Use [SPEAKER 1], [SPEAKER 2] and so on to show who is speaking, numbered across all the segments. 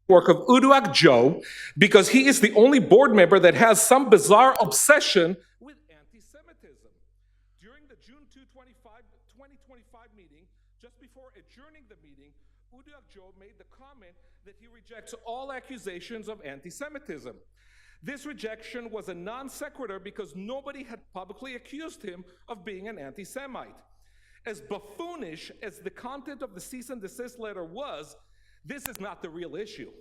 [SPEAKER 1] work of Uduak Joe because he is the only board member that has some bizarre obsession with anti Semitism. During the June 2025 meeting, just before adjourning the meeting, Uduak Joe made the comment that he rejects all accusations of anti Semitism. This rejection was a non sequitur because nobody had publicly accused him of being an anti Semite. As buffoonish as the content of the cease and desist letter was, this is not the real issue.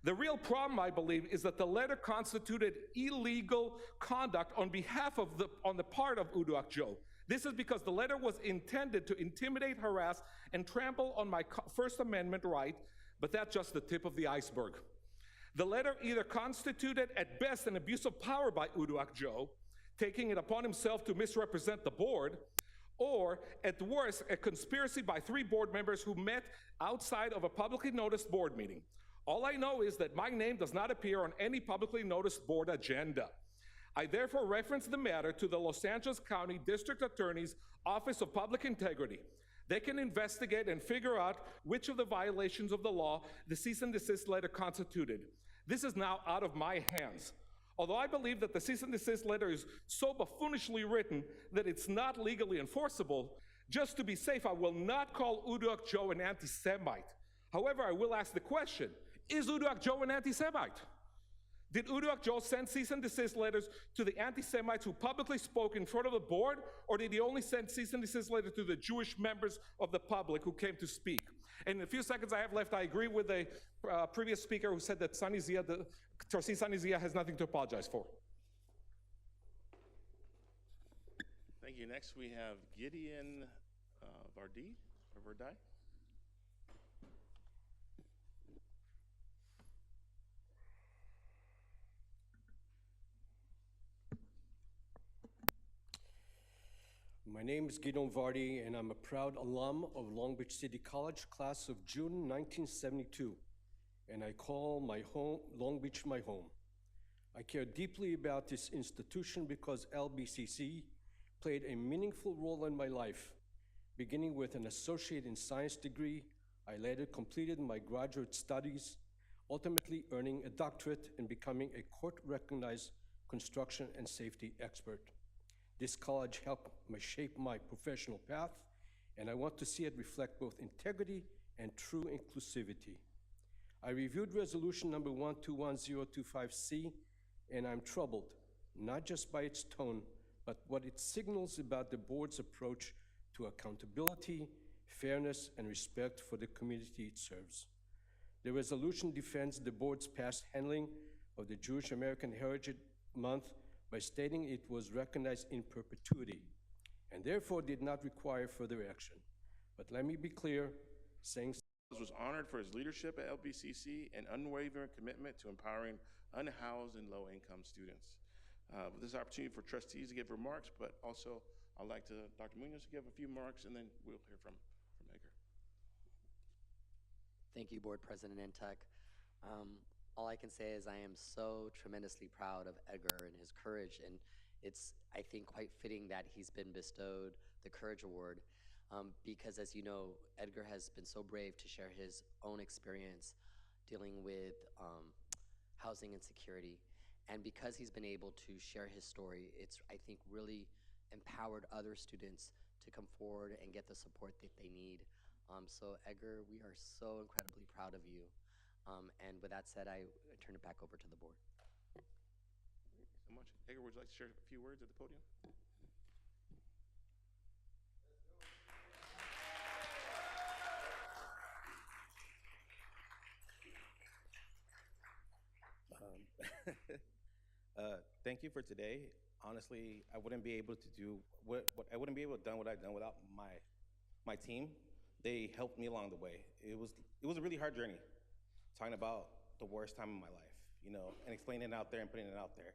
[SPEAKER 1] The real problem, I believe, is that the letter constituted illegal conduct on the part of Uduak Joe. This is because the letter was intended to intimidate, harass, and trample on my First Amendment right, but that's just the tip of the iceberg. The letter either constituted at best an abuse of power by Uduak Joe, taking it upon himself to misrepresent the board, or at worst, a conspiracy by 3 board members who met outside of a publicly noticed board meeting. All I know is that my name does not appear on any publicly noticed board agenda. I therefore reference the matter to the Los Angeles County District Attorney's Office of Public Integrity. They can investigate and figure out which of the violations of the law the cease and desist letter constituted. This is now out of my hands. Although I believe that the cease and desist letter is so buffoonishly written that it's not legally enforceable, just to be safe, I will not call Uduak Joe an anti-Semite. However, I will ask the question, is Uduak Joe an anti-Semite? Did Uduak Joe send cease and desist letters to the anti-Semites who publicly spoke in front of the board, or did he only send cease and desist letters to the Jewish members of the public who came to speak? And in the few seconds I have left, I agree with the previous speaker who said that Trustee Sunny Zia has nothing to apologize for.
[SPEAKER 2] Thank you. Next we have Gideon Vardi.
[SPEAKER 3] My name is Gideon Vardi, and I'm a proud alum of Long Beach City College, class of June 1972, and I call my home, Long Beach, my home. I care deeply about this institution because LBCC played a meaningful role in my life. Beginning with an associate in science degree, I later completed my graduate studies, ultimately earning a doctorate and becoming a court-recognized construction and safety expert. This college helped me shape my professional path, and I want to see it reflect both integrity and true inclusivity. I reviewed resolution number 121025C, and I'm troubled, not just by its tone, but what it signals about the board's approach to accountability, fairness, and respect for the community it serves. The resolution defends the board's past handling of the Jewish American Heritage Month by stating it was recognized in perpetuity and therefore did not require further action. But let me be clear, saying
[SPEAKER 2] was honored for his leadership at LBCC and unwavering commitment to empowering unhoused and low-income students. This is an opportunity for trustees to give remarks, but also I'd like Dr. Munoz to give a few remarks, and then we'll hear from Edgar.
[SPEAKER 4] Thank you, Board President Entek. All I can say is I am so tremendously proud of Edgar and his courage, and it's, I think, quite fitting that he's been bestowed the Courage Award because, as you know, Edgar has been so brave to share his own experience dealing with housing insecurity. And because he's been able to share his story, it's, I think, really empowered other students to come forward and get the support that they need. So Edgar, we are so incredibly proud of you. And with that said, I turn it back over to the board.
[SPEAKER 2] Thank you so much. Edgar, would you like to share a few words at the podium?
[SPEAKER 5] Thank you for today. Honestly, I wouldn't be able to do what I wouldn't be able to done what I've done without my team. They helped me along the way. It was a really hard journey, talking about the worst time of my life, you know, and explaining it out there and putting it out there.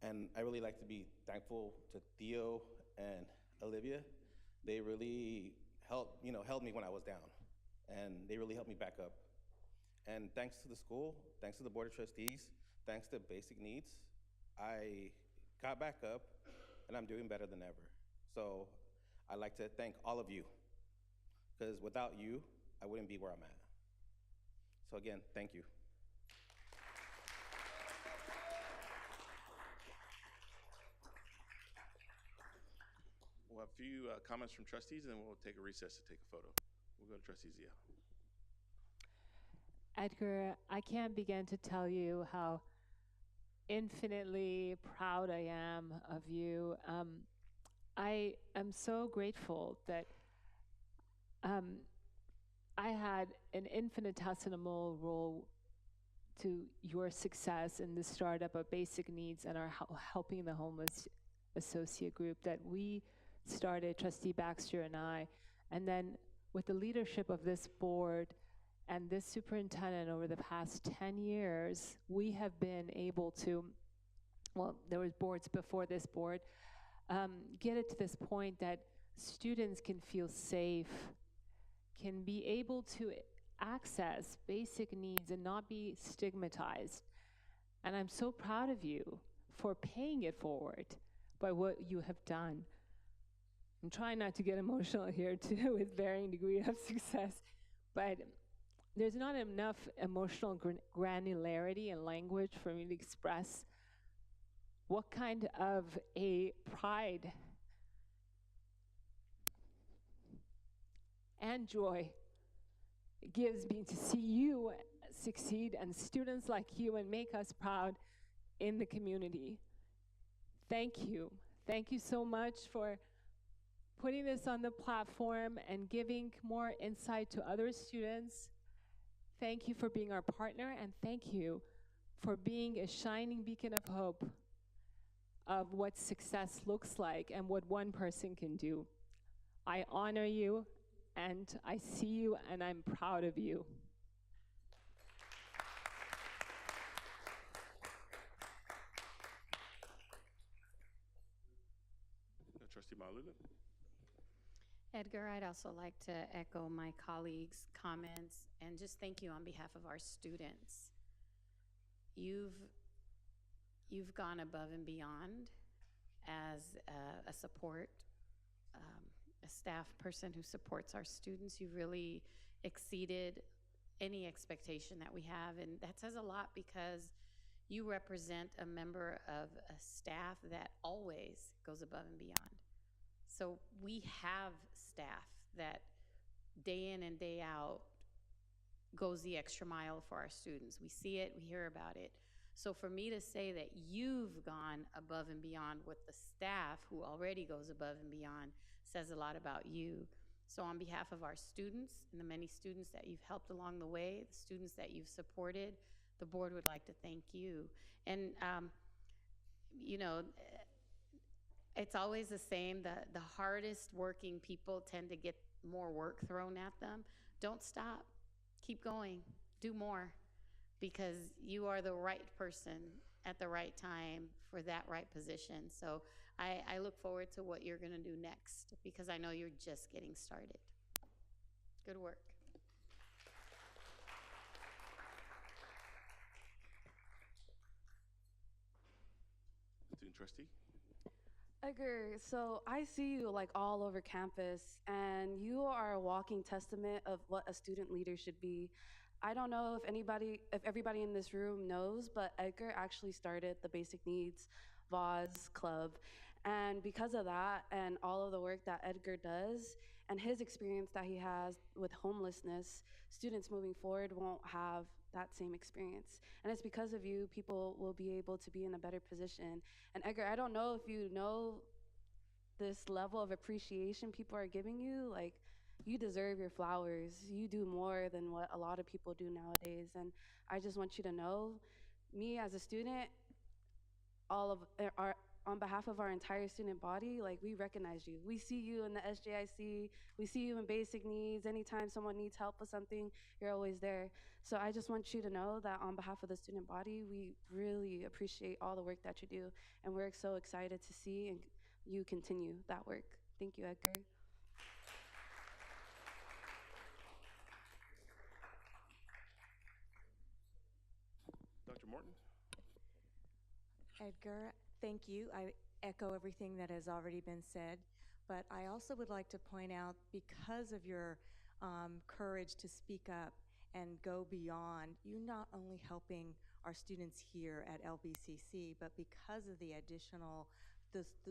[SPEAKER 5] And I really like to be thankful to Theo and Olivia. They really held me when I was down, and they really helped me back up. And thanks to the school, thanks to the Board of Trustees, thanks to Basic Needs, I got back up, and I'm doing better than ever. So I'd like to thank all of you, because without you, I wouldn't be where I'm at. So again, thank you.
[SPEAKER 2] We'll have a few comments from trustees, and then we'll take a recess to take a photo. We'll go to trustee Zia.
[SPEAKER 6] Edgar, I can't begin to tell you how infinitely proud I am of you. I am so grateful that I had an infinitesimal role to your success in the startup of Basic Needs and our Helping the Homeless Associate Group that we started, Trustee Baxter and I. And then with the leadership of this board and this superintendent over the past 10 years, we have been able to, well, there was boards before this board, get it to this point that students can feel safe, can be able to access basic needs and not be stigmatized. And I'm so proud of you for paying it forward by what you have done. I'm trying not to get emotional here too with varying degree of success, but there's not enough emotional granularity and language for me to express what kind of a pride and joy it gives me to see you succeed and students like you and make us proud in the community. Thank you. Thank you so much for putting this on the platform and giving more insight to other students. Thank you for being our partner, and thank you for being a shining beacon of hope of what success looks like and what one person can do. I honor you, and I see you, and I'm proud of you.
[SPEAKER 2] Trustee Malauulu.
[SPEAKER 7] Edgar, I'd also like to echo my colleagues' comments and just thank you on behalf of our students. You've gone above and beyond as a support, a staff person who supports our students. You really exceeded any expectation that we have, and that says a lot because you represent a member of a staff that always goes above and beyond. So we have staff that day in and day out goes the extra mile for our students. We see it, we hear about it. So for me to say that you've gone above and beyond with the staff who already goes above and beyond says a lot about you. So on behalf of our students and the many students that you've helped along the way, the students that you've supported, the board would like to thank you. And you know, it's always the same. The hardest working people tend to get more work thrown at them. Don't stop. Keep going. Do more, because you are the right person at the right time for that right position. So I look forward to what you're going to do next, because I know you're just getting started. Good work.
[SPEAKER 2] Student trustee.
[SPEAKER 8] Edgar, so I see you like all over campus, and you are a walking testament of what a student leader should be. I don't know if everybody in this room knows, but Edgar actually started the Basic Needs Vaz Club. And because of that and all of the work that Edgar does and his experience that he has with homelessness, students moving forward won't have that same experience. And it's because of you, people will be able to be in a better position. And Edgar, I don't know if you know this level of appreciation people are giving you. Like, you deserve your flowers. You do more than what a lot of people do nowadays. And I just want you to know, me as a student, all of our, on behalf of our entire student body, like, we recognize you. We see you in the SJIC. We see you in Basic Needs. Anytime someone needs help with something, you're always there. So I just want you to know that on behalf of the student body, we really appreciate all the work that you do. And we're so excited to see and you continue that work. Thank you, Edgar.
[SPEAKER 2] Dr. Morton.
[SPEAKER 9] Edgar, thank you. I echo everything that has already been said, but I also would like to point out, because of your courage to speak up and go beyond. You're not only helping our students here at LBCC, but because of the additional,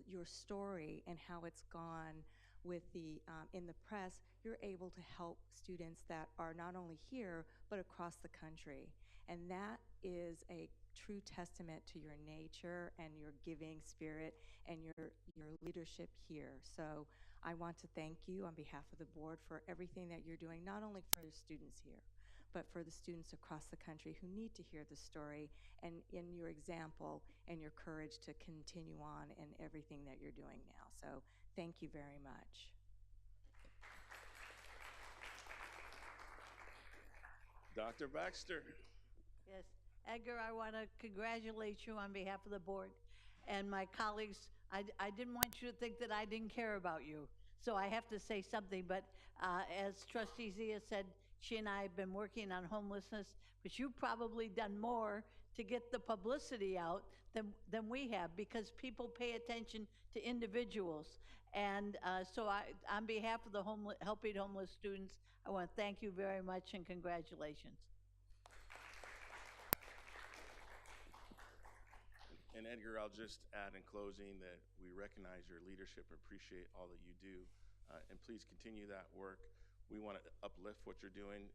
[SPEAKER 9] your story and how it's gone with the in the press, you're able to help students that are not only here but across the country, and that is a true testament to your nature and your giving spirit and your leadership here. So I want to thank you on behalf of the board for everything that you're doing, not only for the students here, but for the students across the country who need to hear the story, and in your example and your courage to continue on in everything that you're doing now. So thank you very much.
[SPEAKER 2] Dr. Baxter.
[SPEAKER 10] Yes, Edgar, I want to congratulate you on behalf of the board and my colleagues. I didn't want you to think that I didn't care about you, so I have to say something. But as Trustee Zia said, she and I have been working on homelessness, but you've probably done more to get the publicity out than we have, because people pay attention to individuals. And so on behalf of the helping homeless students, I want to thank you very much and congratulations.
[SPEAKER 2] And Edgar, I'll just add in closing that we recognize your leadership and appreciate all that you do. And please continue that work. We want to uplift what you're doing.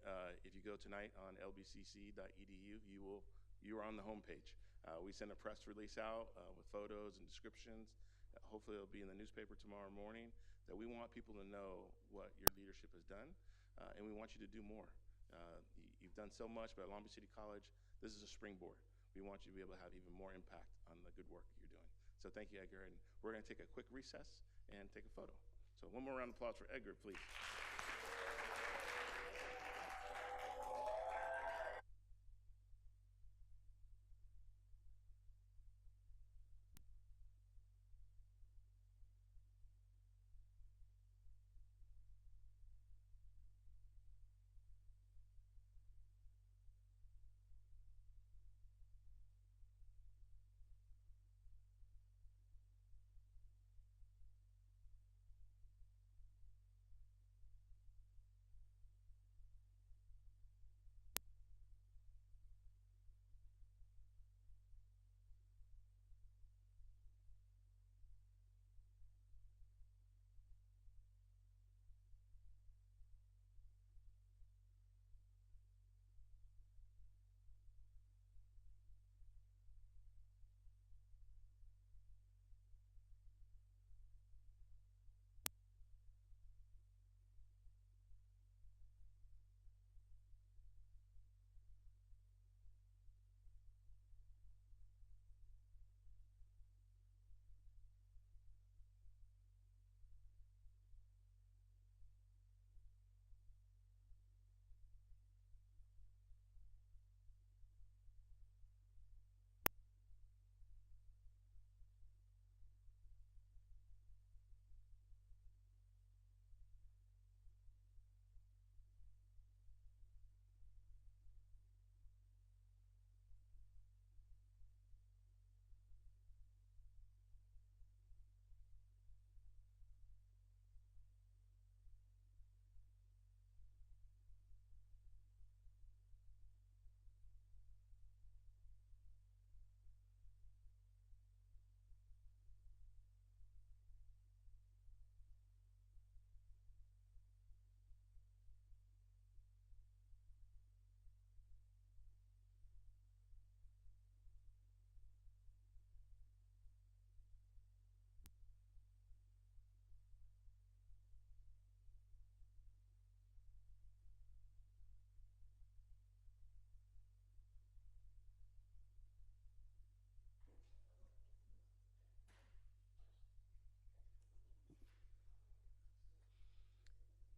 [SPEAKER 2] If you go tonight on lbcc.edu, you are on the homepage. We send a press release out with photos and descriptions. Hopefully it'll be in the newspaper tomorrow morning, that we want people to know what your leadership has done, and we want you to do more. You've done so much, but at Long Beach City College, this is a springboard. We want you to be able to have even more impact on the good work you're doing. So thank you, Edgar, and we're going to take a quick recess and take a photo. So one more round of applause for Edgar, please.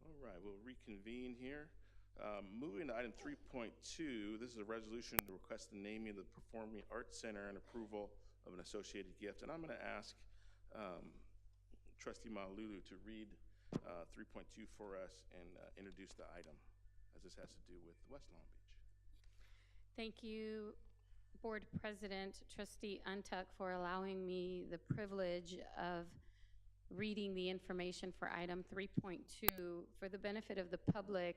[SPEAKER 2] All right, we'll reconvene here. Moving to item 3.2, this is a resolution to request the naming of the Performing Arts Center and approval of an associated gift. And I'm going to ask Trustee Malulu to read 3.2 for us and introduce the item, as this has to do with West Long Beach.
[SPEAKER 7] Thank you, Board President, Trustee Untuck, for allowing me the privilege of reading the information for item 3.2. For the benefit of the public,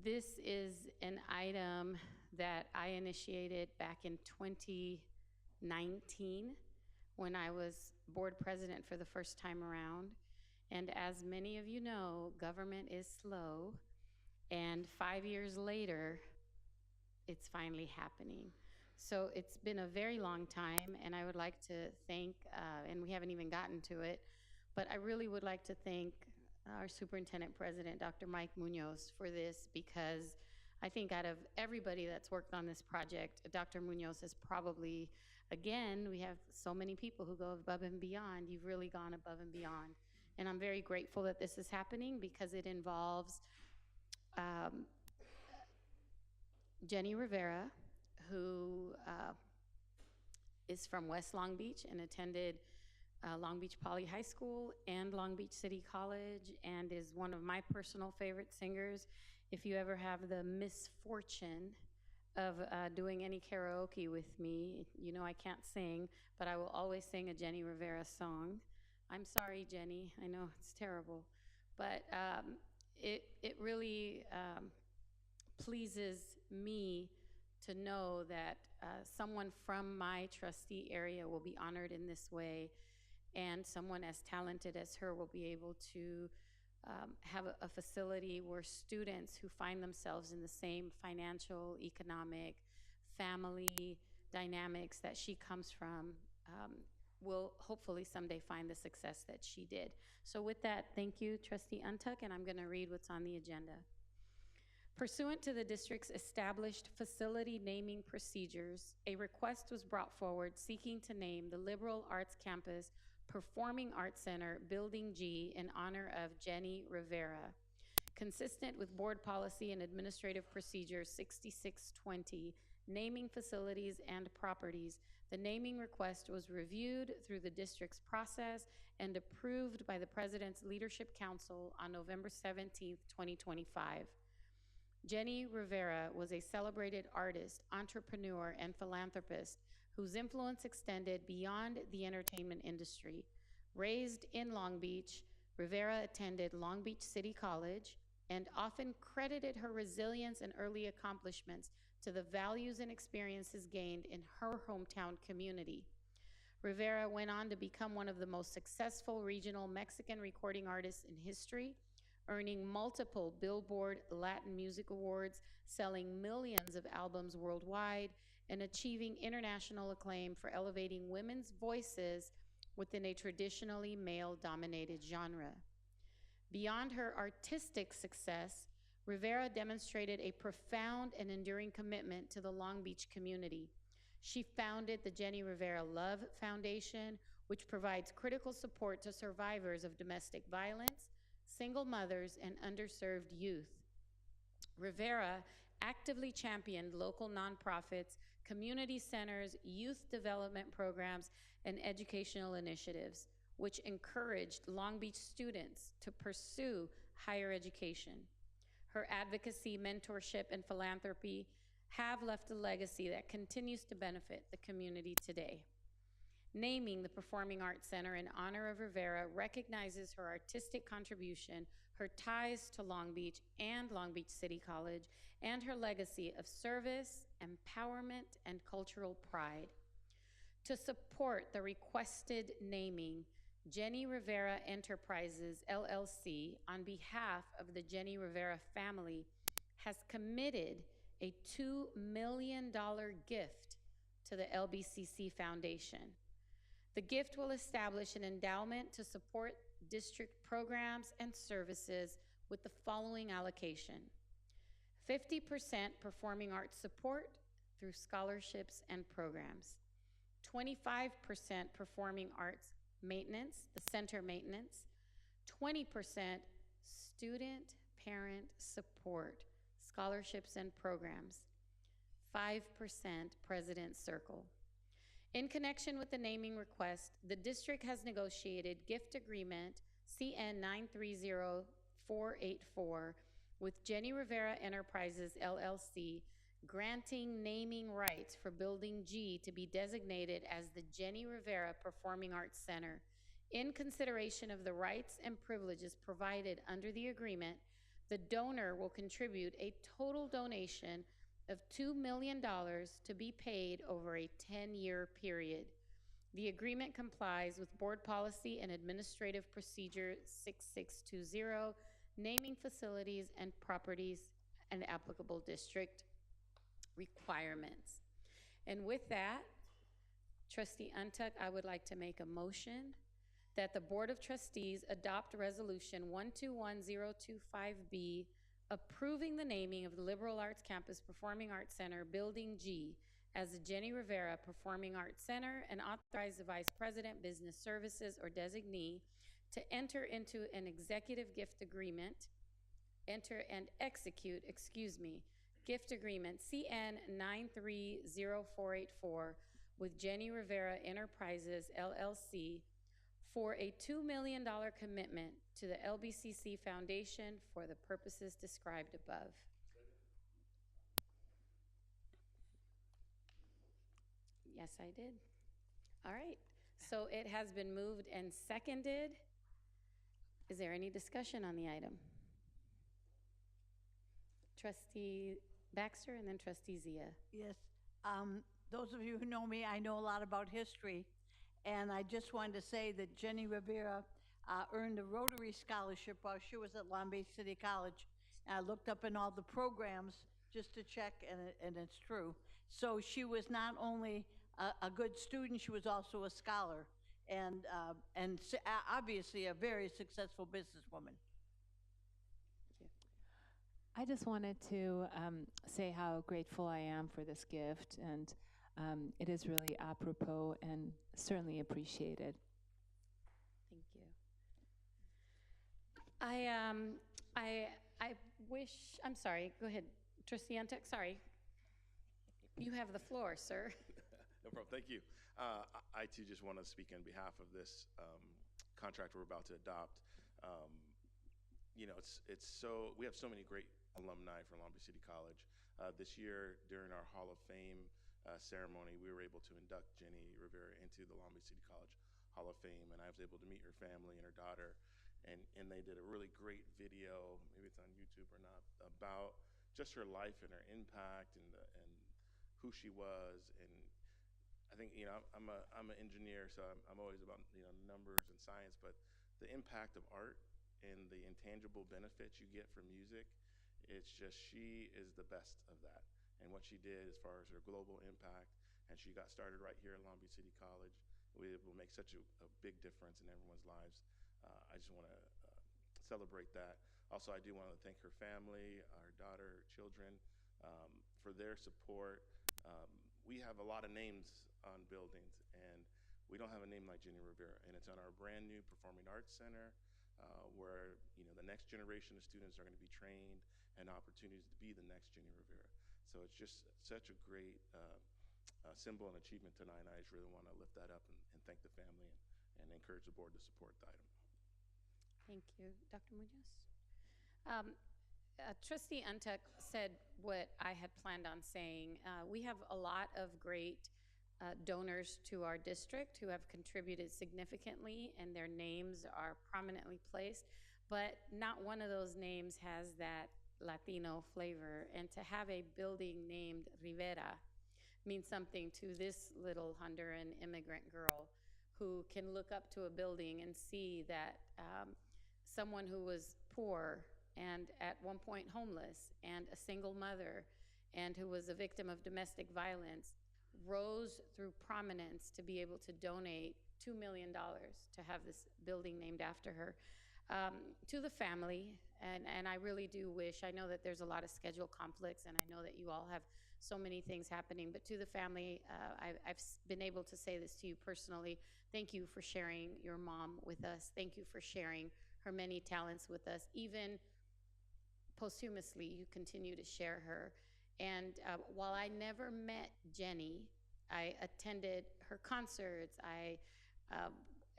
[SPEAKER 7] This is an item that I initiated back in 2019 when I was board president for the first time around. And as many of you know, government is slow, and 5 years later, it's finally happening. So it's been a very long time, and I would like to thank, and we haven't even gotten to it, but I really would like to thank our superintendent president, Dr. Mike Munoz, for this, because I think out of everybody that's worked on this project, Dr. Munoz has probably, again, we have so many people who go above and beyond. You've really gone above and beyond. And I'm very grateful that this is happening because it involves Jenny Rivera, who is from West Long Beach and attended Long Beach Poly High School and Long Beach City College, and is one of my personal favorite singers. If you ever have the misfortune of doing any karaoke with me, you know I can't sing, but I will always sing a Jenny Rivera song. I'm sorry, Jenny, I know it's terrible, but it really pleases me to know that someone from my trustee area will be honored in this way, and someone as talented as her will be able to have a facility where students who find themselves in the same financial, economic, family dynamics that she comes from will hopefully someday find the success that she did. So with that, thank you, Trustee Untuck, and I'm going to read what's on the agenda. Pursuant to the district's established facility naming procedures, a request was brought forward seeking to name the Liberal Arts Campus Performing Arts Center Building G in honor of Jenny Rivera. Consistent with Board Policy and Administrative Procedure 6620, naming facilities and properties, the naming request was reviewed through the district's process and approved by the President's Leadership Council on November 17, 2025. Jenny Rivera was a celebrated artist, entrepreneur, and philanthropist whose influence extended beyond the entertainment industry. Raised in Long Beach, Rivera attended Long Beach City College and often credited her resilience and early accomplishments to the values and experiences gained in her hometown community. Rivera went on to become one of the most successful regional Mexican recording artists in history, earning multiple Billboard Latin Music Awards, selling millions of albums worldwide, and achieving international acclaim for elevating women's voices within a traditionally male-dominated genre. Beyond her artistic success, Rivera demonstrated a profound and enduring commitment to the Long Beach community. She founded the Jenny Rivera Love Foundation, which provides critical support to survivors of domestic violence, single mothers, and underserved youth. Rivera actively championed local nonprofits, community centers, youth development programs, and educational initiatives, which encouraged Long Beach students to pursue higher education. Her advocacy, mentorship, and philanthropy have left a legacy that continues to benefit the community today. Naming the Performing Arts Center in honor of Rivera recognizes her artistic contribution, her ties to Long Beach and Long Beach City College, and her legacy of service, empowerment, and cultural pride. To support the requested naming, Jenny Rivera Enterprises, LLC, on behalf of the Jenny Rivera family, has committed a $2 million gift to the LBCC Foundation. The gift will establish an endowment to support district programs and services with the following allocation: 50% performing arts support through scholarships and programs, 25% performing arts maintenance, the center maintenance, 20% student parent support, scholarships and programs, 5% President's Circle. In connection with the naming request, the district has negotiated gift agreement CN 930484 with Jenny Rivera Enterprises, LLC, granting naming rights for Building G to be designated as the Jenny Rivera Performing Arts Center. In consideration of the rights and privileges provided under the agreement, The donor will contribute a total donation of $2 million to be paid over a 10-year period. The agreement complies with Board Policy and Administrative Procedure 6620, naming facilities and properties and applicable district requirements. And with that, Trustee Untuck, I would like to make a motion that the Board of Trustees adopt Resolution 121025B, approving the naming of the Liberal Arts Campus Performing Arts Center, Building G, as the Jenny Rivera Performing Arts Center, and authorize the Vice President, Business Services, or designee to enter into an executive gift agreement, gift agreement CN 930484 with Jenny Rivera Enterprises LLC for a $2 million commitment to the LBCC Foundation for the purposes described above. Yes, I did. All right. So it has been moved and seconded. Is there any discussion on the item? Trustee Baxter and then Trustee Zia.
[SPEAKER 10] Yes. Those of you who know me, I know a lot about history. And I just wanted to say that Jenny Rivera earned a Rotary Scholarship while she was at Long Beach City College. And I looked up in all the programs just to check, and it's true. So she was not only a good student, she was also a scholar, and obviously a very successful businesswoman.
[SPEAKER 6] I just wanted to say how grateful I am for this gift, and it is really apropos and certainly appreciated.
[SPEAKER 7] Thank you. I wish, I'm sorry, go ahead, Trustee Untuck, sorry. You have the floor, sir.
[SPEAKER 2] No problem. Thank you. I too just want to speak on behalf of this contract we're about to adopt. You know, we have so many great alumni from Long Beach City College. This year, during our Hall of Fame ceremony, we were able to induct Jenny Rivera into the Long Beach City College Hall of Fame, and I was able to meet her family and her daughter, and they did a really great video, maybe it's on YouTube or not, about just her life and her impact and who she was. And I think, you know, I'm an engineer, so I'm always about, you know, numbers and science, but the impact of art and the intangible benefits you get from music, it's just, she is the best of that. And what she did as far as her global impact, and she got started right here at Long Beach City College, it will make such a big difference in everyone's lives. I just want to celebrate that. Also, I do want to thank her family, our daughter, children, for their support. We have a lot of names on buildings, and we don't have a name like Jenny Rivera, and it's on our brand new Performing Arts Center, where, you know, the next generation of students are going to be trained and opportunities to be the next Jenny Rivera. So it's just such a great symbol and achievement tonight, and I just really want to lift that up and thank the family and encourage the board to support the item.
[SPEAKER 7] Thank you. Dr. Munoz? Trustee Untuck said what I had planned on saying. We have a lot of great donors to our district who have contributed significantly, and their names are prominently placed, but not one of those names has that Latino flavor. And to have a building named Rivera means something to this little Honduran immigrant girl who can look up to a building and see that someone who was poor and at one point homeless and a single mother and who was a victim of domestic violence rose through prominence to be able to donate $2 million to have this building named after her. To the family, and I really do wish, I know that there's a lot of schedule conflicts, and I know that you all have so many things happening, but to the family, I've been able to say this to you personally. Thank you for sharing your mom with us. Thank you for sharing her many talents with us. Even posthumously, you continue to share her. And while I never met Jenny, I attended her concerts. I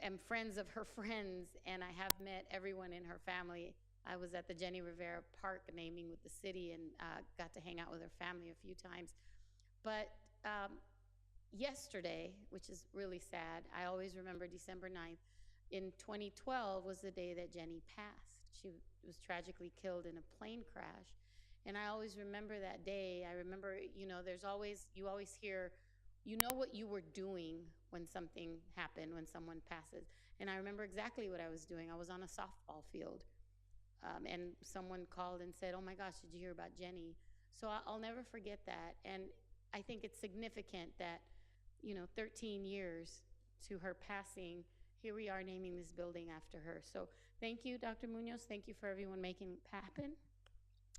[SPEAKER 7] am friends of her friends, and I have met everyone in her family. I was at the Jenny Rivera Park naming with the city and got to hang out with her family a few times. But yesterday, which is really sad, I always remember December 9th, in 2012 was the day that Jenny passed. She was tragically killed in a plane crash. And I always remember that day. I remember, you always hear, what you were doing when something happened, when someone passes. And I remember exactly what I was doing. I was on a softball field. And someone called and said, "Oh my gosh, did you hear about Jenny?" So I'll never forget that. And I think it's significant that, 13 years to her passing, here we are naming this building after her. So thank you, Dr. Munoz. Thank you for everyone making it happen.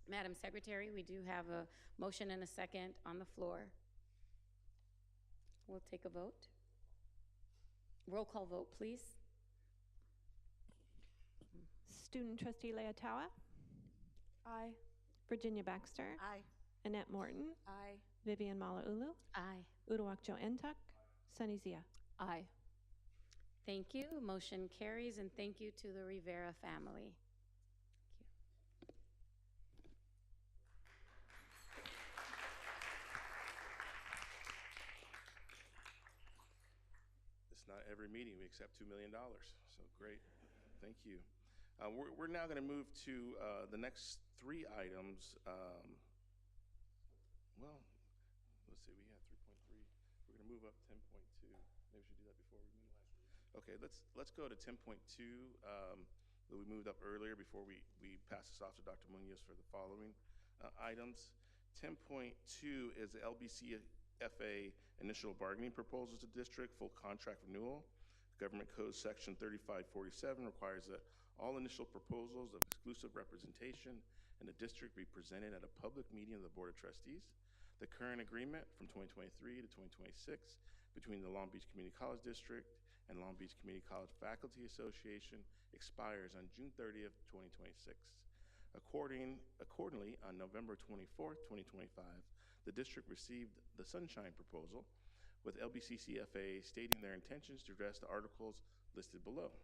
[SPEAKER 7] Madam Secretary, we do have a motion and a second on the floor. We'll take a vote. Roll call vote, please.
[SPEAKER 11] Student trustee Leotawa,
[SPEAKER 8] Aye.
[SPEAKER 11] Virginia Baxter,
[SPEAKER 10] Aye.
[SPEAKER 11] Annette Morton,
[SPEAKER 8] Aye.
[SPEAKER 11] Vivian Malauulu,
[SPEAKER 7] Aye.
[SPEAKER 11] Uduak-Joe Ntuk, Sunny Zia.
[SPEAKER 6] Aye.
[SPEAKER 7] Thank you. Motion carries, and thank you to the Rivera family.
[SPEAKER 2] It's not every meeting we accept $2 million, so great. Thank you. We're now going to move to the next three items. Well, let's see, we had 3.3. We're going to move up 10.2. Maybe we should do that before we move. Okay, let's go to 10.2 that we moved up earlier before we pass this off to Dr. Munoz for the following items. 10.2 is the LBCFA initial bargaining proposals to district, full contract renewal. Government Code Section 3547 requires that all initial proposals of exclusive representation in the district be presented at a public meeting of the Board of Trustees. The current agreement from 2023 to 2026 between the Long Beach Community College District and Long Beach Community College Faculty Association expires on June 30th, 2026. Accordingly, on November 24th, 2025, the district received the Sunshine proposal, with LBCCFA stating their intentions to address the articles listed below.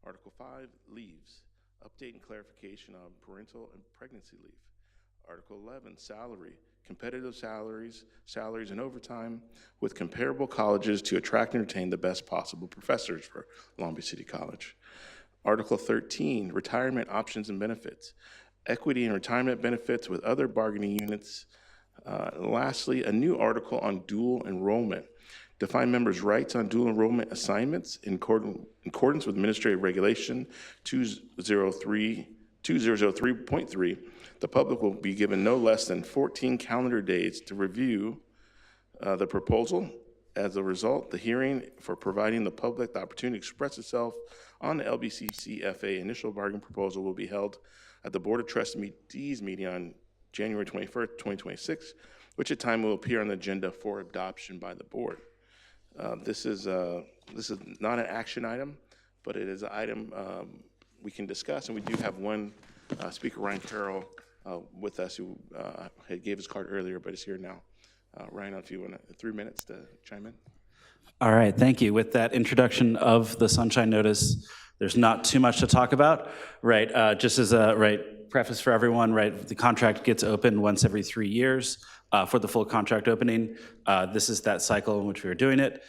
[SPEAKER 2] Article 5, leaves, update and clarification on parental and pregnancy leave. Article 11, salary, competitive salaries and overtime with comparable colleges to attract and retain the best possible professors for Long Beach City College. Article 13, retirement options and benefits, equity and retirement benefits with other bargaining units. Lastly, a new article on dual enrollment. Define members' rights on dual enrollment assignments in accordance with Administrative Regulation 2003.3. The public will be given no less than 14 calendar days to review the proposal. As a result, the hearing for providing the public the opportunity to express itself on the LBCCFA initial bargain proposal will be held at the Board of Trustees meeting on January 21st, 2026, which at time will appear on the agenda for adoption by the board. This is not an action item, but it is an item we can discuss, and we do have one speaker, Ryan Carroll, with us, who had gave his card earlier, but is here now. Ryan, if you want 3 minutes to chime in.
[SPEAKER 12] All right, thank you. With that introduction of the Sunshine Notice, there's not too much to talk about, right? Just as a preface for everyone, right? The contract gets opened once every 3 years for the full contract opening. This is that cycle in which we are doing it.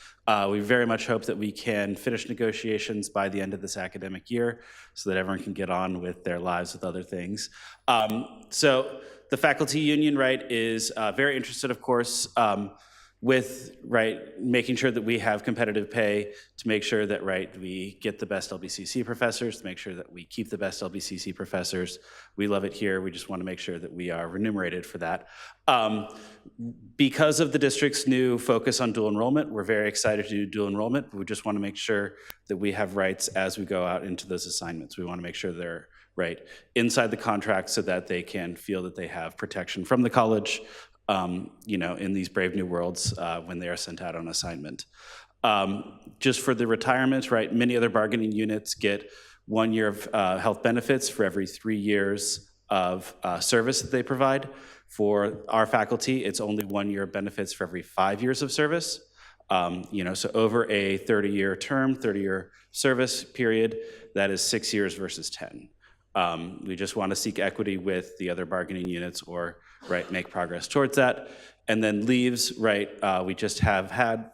[SPEAKER 12] We very much hope that we can finish negotiations by the end of this academic year so that everyone can get on with their lives with other things. So the faculty union, right, is very interested, of course, with making sure that we have competitive pay, to make sure that we get the best LBCC professors, to make sure that we keep the best LBCC professors. We love it here. We just want to make sure that we are remunerated for that. Because of the district's new focus on dual enrollment, we're very excited to do dual enrollment, but we just want to make sure that we have rights as we go out into those assignments. We want to make sure they're inside the contract so that they can feel that they have protection from the college, in these brave new worlds when they are sent out on assignment. Just for the retirement, many other bargaining units get 1 year of health benefits for every 3 years of service that they provide. For our faculty, it's only 1 year of benefits for every 5 years of service. So over a 30-year term, 30-year service period, that is 6 years versus 10. We just want to seek equity with the other bargaining units, or make progress towards that. And then leaves, we just have had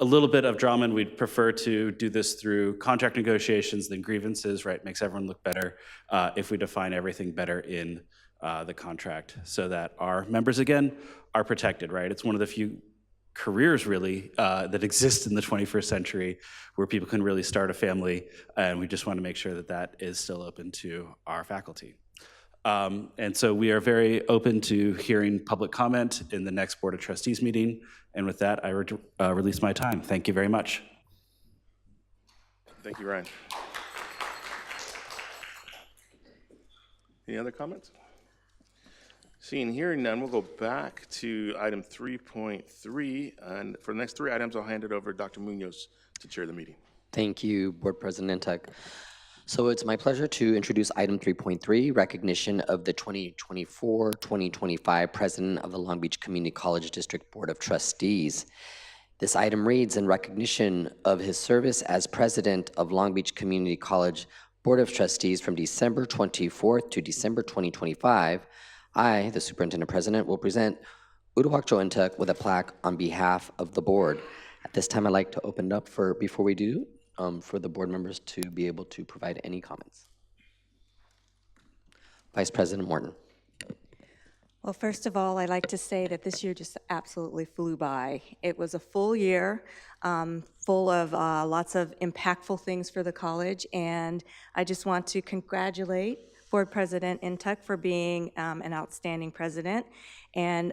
[SPEAKER 12] a little bit of drama, and we'd prefer to do this through contract negotiations than grievances, right? Makes everyone look better if we define everything better in the contract so that our members, again, are protected, right? It's one of the few careers really that exist in the 21st century where people can really start a family, and we just want to make sure that that is still open to our faculty. And so we are very open to hearing public comment in the next Board of Trustees meeting. And with that, I release my time. Thank you very much.
[SPEAKER 2] Thank you, Ryan. Any other comments? Seeing hearing none, we'll go back to item 3.3. And for the next 3 items, I'll hand it over to Dr. Munoz to chair the meeting.
[SPEAKER 4] Thank you, Board President Ntuk. So it's my pleasure to introduce item 3.3, recognition of the 2024-2025 President of the Long Beach Community College District Board of Trustees. This item reads, in recognition of his service as President of Long Beach Community College Board of Trustees from December 24th to December 2025, I, the Superintendent President, will present Uduak Joe Ntuk with a plaque on behalf of the board. At this time, I'd like to open it up before we do, for the board members to be able to provide any comments. Vice President Morton.
[SPEAKER 9] Well, first of all, I'd like to say that this year just absolutely flew by. It was a full year, full of lots of impactful things for the college, and I just want to congratulate Board President Ntuk for being an outstanding president, and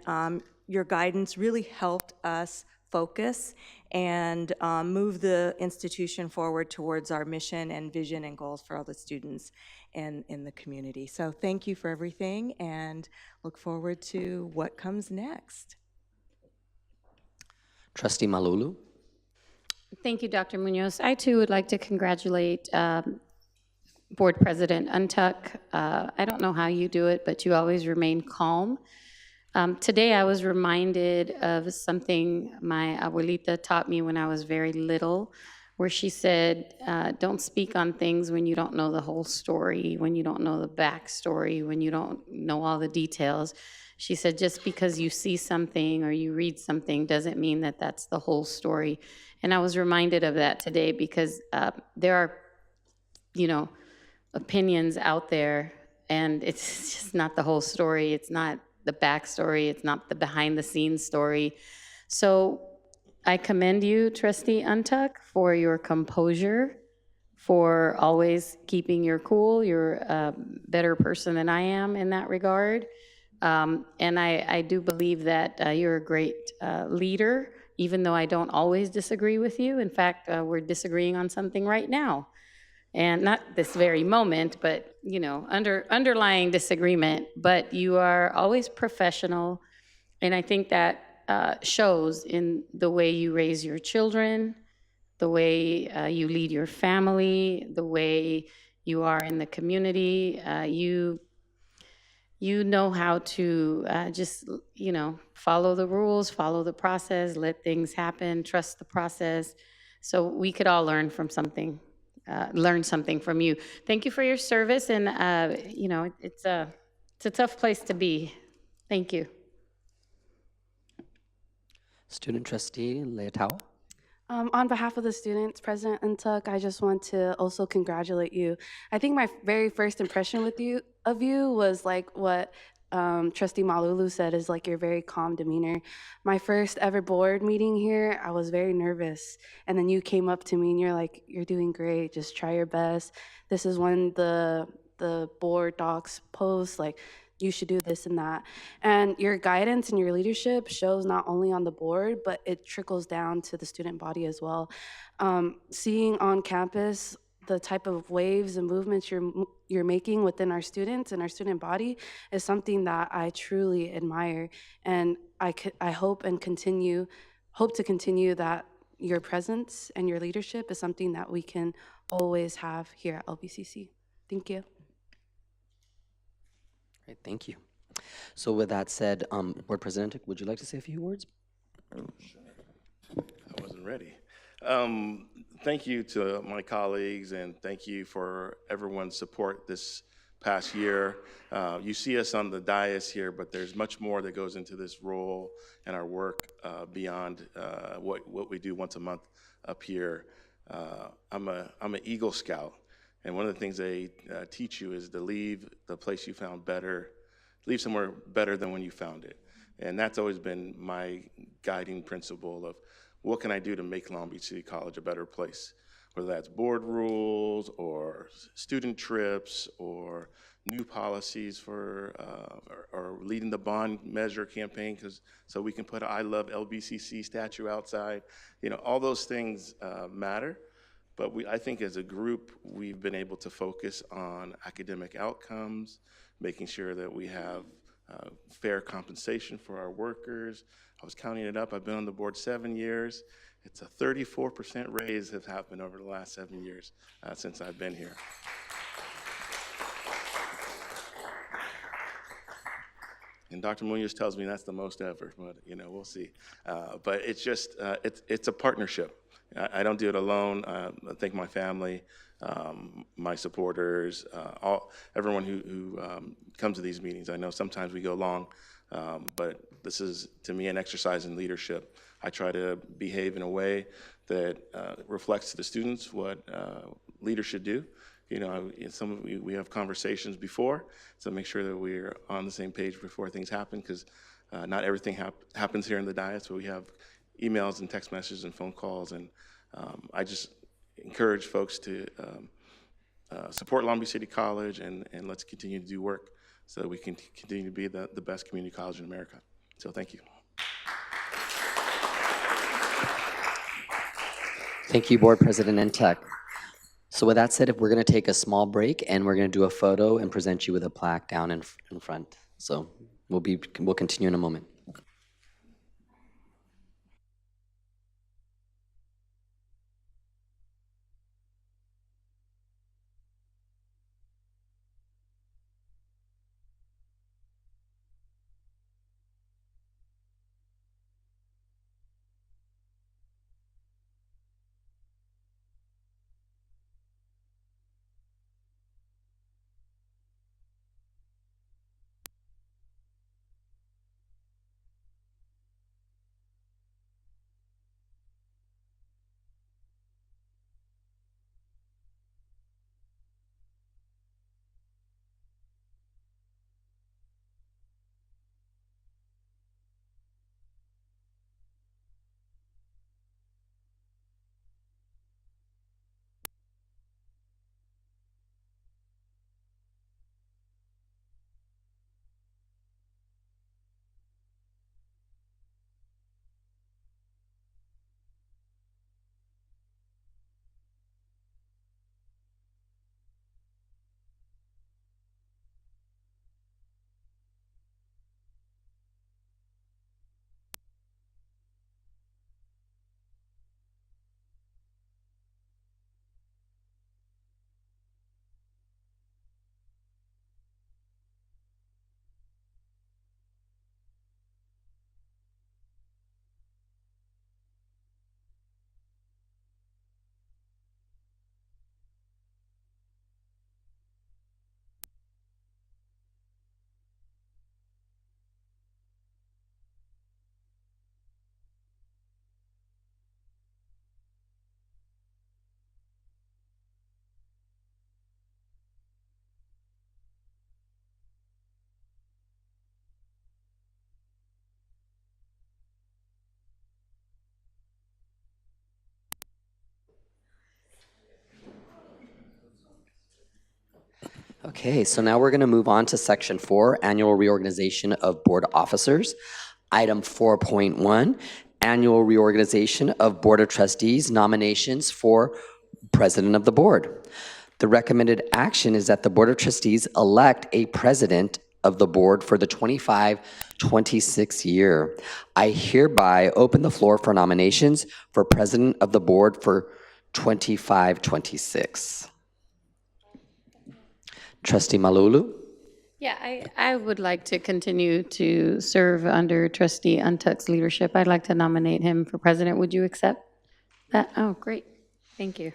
[SPEAKER 9] your guidance really helped us focus and move the institution forward towards our mission and vision and goals for all the students in the community. So thank you for everything, and look forward to what comes next.
[SPEAKER 4] Trustee Malulu.
[SPEAKER 7] Thank you, Dr. Munoz. I too would like to congratulate Board President Ntuk. I don't know how you do it, but you always remain calm. Today I was reminded of something my abuelita taught me when I was very little, where she said, don't speak on things when you don't know the whole story, when you don't know the backstory, when you don't know all the details. She said, just because you see something or you read something doesn't mean that that's the whole story. And I was reminded of that today because there are, opinions out there, and it's just not the whole story. It's not the backstory. It's not the behind the scenes story. So I commend you, Trustee Ntuk, for your composure, for always keeping your cool. You're a better person than I am in that regard. And I do believe that you're a great leader, even though I don't always disagree with you. In fact, we're disagreeing on something right now. And not this very moment, but, underlying disagreement. But you are always professional. And I think that shows in the way you raise your children, the way you lead your family, the way you are in the community. You know how to just, follow the rules, follow the process, let things happen, trust the process. So we could all learn from something. Learn something from you. Thank you for your service, and it's a tough place to be. Thank you.
[SPEAKER 4] Student Trustee Leotao.
[SPEAKER 8] On behalf of the students, President Ntuk, I just want to also congratulate you. I think my very first impression of you was like what Trustee Malulu said, is like your very calm demeanor. My first ever board meeting here, I was very nervous. And then you came up to me and you're like, you're doing great, just try your best. This is when the board docs post, like, you should do this and that. And your guidance and your leadership shows not only on the board, but it trickles down to the student body as well. Seeing on campus the type of waves and movements you're making within our students and our student body is something that I truly admire, and I hope to continue that your presence and your leadership is something that we can always have here at LBCC. Thank you.
[SPEAKER 4] Great, thank you. So with that said, Board President, would you like to say a few words?
[SPEAKER 2] I wasn't ready. Thank you to my colleagues, and thank you for everyone's support this past year. You see us on the dais here, but there's much more that goes into this role and our work beyond what we do once a month up here. I'm an Eagle Scout, and one of the things they teach you is to leave the place you found better, leave somewhere better than when you found it. And that's always been my guiding principle of what can I do to make Long Beach City College a better place, whether that's board rules or student trips or new policies for, or leading the bond measure campaign, so we can put an I Love LBCC statue outside. You know, all those things matter, but I think as a group, we've been able to focus on academic outcomes, making sure that we have fair compensation for our workers. I was counting it up, I've been on the board 7 years. It's a 34% raise has happened over the last 7 years since I've been here. And Dr. Munoz tells me that's the most ever, but you know, we'll see. But it's just, it's a partnership. I don't do it alone. I thank my family, my supporters, everyone who comes to these meetings. I know sometimes we go long, but this is, to me, an exercise in leadership. I try to behave in a way that reflects to the students what leaders should do. You know, we have conversations before, so make sure that we're on the same page before things happen, because not everything happens here in the dais, but we have emails and text messages and phone calls, and I just encourage folks to support Long Beach City College, and let's continue to do work so that we can continue to be the best community college in America. So thank you.
[SPEAKER 4] Thank you, Board President Entek. So with that said, if we're going to take a small break and we're going to do a photo and present you with a plaque down in front. So we'll continue in a moment. Okay, so now we're going to move on to Section 4, Annual Reorganization of Board Officers. Item 4.1, Annual Reorganization of Board of Trustees Nominations for President of the Board. The recommended action is that the Board of Trustees elect a President of the Board for the 25-26 year. I hereby open the floor for nominations for President of the Board for 25-26. Trustee Malulu?
[SPEAKER 7] Yeah, I would like to continue to serve under Trustee Untuck's leadership. I'd like to nominate him for president. Would you accept that? Oh, great. Thank you.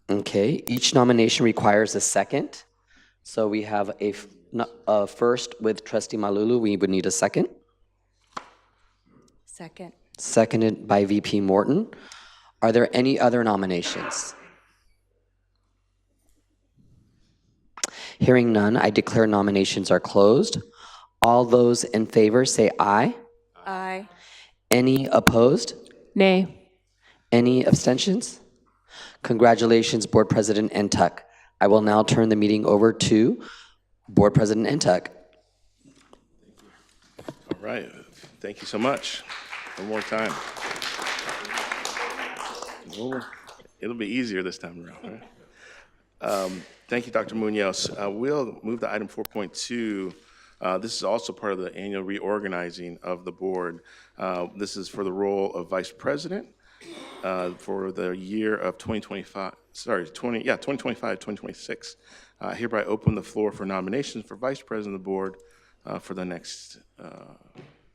[SPEAKER 4] Okay, each nomination requires a second. So we have a first with trustee Malulu. We would need a second.
[SPEAKER 9] Second.
[SPEAKER 4] Seconded by VP Morton. Are there any other nominations? Hearing none, I declare nominations are closed. All those in favor say aye.
[SPEAKER 9] Aye.
[SPEAKER 4] Any opposed?
[SPEAKER 6] Nay.
[SPEAKER 4] Any abstentions? Congratulations, Board President Ntuk. I will now turn the meeting over to Board President Ntuk.
[SPEAKER 2] All right, thank you so much. One more time. It'll be easier this time around, right? Thank you, Dr. Munoz. We'll move to item 4.2. This is also part of the annual reorganizing of the board. This is for the role of vice president for the year of 2025-2026. I hereby open the floor for nominations for vice president of the board for the next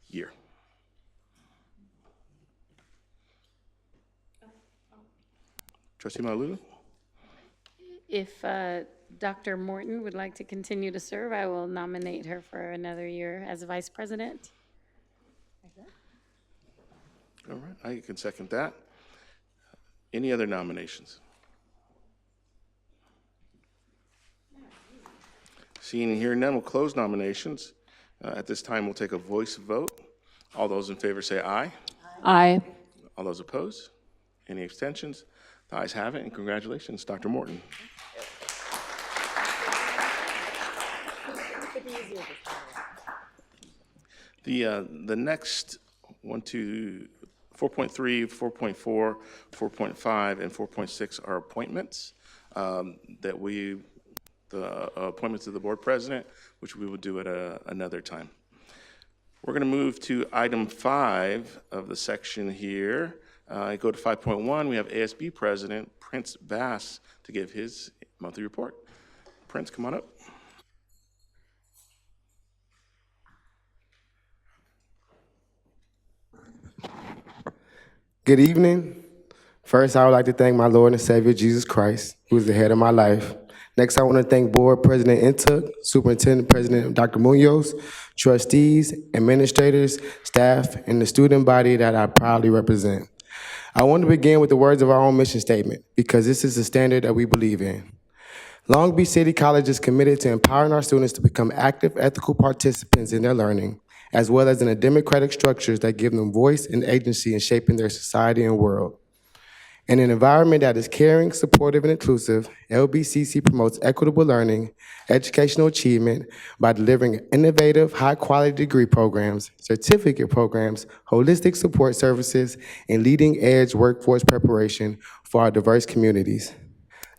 [SPEAKER 2] year. Trustee Malulu?
[SPEAKER 13] If Dr. Morton would like to continue to serve, I will nominate her for another year as vice president.
[SPEAKER 2] All right, I can second that. Any other nominations? Seeing and hearing none, we'll close nominations. At this time, we'll take a voice vote. All those in favor say aye.
[SPEAKER 6] Aye.
[SPEAKER 2] All those opposed? Any abstentions? The ayes have it, and congratulations, Dr. Morton. The next 4.3, 4.4, 4.5, and 4.6 are appointments the appointments of the board president, which we will do at another time. We're going to move to item 5 of the section here. I go to 5.1. We have ASB President Prince Bass to give his monthly report. Prince, come on up.
[SPEAKER 14] Good evening. First, I would like to thank my Lord and Savior, Jesus Christ, who is the head of my life. Next, I want to thank Board President Ntuk, Superintendent President Dr. Munoz, trustees, administrators, staff, and the student body that I proudly represent. I want to begin with the words of our own mission statement, because this is the standard that we believe in. Long Beach City College is committed to empowering our students to become active, ethical participants in their learning, as well as in the democratic structures that give them voice and agency in shaping their society and world. In an environment that is caring, supportive, and inclusive, LBCC promotes equitable learning, educational achievement by delivering innovative, high-quality degree programs, certificate programs, holistic support services, and leading-edge workforce preparation for our diverse communities.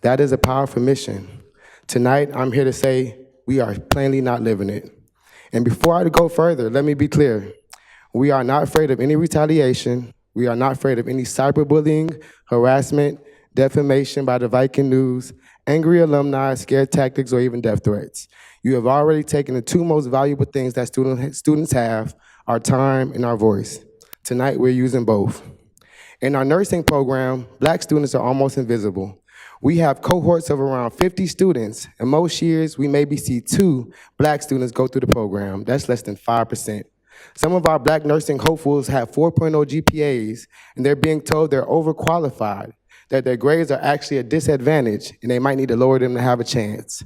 [SPEAKER 14] That is a powerful mission. Tonight, I'm here to say we are plainly not living it. And before I go further, let me be clear. We are not afraid of any retaliation. We are not afraid of any cyberbullying, harassment, defamation by the Viking News, angry alumni, scare tactics, or even death threats. You have already taken the two most valuable things that students have, our time and our voice. Tonight, we're using both. In our nursing program, Black students are almost invisible. We have cohorts of around 50 students, and most years we maybe see 2 Black students go through the program. That's less than 5%. Some of our Black nursing hopefuls have 4.0 GPAs, and they're being told they're overqualified, that their grades are actually a disadvantage, and they might need to lower them to have a chance.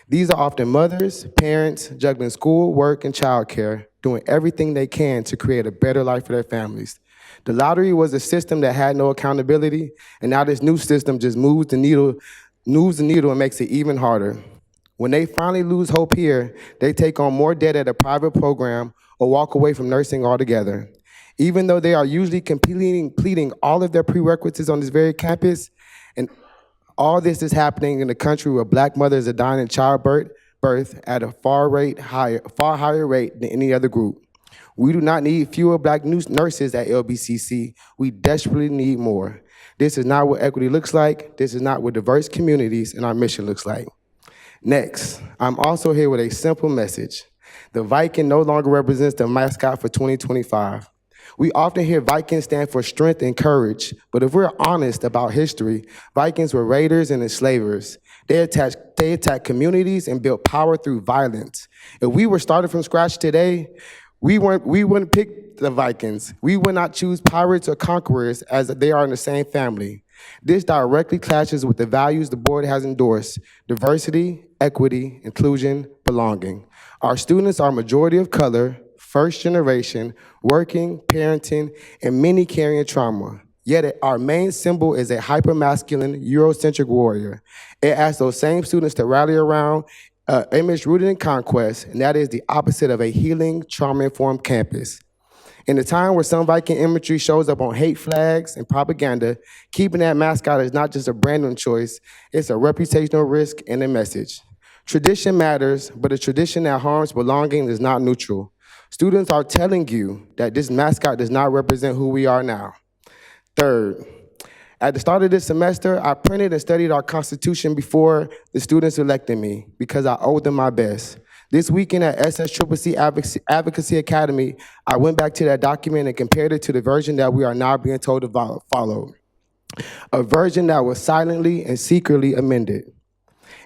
[SPEAKER 14] These are often mothers, parents, juggling school, work, and childcare, doing everything they can to create a better life for their families. The lottery was a system that had no accountability, and now this new system just moves the needle and makes it even harder. When they finally lose hope here, they take on more debt at a private program or walk away from nursing altogether. Even though they are usually completing all of their prerequisites on this very campus, and all this is happening in a country where Black mothers are dying in childbirth at a far higher rate than any other group. We do not need fewer Black nurses at LBCC. We desperately need more. This is not what equity looks like. This is not what diverse communities and our mission looks like. Next, I'm also here with a simple message. The Viking no longer represents the mascot for 2025. We often hear Vikings stand for strength and courage, but if we're honest about history, Vikings were raiders and enslavers. They attacked communities and built power through violence. If we were started from scratch today, we wouldn't pick the Vikings. We would not choose pirates or conquerors as they are in the same family. This directly clashes with the values the board has endorsed: diversity, equity, inclusion, belonging. Our students are majority of color, first generation, working, parenting, and many carrying trauma. Yet our main symbol is a hyper-masculine, Eurocentric warrior. It asks those same students to rally around an image rooted in conquest, and that is the opposite of a healing, trauma-informed campus. In a time where some Viking imagery shows up on hate flags and propaganda, keeping that mascot is not just a branding choice, it's a reputational risk and a message. Tradition matters, but a tradition that harms belonging is not neutral. Students are telling you that this mascot does not represent who we are now. Third, at the start of this semester, I printed and studied our Constitution before the students elected me because I owed them my best. This weekend at SSCCC Advocacy Academy, I went back to that document and compared it to the version that we are now being told to follow, a version that was silently and secretly amended.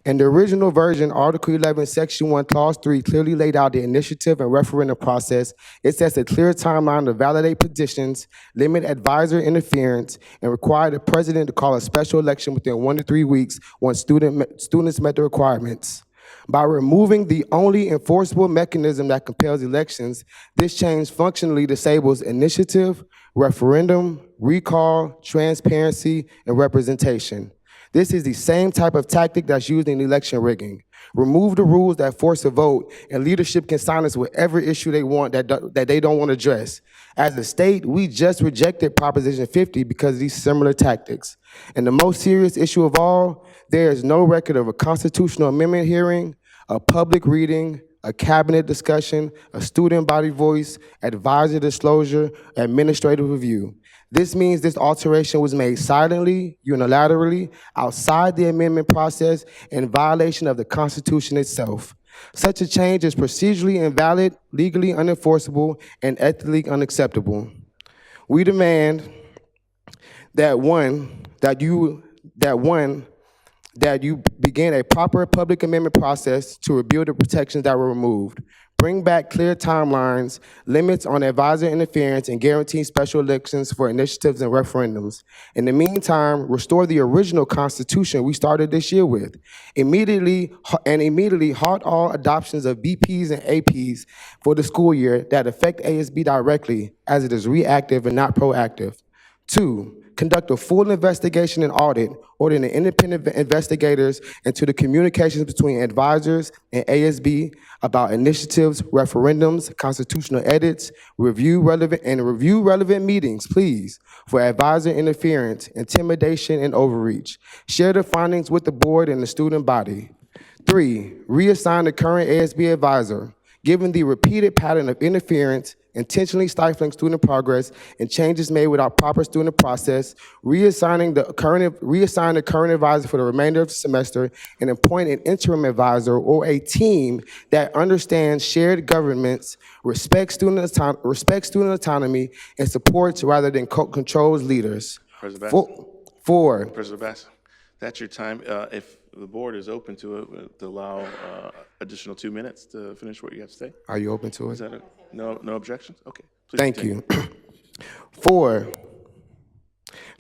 [SPEAKER 14] In the original version, Article 11, Section 1, Clause 3 clearly laid out the initiative and referendum process. It sets a clear timeline to validate petitions, limit advisor interference, and require the president to call a special election within 1 to 3 weeks once students met the requirements. By removing the only enforceable mechanism that compels elections, this change functionally disables initiative, referendum, recall, transparency, and representation. This is the same type of tactic that's used in election rigging. Remove the rules that force a vote, and leadership can silence whatever issue they want that they don't want to address. As a state, we just rejected Proposition 50 because of these similar tactics. And the most serious issue of all, there is no record of a constitutional amendment hearing, a public reading, a cabinet discussion, a student body voice, advisor disclosure, administrative review. This means this alteration was made silently, unilaterally, outside the amendment process, in violation of the Constitution itself. Such a change is procedurally invalid, legally unenforceable, and ethically unacceptable. We demand that you begin a proper public amendment process to rebuild the protections that were removed. Bring back clear timelines, limits on advisor interference, and guarantee special elections for initiatives and referendums. In the meantime, restore the original Constitution we started this year with. Immediately halt all adoptions of BPs and APs for the school year that affect ASB directly, as it is reactive and not proactive. 2, conduct a full investigation and audit, ordering independent investigators into the communications between advisors and ASB about initiatives, referendums, constitutional edits, review relevant meetings, please, for advisor interference, intimidation, and overreach. Share the findings with the board and the student body. 3, reassign the current ASB advisor. Given the repeated pattern of interference, intentionally stifling student progress, and changes made without proper student process, reassign the current advisor for the remainder of the semester, and appoint an interim advisor or a team that understands shared governments, respects student autonomy, and supports rather than controls leaders.
[SPEAKER 2] President Bass.
[SPEAKER 14] 4,
[SPEAKER 2] President Bass, that's your time. If the board is open to it, to allow additional 2 minutes to finish what you have to say.
[SPEAKER 14] are you open to
[SPEAKER 2] Is
[SPEAKER 14] it?
[SPEAKER 2] that no objections? Okay. Please
[SPEAKER 14] Thank
[SPEAKER 2] continue.
[SPEAKER 14] you. 4,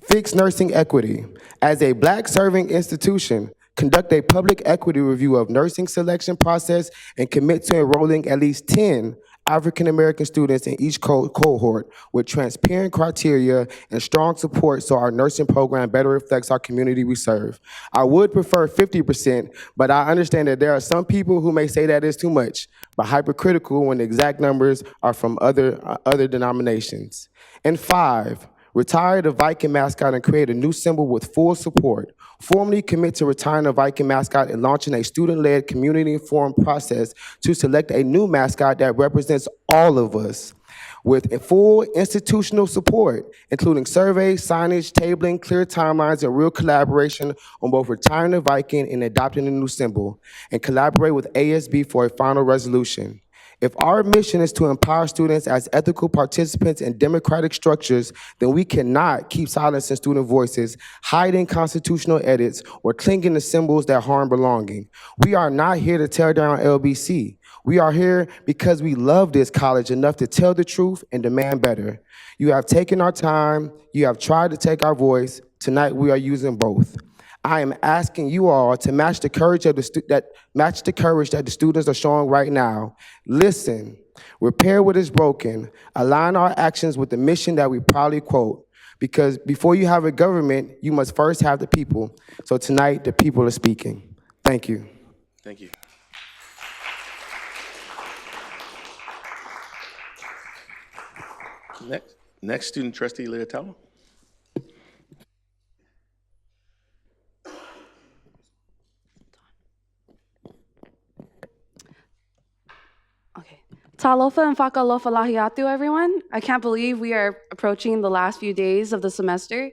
[SPEAKER 14] fix nursing equity. As a Black serving institution, conduct a public equity review of nursing selection process and commit to enrolling at least 10 African-American students in each cohort with transparent criteria and strong support so our nursing program better reflects our community we serve. I would prefer 50%, but I understand that there are some people who may say that is too much, but hypercritical when the exact numbers are from other denominations. And 5, retire the Viking mascot and create a new symbol with full support. Formally commit to retiring the Viking mascot and launching a student-led, community-informed process to select a new mascot that represents all of us with full institutional support, including surveys, signage, tabling, clear timelines, and real collaboration on both retiring the Viking and adopting a new symbol, and collaborate with ASB for a final resolution. If our mission is to empower students as ethical participants in democratic structures, then we cannot keep silencing student voices, hiding constitutional edits, or clinging to symbols that harm belonging. We are not here to tear down LBC. We are here because we love this college enough to tell the truth and demand better. You have taken our time. You have tried to take our voice. Tonight, we are using both. I am asking you all to match the courage of that the students are showing right now. Listen, repair what is broken, align our actions with the mission that we proudly quote. Because before you have a government, you must first have the people. So tonight, the people are speaking. Thank you.
[SPEAKER 2] Thank you. Next student trustee Leotello.
[SPEAKER 8] Talofa and Fakalofa Lahiatu, everyone. I can't believe we are approaching the last few days of the semester.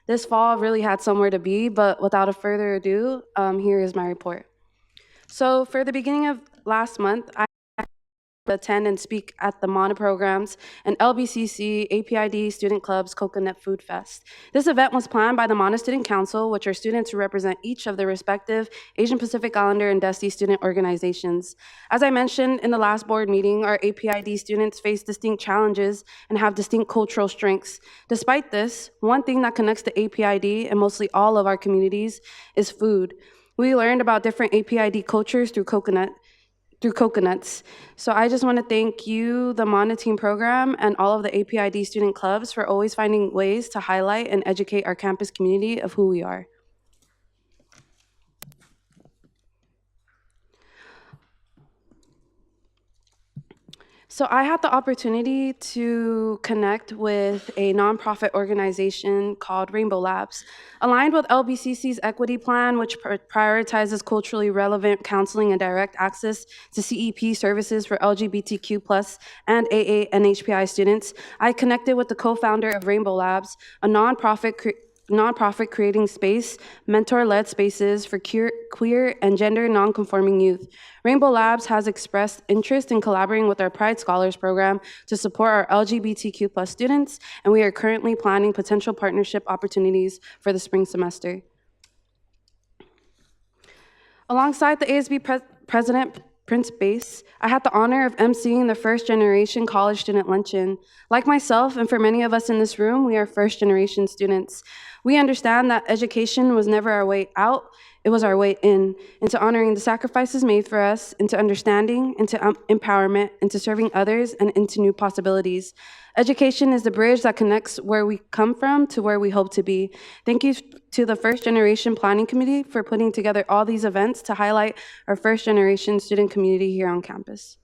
[SPEAKER 8] This fall really had somewhere to be, but without further ado, here is my report. So for the beginning of last month, I attend and speak at the MANA programs and LBCC APID Student Club's Coconut Food Fest. This event was planned by the MANA Student Council, which are students who represent each of the respective Asian Pacific Islander and DESI student organizations. As I mentioned in the last board meeting, our APID students face distinct challenges and have distinct cultural strengths. Despite this, one thing that connects the APID and mostly all of our communities is food. We learned about different APID cultures through coconuts. So I just want to thank you, the MANA Team Program, and all of the APID student clubs for always finding ways to highlight and educate our campus community of who we are. So I had the opportunity to connect with a nonprofit organization called Rainbow Labs, aligned with LBCC's equity plan, which prioritizes culturally relevant counseling and direct access to CEP services for LGBTQ+ and AA and HPI students. I connected with the co-founder of Rainbow Labs, a nonprofit creating space, mentor-led spaces for queer and gender non-conforming youth. Rainbow Labs has expressed interest in collaborating with our Pride Scholars program to support our LGBTQ+ students, and we are currently planning potential partnership opportunities for the spring semester. Alongside the ASB President Prince Bass, I had the honor of emceeing the first generation college student luncheon. Like myself, and for many of us in this room, we are first generation students. We understand that education was never our way out, it was our way in, into honoring the sacrifices made for us, into understanding, into empowerment, into serving others, and into new possibilities. Education is the bridge that connects where we come from to where we hope to be. Thank you to the First Generation Planning Committee for putting together all these events to highlight our first generation student community here on campus.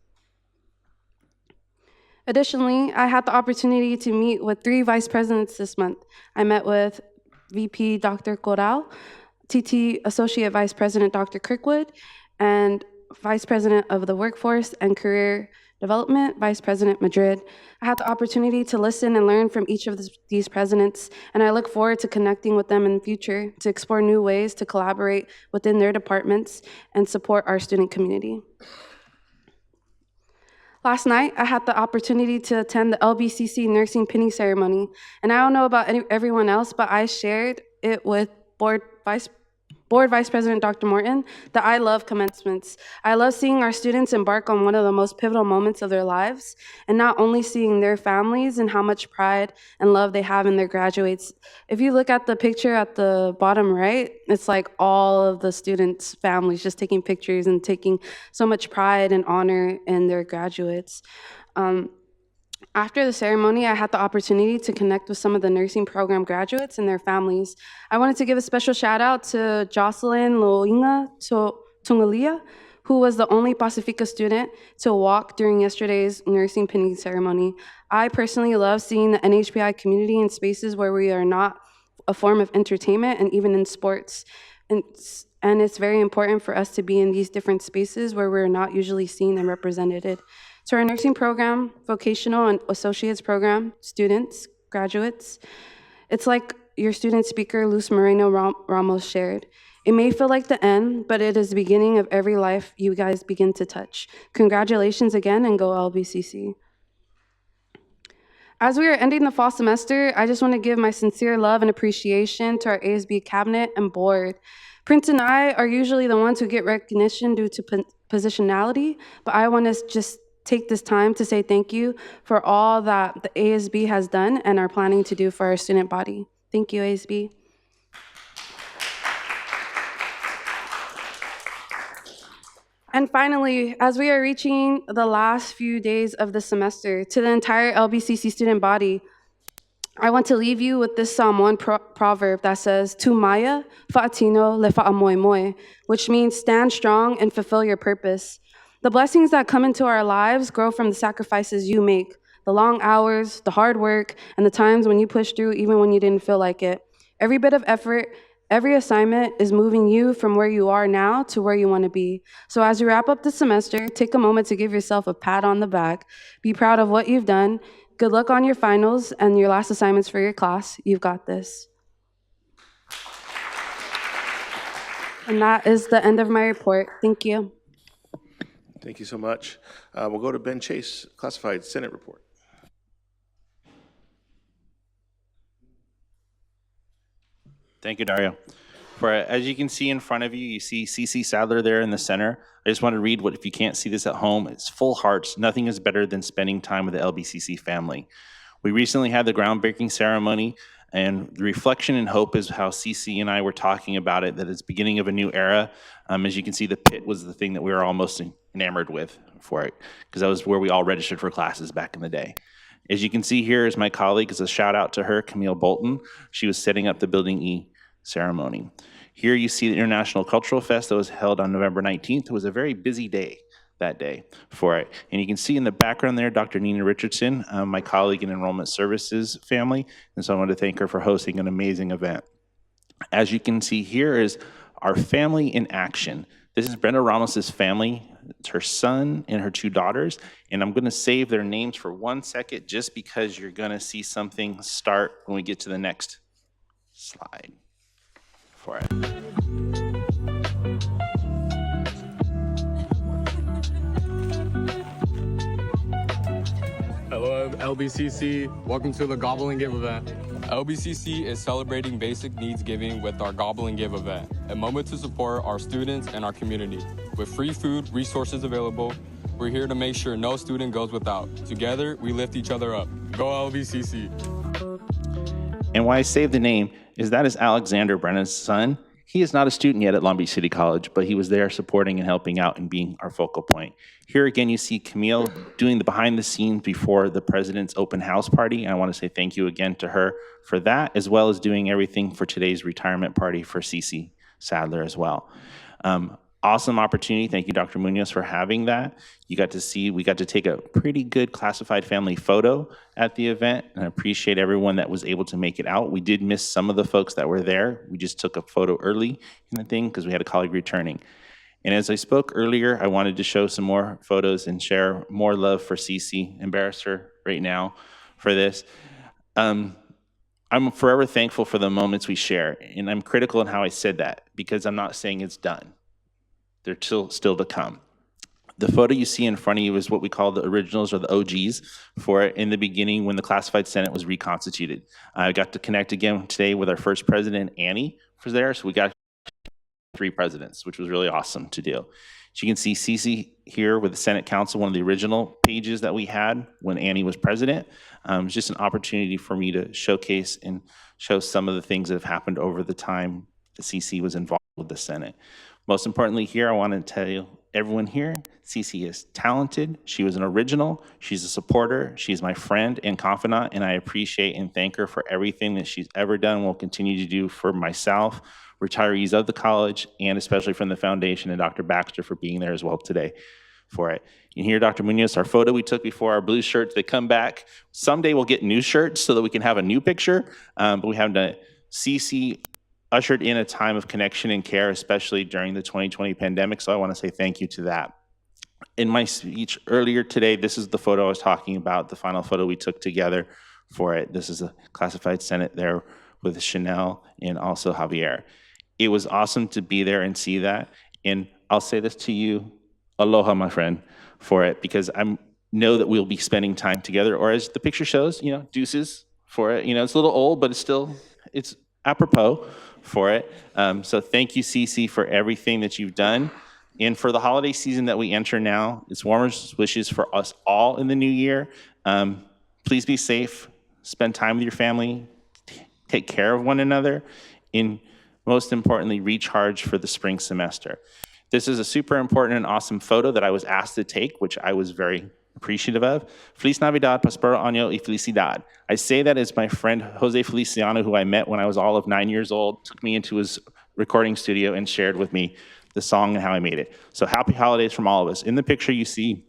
[SPEAKER 8] Additionally, I had the opportunity to meet with 3 vice presidents this month. I met with VP Dr. Corral, TT Associate Vice President Dr. Kirkwood, and Vice President of the Workforce and Career Development, Vice President Madrid. I had the opportunity to listen and learn from each of these presidents, and I look forward to connecting with them in the future to explore new ways to collaborate within their departments and support our student community. Last night, I had the opportunity to attend the LBCC nursing pinning ceremony, and I don't know about everyone else, but I shared it with Board Vice President Dr. Morton that I love commencements. I love seeing our students embark on one of the most pivotal moments of their lives, and not only seeing their families and how much pride and love they have in their graduates. If you look at the picture at the bottom right, it's like all of the students' families just taking pictures and taking so much pride and honor in their graduates. After the ceremony, I had the opportunity to connect with some of the nursing program graduates and their families. I wanted to give a special shout out to Jocelyn Loinga Tungalia, who was the only Pacifica student to walk during yesterday's nursing pinning ceremony. I personally love seeing the NHPI community in spaces where we are not a form of entertainment and even in sports. And it's very important for us to be in these different spaces where we're not usually seen and represented. To our nursing program, vocational and associates program, students, graduates, it's like your student speaker, Luz Moreno Ramos, shared. It may feel like the end, but it is the beginning of every life you guys begin to touch. Congratulations again, and go LBCC. As we are ending the fall semester, I just want to give my sincere love and appreciation to our ASB cabinet and board. Prince and I are usually the ones who get recognition due to positionality, but I want to just take this time to say thank you for all that the ASB has done and are planning to do for our student body. Thank you, ASB. And finally, as we are reaching the last few days of the semester, to the entire LBCC student body, I want to leave you with this Psalm 1 proverb that says, "Tu maya fa'atino le fa'amoimoe," which means stand strong and fulfill your purpose. The blessings that come into our lives grow from the sacrifices you make, the long hours, the hard work, and the times when you push through even when you didn't feel like it. Every bit of effort, every assignment is moving you from where you are now to where you want to be. So as you wrap up the semester, take a moment to give yourself a pat on the back. Be proud of what you've done. Good luck on your finals and your last assignments for your class. You've got this. And that is the end of my report. Thank you.
[SPEAKER 2] Thank you so much. We'll go to Ben Chase, Classified Senate Report.
[SPEAKER 12] Thank you, Dario. As you can see in front of you, you see CC Sadler there in the center. I just want to read what, if you can't see this at home, it's full hearts. Nothing is better than spending time with the LBCC family. We recently had the groundbreaking ceremony, and the reflection and hope is how CC and I were talking about it, that it's beginning of a new era. As you can see, the pit was the thing that we were almost enamored with for it, because that was where we all registered for classes back in the day. As you can see here is my colleague, as a shout out to her, Camille Bolton. She was setting up the Building E ceremony. Here you see the International Cultural Fest that was held on November 19th. It was a very busy day that day for it. And you can see in the background there, Dr. Nina Richardson, my colleague in Enrollment Services family. And so I want to thank her for hosting an amazing event. As you can see here is our family in action. This is Brenda Ramos's family. It's her son and her two daughters. And I'm going to save their names for 1 second just because you're going to see something start when we get to the next slide for it.
[SPEAKER 15] Hello, LBCC. Welcome to the Gobble and Give event. LBCC is celebrating basic needs giving with our Gobble and Give event, a moment to support our students and our community. With free food resources available, we're here to make sure no student goes without. Together, we lift each other up. Go LBCC.
[SPEAKER 12] And why I saved the name is that is Alexander Brennan's son. He is not a student yet at Long Beach City College, but he was there supporting and helping out and being our focal point. Here again, you see Camille doing the behind the scenes before the president's open house party. And I want to say thank you again to her for that, as well as doing everything for today's retirement party for CC Sadler as well. Awesome opportunity. Thank you, Dr. Munoz, for having that. You got to see, we got to take a pretty good classified family photo at the event, and I appreciate everyone that was able to make it out. We did miss some of the folks that were there. We just took a photo early in the thing because we had a colleague returning. And as I spoke earlier, I wanted to show some more photos and share more love for CC. Embarrass her right now for this. I'm forever thankful for the moments we share, and I'm critical in how I said that because I'm not saying it's done. They're still to come. The photo you see in front of you is what we call the originals or the OGs for it in the beginning when the Classified Senate was reconstituted. I got to connect again today with our first president, Annie, was there. So we got 3 presidents, which was really awesome to do. So you can see CC here with the Senate Council, one of the original pages that we had when Annie was president. It's just an opportunity for me to showcase and show some of the things that have happened over the time that CC was involved with the Senate. Most importantly here, I want to tell you, everyone here, CC is talented. She was an original. She's a supporter. She's my friend and confidant, and I appreciate and thank her for everything that she's ever done and will continue to do for myself, retirees of the college, and especially from the foundation, and Dr. Baxter for being there as well today for it. You can hear Dr. Munoz, our photo we took before our blue shirts, they come back. Someday we'll get new shirts so that we can have a new picture, but we haven't done it. CC ushered in a time of connection and care, especially during the 2020 pandemic, so I want to say thank you to that. In my speech earlier today, this is the photo I was talking about, the final photo we took together for it. This is a classified Senate there with Chanel and also Javier.
[SPEAKER 16] It was awesome to be there and see that. And I'll say this to you, aloha, my friend, for it, because I know that we'll be spending time together, or as the picture shows, deuces for it. It's a little old, but it's apropos for it. So thank you, Cece, for everything that you've done. And for the holiday season that we enter now, it's warmest wishes for us all in the new year. Please be safe, spend time with your family, take care of one another, and most importantly, recharge for the spring semester. This is a super important and awesome photo that I was asked to take, which I was very appreciative of. Feliz Navidad, Prospero Año y Felicidad. I say that as my friend Jose Feliciano, who I met when I was all of 9 years old, took me into his recording studio and shared with me the song and how I made it. So happy holidays from all of us. In the picture you see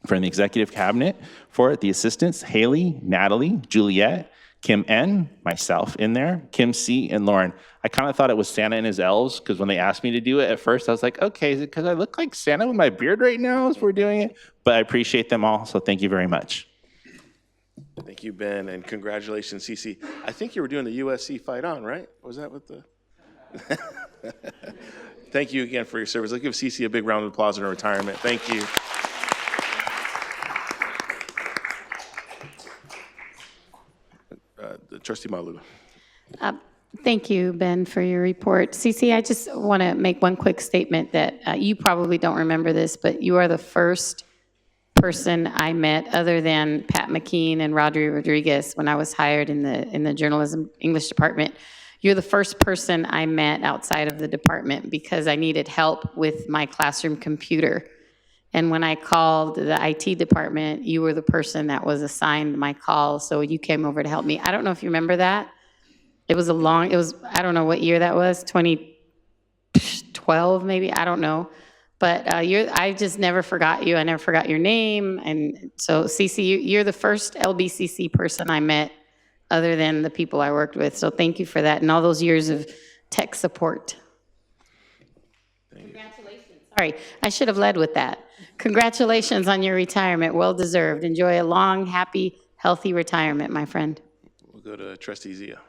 [SPEAKER 16] from the executive cabinet for it, the assistants, Haley, Natalie, Juliet, Kim N, myself in there, Kim C, and Lauren. I kind of thought it was Santa and his elves, because when they asked me to do it at first, I was like, okay, is it because I look like Santa with my beard right now as we're doing it? But I appreciate them all, so thank you very much.
[SPEAKER 2] Thank you, Ben, and congratulations, Cece. I think you were doing the USC Fight On, right? Was that what the... Thank you again for your service. Let's give Cece a big round of applause in her retirement. Thank you. Trustee Malulu.
[SPEAKER 13] Thank you, Ben, for your report. Cece, I just want to make one quick statement that you probably don't remember this, but you are the first person I met other than Pat McKean and Rodri Rodriguez when I was hired in the journalism English department. You're the first person I met outside of the department because I needed help with my classroom computer. And when I called the IT department, you were the person that was assigned my call, so you came over to help me. I don't know if you remember that. I don't know what year that was, 2012 maybe, I don't know. But I just never forgot you. I never forgot your name. And so, Cece, you're the first LBCC person I met other than the people I worked with. So thank you for that and all those years of tech support. Congratulations. Sorry, I should have led with that. Congratulations on your retirement. Well deserved. Enjoy a long, happy, healthy retirement, my friend.
[SPEAKER 2] We'll go to Trustee Zia.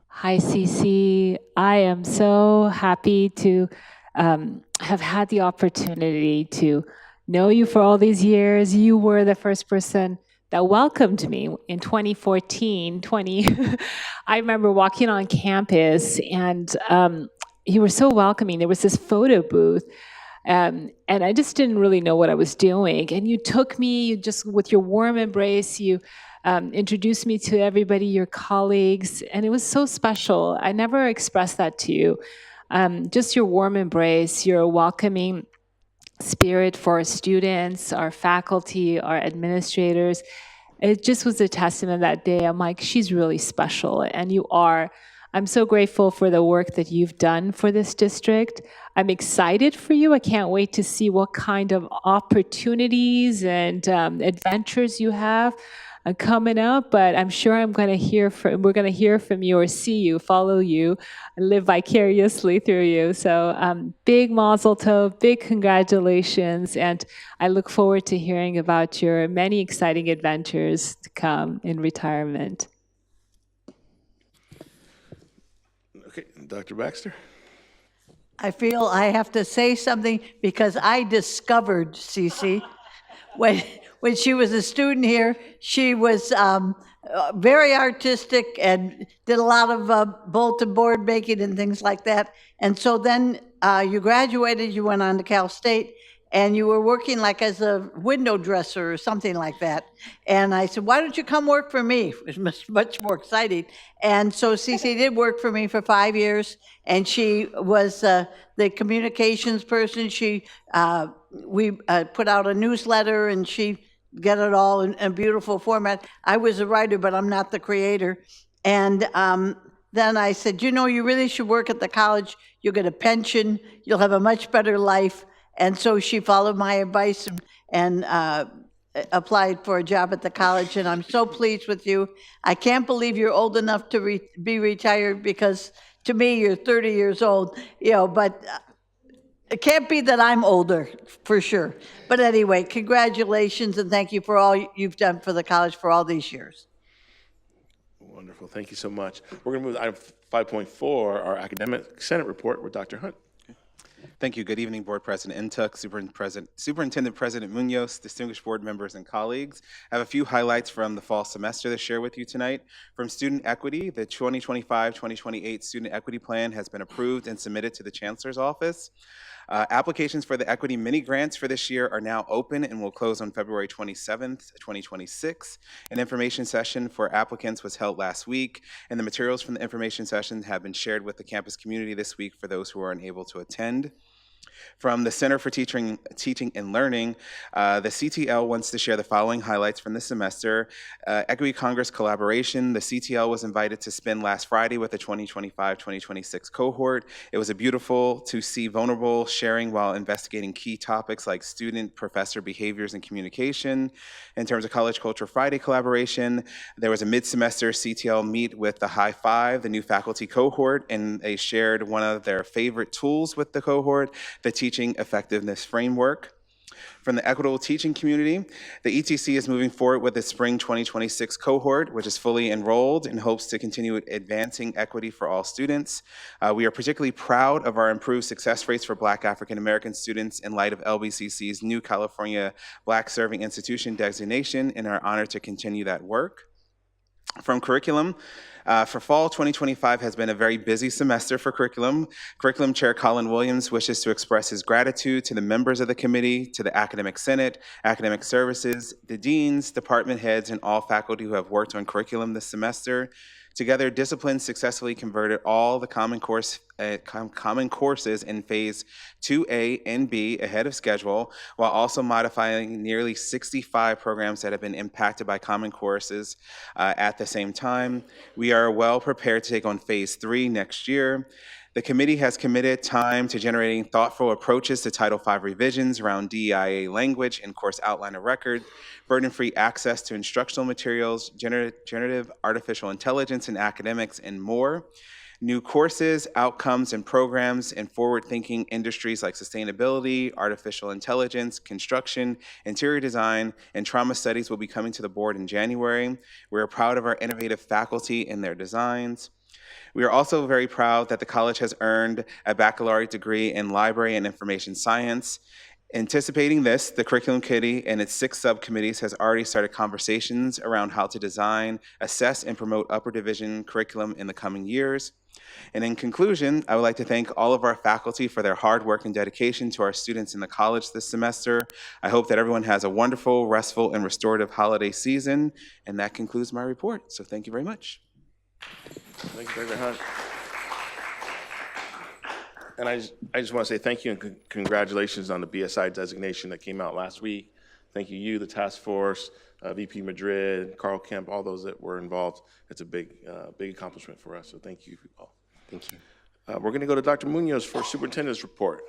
[SPEAKER 6] Hi, Cece. I am so happy to have had the opportunity to know you for all these years. You were the first person that welcomed me in 2014. I remember walking on campus, and you were so welcoming. There was this photo booth. And I just didn't really know what I was doing. And you took me, with your warm embrace, you introduced me to everybody, your colleagues, and it was so special. I never expressed that to you. Just your warm embrace, your welcoming spirit for our students, our faculty, our administrators. It just was a testament that day. I'm like, she's really special, and you are. I'm so grateful for the work that you've done for this district. I'm excited for you. I can't wait to see what kind of opportunities and adventures you have coming up. But I'm sure we're going to hear from you or see you, follow you, live vicariously through you. So big mazel tov, big congratulations, and I look forward to hearing about your many exciting adventures to come in retirement.
[SPEAKER 2] Okay, Dr. Baxter.
[SPEAKER 10] I feel I have to say something because I discovered Cece when she was a student here. She was very artistic and did a lot of bulletin board making and things like that. And so then you graduated, you went on to Cal State, and you were working like as a window dresser or something like that. And I said, why don't you come work for me? It was much more exciting. And so Cece did work for me for 5 years, and she was the communications person. We put out a newsletter, and she got it all in a beautiful format. I was a writer, but I'm not the creator. And then I said, you really should work at the college. You'll get a pension. You'll have a much better life. And so she followed my advice and applied for a job at the college, and I'm so pleased with you. I can't believe you're old enough to be retired, because to me, you're 30 years old, but it can't be that I'm older, for sure. But anyway, congratulations, and thank you for all you've done for the college for all these years.
[SPEAKER 2] Wonderful. Thank you so much. We're going to move to item 5.4, our academic senate report with Dr. Hunt.
[SPEAKER 17] Thank you. Good evening, Board President Intuk, Superintendent President Munoz, distinguished board members and colleagues. I have a few highlights from the fall semester to share with you tonight. From student equity, the 2025-2028 Student Equity Plan has been approved and submitted to the Chancellor's Office. Applications for the equity mini grants for this year are now open and will close on February 27th, 2026. An information session for applicants was held last week, and the materials from the information session have been shared with the campus community this week for those who are unable to attend. From the Center for Teaching and Learning, the CTL wants to share the following highlights from this semester. Equity Congress collaboration. The CTL was invited to spend last Friday with the 2025-2026 cohort. It was beautiful to see vulnerable sharing while investigating key topics like student-professor behaviors and communication. In terms of College Culture Friday collaboration, there was a mid-semester CTL meet with the High Five, the new faculty cohort, and they shared one of their favorite tools with the cohort, the Teaching Effectiveness Framework. From the equitable teaching community, the ETC is moving forward with the spring 2026 cohort, which is fully enrolled and hopes to continue advancing equity for all students. We are particularly proud of our improved success rates for Black African American students in light of LBCC's new California Black Serving Institution designation, and are honored to continue that work. From curriculum, for fall 2025 has been a very busy semester for curriculum. Curriculum Chair Colin Williams wishes to express his gratitude to the members of the committee, to the Academic Senate, Academic Services, the deans, department heads, and all faculty who have worked on curriculum this semester. Together, disciplines successfully converted all the common courses in phase 2A and B ahead of schedule, while also modifying nearly 65 programs that have been impacted by common courses at the same time. We are well prepared to take on phase 3 next year. The committee has committed time to generating thoughtful approaches to Title V revisions around DEIA language and course outline of record, burden-free access to instructional materials, generative artificial intelligence in academics, and more. New courses, outcomes, and programs in forward-thinking industries like sustainability, artificial intelligence, construction, interior design, and trauma studies will be coming to the board in January. We are proud of our innovative faculty and their designs. We are also very proud that the college has earned a baccalaureate degree in library and information science. Anticipating this, the Curriculum Committee and its 6 subcommittees has already started conversations around how to design, assess, and promote upper division curriculum in the coming years. And in conclusion, I would like to thank all of our faculty for their hard work and dedication to our students in the college this semester. I hope that everyone has a wonderful, restful, and restorative holiday season. And that concludes my report. So thank you very much.
[SPEAKER 2] Thank you, Dr. Hunt. And I just want to say thank you and congratulations on the BSI designation that came out last week. Thank you, the task force, VP Madrid, Carl Kemp, all those that were involved. It's a big accomplishment for us, so thank you all.
[SPEAKER 4] Thank you.
[SPEAKER 2] We're going to go to Dr. Munoz for superintendent's report.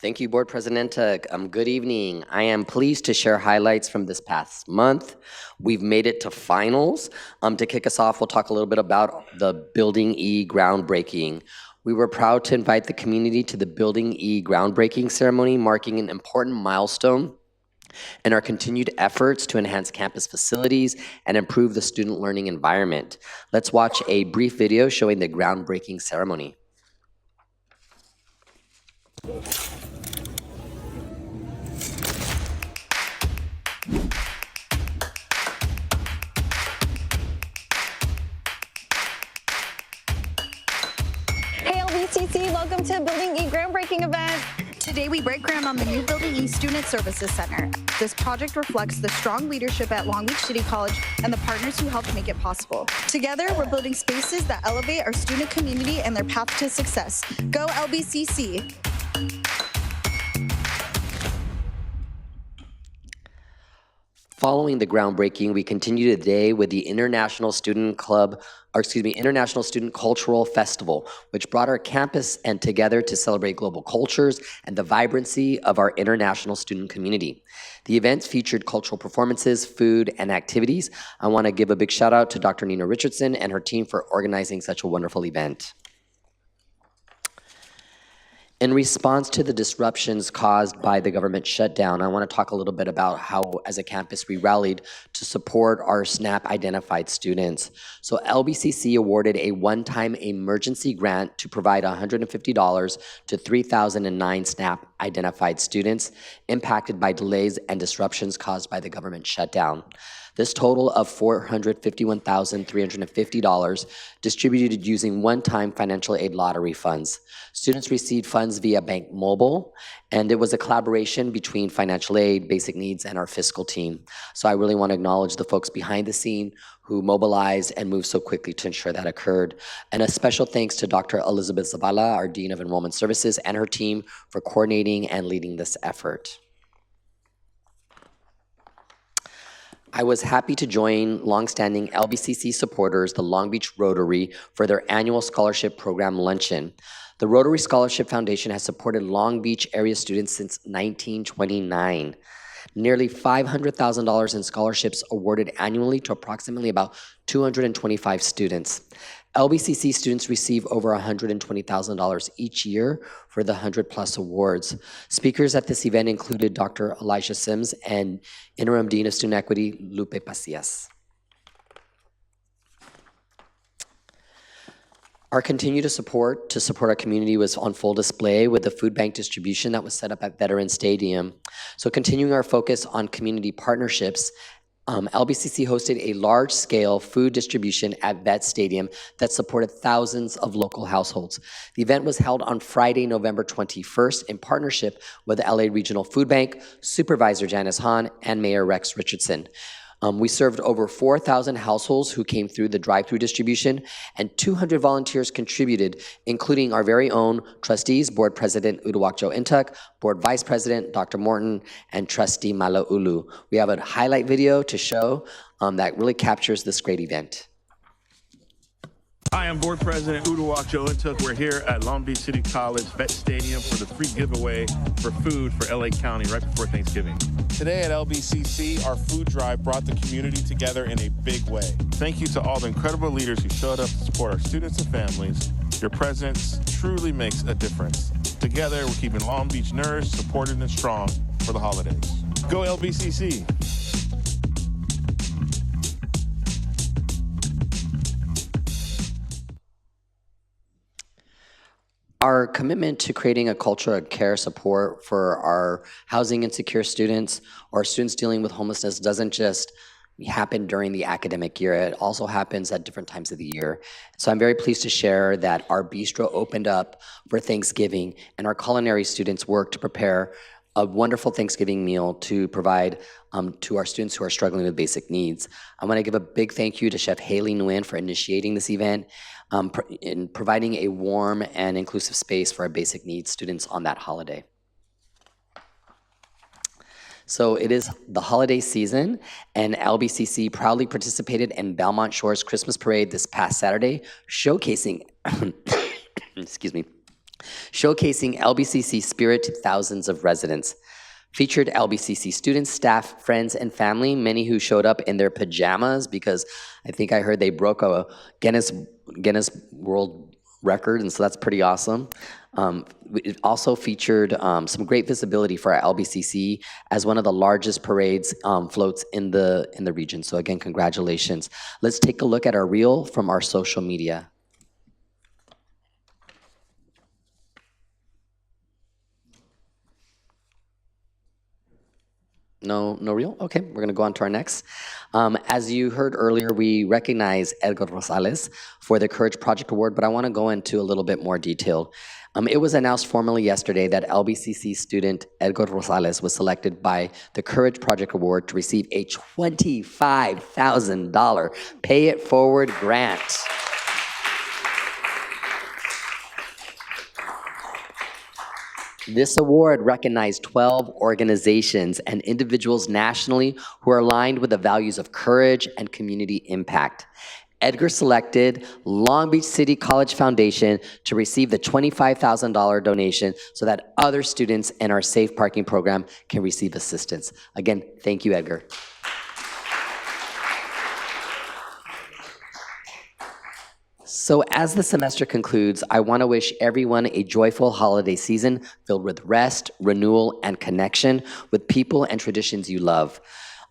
[SPEAKER 4] Thank you, Board President Intuk. Good evening. I am pleased to share highlights from this past month. We've made it to finals. To kick us off, we'll talk a little bit about the Building E groundbreaking. We were proud to invite the community to the Building E groundbreaking ceremony, marking an important milestone in our continued efforts to enhance campus facilities and improve the student learning environment. Let's watch a brief video showing the groundbreaking ceremony.
[SPEAKER 18] Hey LBCC, welcome to Building E groundbreaking event. Today we break ground on the new Building E Student Services Center. This project reflects the strong leadership at Long Beach City College and the partners who helped make it possible. Together, we're building spaces that elevate our student community and their path to success. Go LBCC.
[SPEAKER 4] Following the groundbreaking, we continue today with the International Student Cultural Festival, which brought our campus and together to celebrate global cultures and the vibrancy of our international student community. The events featured cultural performances, food, and activities. I want to give a big shout out to Dr. Nina Richardson and her team for organizing such a wonderful event. In response to the disruptions caused by the government shutdown, I want to talk a little bit about how, as a campus, we rallied to support our SNAP-identified students. So LBCC awarded a one-time emergency grant to provide $150 to 3,009 SNAP-identified students impacted by delays and disruptions caused by the government shutdown. This total of $451,350 distributed using one-time financial aid lottery funds. Students received funds via Bank Mobile, and it was a collaboration between financial aid, basic needs, and our fiscal team. So I really want to acknowledge the folks behind the scene who mobilized and moved so quickly to ensure that occurred. And a special thanks to Dr. Elizabeth Zavala, our Dean of Enrollment Services, and her team for coordinating and leading this effort. I was happy to join longstanding LBCC supporters, the Long Beach Rotary, for their annual scholarship program luncheon. The Rotary Scholarship Foundation has supported Long Beach area students since 1929. Nearly $500,000 in scholarships awarded annually to approximately about 225 students. LBCC students receive over $120,000 each year for the 100+ awards. Speakers at this event included Dr. Elijah Sims and Interim Dean of Student Equity, Lupe Pacias. Our continued support to support our community was on full display with the food bank distribution that was set up at Veterans Stadium. So continuing our focus on community partnerships, LBCC hosted a large-scale food distribution at Vet Stadium that supported thousands of local households. The event was held on Friday, November 21st in partnership with the LA Regional Food Bank, Supervisor Janice Hahn, and Mayor Rex Richardson. We served over 4,000 households who came through the drive-through distribution, and 200 volunteers contributed, including our very own trustees, Board President Uduak-Joe Intuk, Board Vice President Dr. Morton, and Trustee Mala'ulu. We have a highlight video to show that really captures this great event.
[SPEAKER 2] Hi, I'm Board President Uduak-Joe Intuk. We're here at Long Beach City College Vet Stadium for the free giveaway for food for LA County right before Thanksgiving. Today at LBCC, our food drive brought the community together in a big way. Thank you to all the incredible leaders who showed up to support our students and families. Your presence truly makes a difference. Together, we're keeping Long Beach nourished, supported, and strong for the holidays. Go LBCC!
[SPEAKER 4] Our commitment to creating a culture of care support for our housing insecure students or students dealing with homelessness doesn't just happen during the academic year. It also happens at different times of the year. So I'm very pleased to share that our bistro opened up for Thanksgiving, and our culinary students worked to prepare a wonderful Thanksgiving meal to provide to our students who are struggling with basic needs. I want to give a big thank you to Chef Haley Nguyen for initiating this event, in providing a warm and inclusive space for our basic needs students on that holiday. So it is the holiday season, and LBCC proudly participated in Belmont Shores Christmas Parade this past Saturday, showcasing, excuse me, showcasing LBCC spirit to thousands of residents. Featured LBCC students, staff, friends, and family, many who showed up in their pajamas because I think I heard they broke a Guinness World Record, and so that's pretty awesome. It also featured some great visibility for our LBCC as one of the largest parades floats in the region. So again, congratulations. Let's take a look at our reel from our social media. No reel? Okay, we're gonna go on to our next. As you heard earlier, we recognize Edgar Rosales for the Courage Project Award, but I wanna go into a little bit more detail. It was announced formally yesterday that LBCC student Edgar Rosales was selected by the Courage Project Award to receive a $25,000 Pay It Forward grant. This award recognized 12 organizations and individuals nationally who are aligned with the values of courage and community impact. Edgar selected Long Beach City College Foundation to receive the $25,000 donation so that other students in our Safe Parking program can receive assistance. Again, thank you, Edgar. So as the semester concludes, I want to wish everyone a joyful holiday season filled with rest, renewal, and connection with people and traditions you love.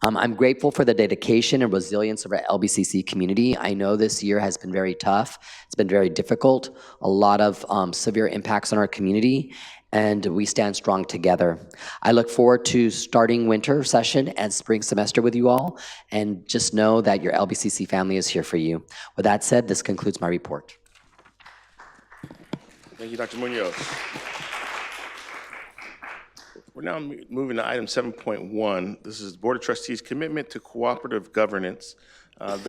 [SPEAKER 4] I'm grateful for the dedication and resilience of our LBCC community. I know this year has been very tough. It's been very difficult, a lot of severe impacts on our community, and we stand strong together. I look forward to starting winter session and spring semester with you all, and just know that your LBCC family is here for you. With that said, this concludes my report.
[SPEAKER 2] Thank you, Dr. Munoz. We're now moving to item 7.1. This is Board of Trustees' commitment to cooperative governance.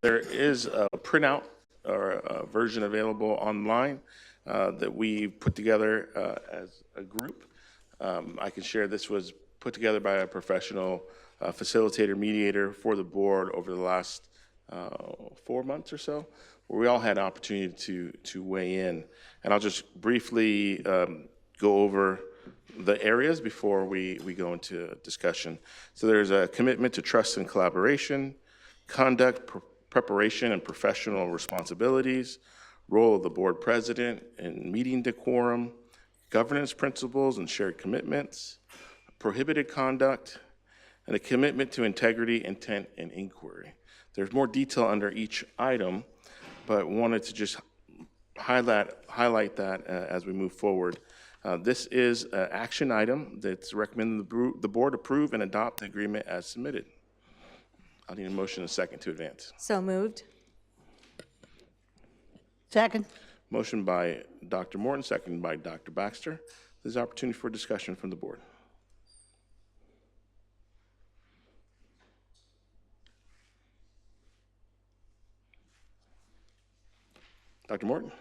[SPEAKER 2] There is a printout or a version available online that we put together as a group. I can share this was put together by a professional facilitator, mediator for the board over the last 4 months or so, where we all had an opportunity to weigh in. And I'll just briefly go over the areas before we go into discussion. So there's a commitment to trust and collaboration, conduct, preparation, and professional responsibilities, role of the board president in meeting decorum, governance principles and shared commitments, prohibited conduct, and a commitment to integrity, intent, and inquiry. There's more detail under each item, but wanted to just highlight that as we move forward. This is an action item that's recommended the board approve and adopt the agreement as submitted. I need a motion and a second to advance.
[SPEAKER 9] So moved.
[SPEAKER 10] Second.
[SPEAKER 2] Motion by Dr. Morton, second by Dr. Baxter. There's opportunity for discussion from the board. Dr. Morton.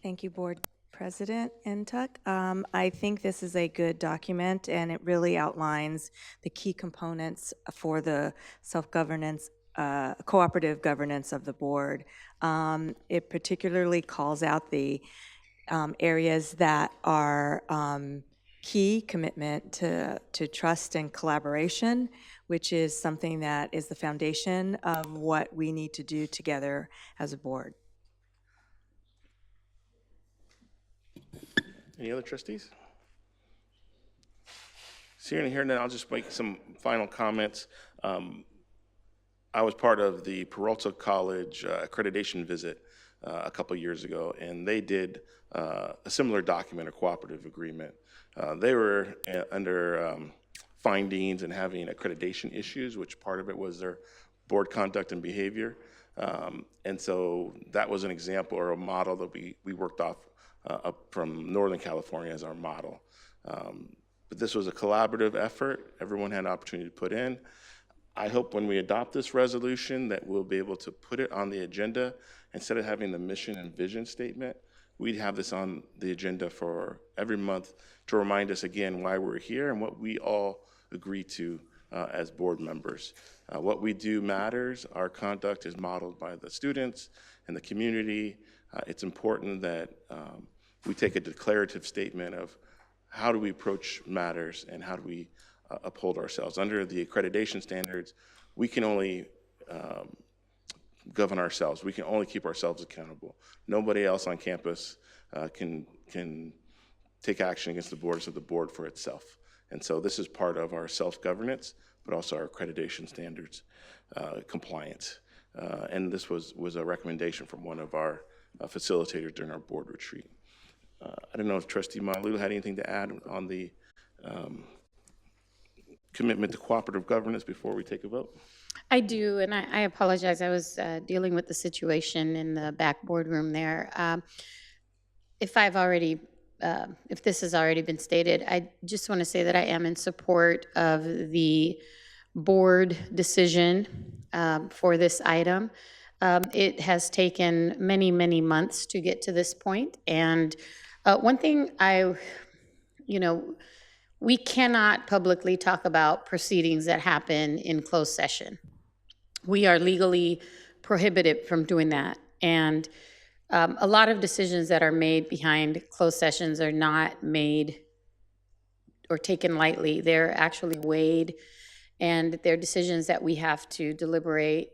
[SPEAKER 9] Thank you, Board President Intuck. I think this is a good document, and it really outlines the key components for the self-governance, cooperative governance of the board. It particularly calls out the areas that are key: commitment to trust and collaboration, which is something that is the foundation of what we need to do together as a board.
[SPEAKER 2] Any other trustees? Seeing and hearing that, I'll just make some final comments. I was part of the Peralta College accreditation visit a couple years ago, and they did a similar document, a cooperative agreement. They were under findings and having accreditation issues, which part of it was their board conduct and behavior. And so that was an example or a model that we worked off up from Northern California as our model. But this was a collaborative effort. Everyone had an opportunity to put in. I hope when we adopt this resolution that we'll be able to put it on the agenda. Instead of having the mission and vision statement, we'd have this on the agenda for every month to remind us again why we're here and what we all agree to as board members. What we do matters. Our conduct is modeled by the students and the community. It's important that we take a declarative statement of how do we approach matters and how do we uphold ourselves. Under the accreditation standards, we can only govern ourselves. We can only keep ourselves accountable. Nobody else on campus can take action against the boards of the board for itself. And so this is part of our self-governance, but also our accreditation standards compliance. And this was a recommendation from one of our facilitators during our board retreat. I don't know if Trustee Malauulu had anything to add on the commitment to cooperative governance before we take a vote.
[SPEAKER 13] I do, and I apologize. I was dealing with the situation in the back boardroom there. If this has already been stated, I just want to say that I am in support of the board decision for this item. It has taken many, many months to get to this point, and one thing we cannot publicly talk about proceedings that happen in closed session. We are legally prohibited from doing that. And a lot of decisions that are made behind closed sessions are not made or taken lightly. They're actually weighed, and they're decisions that we have to deliberate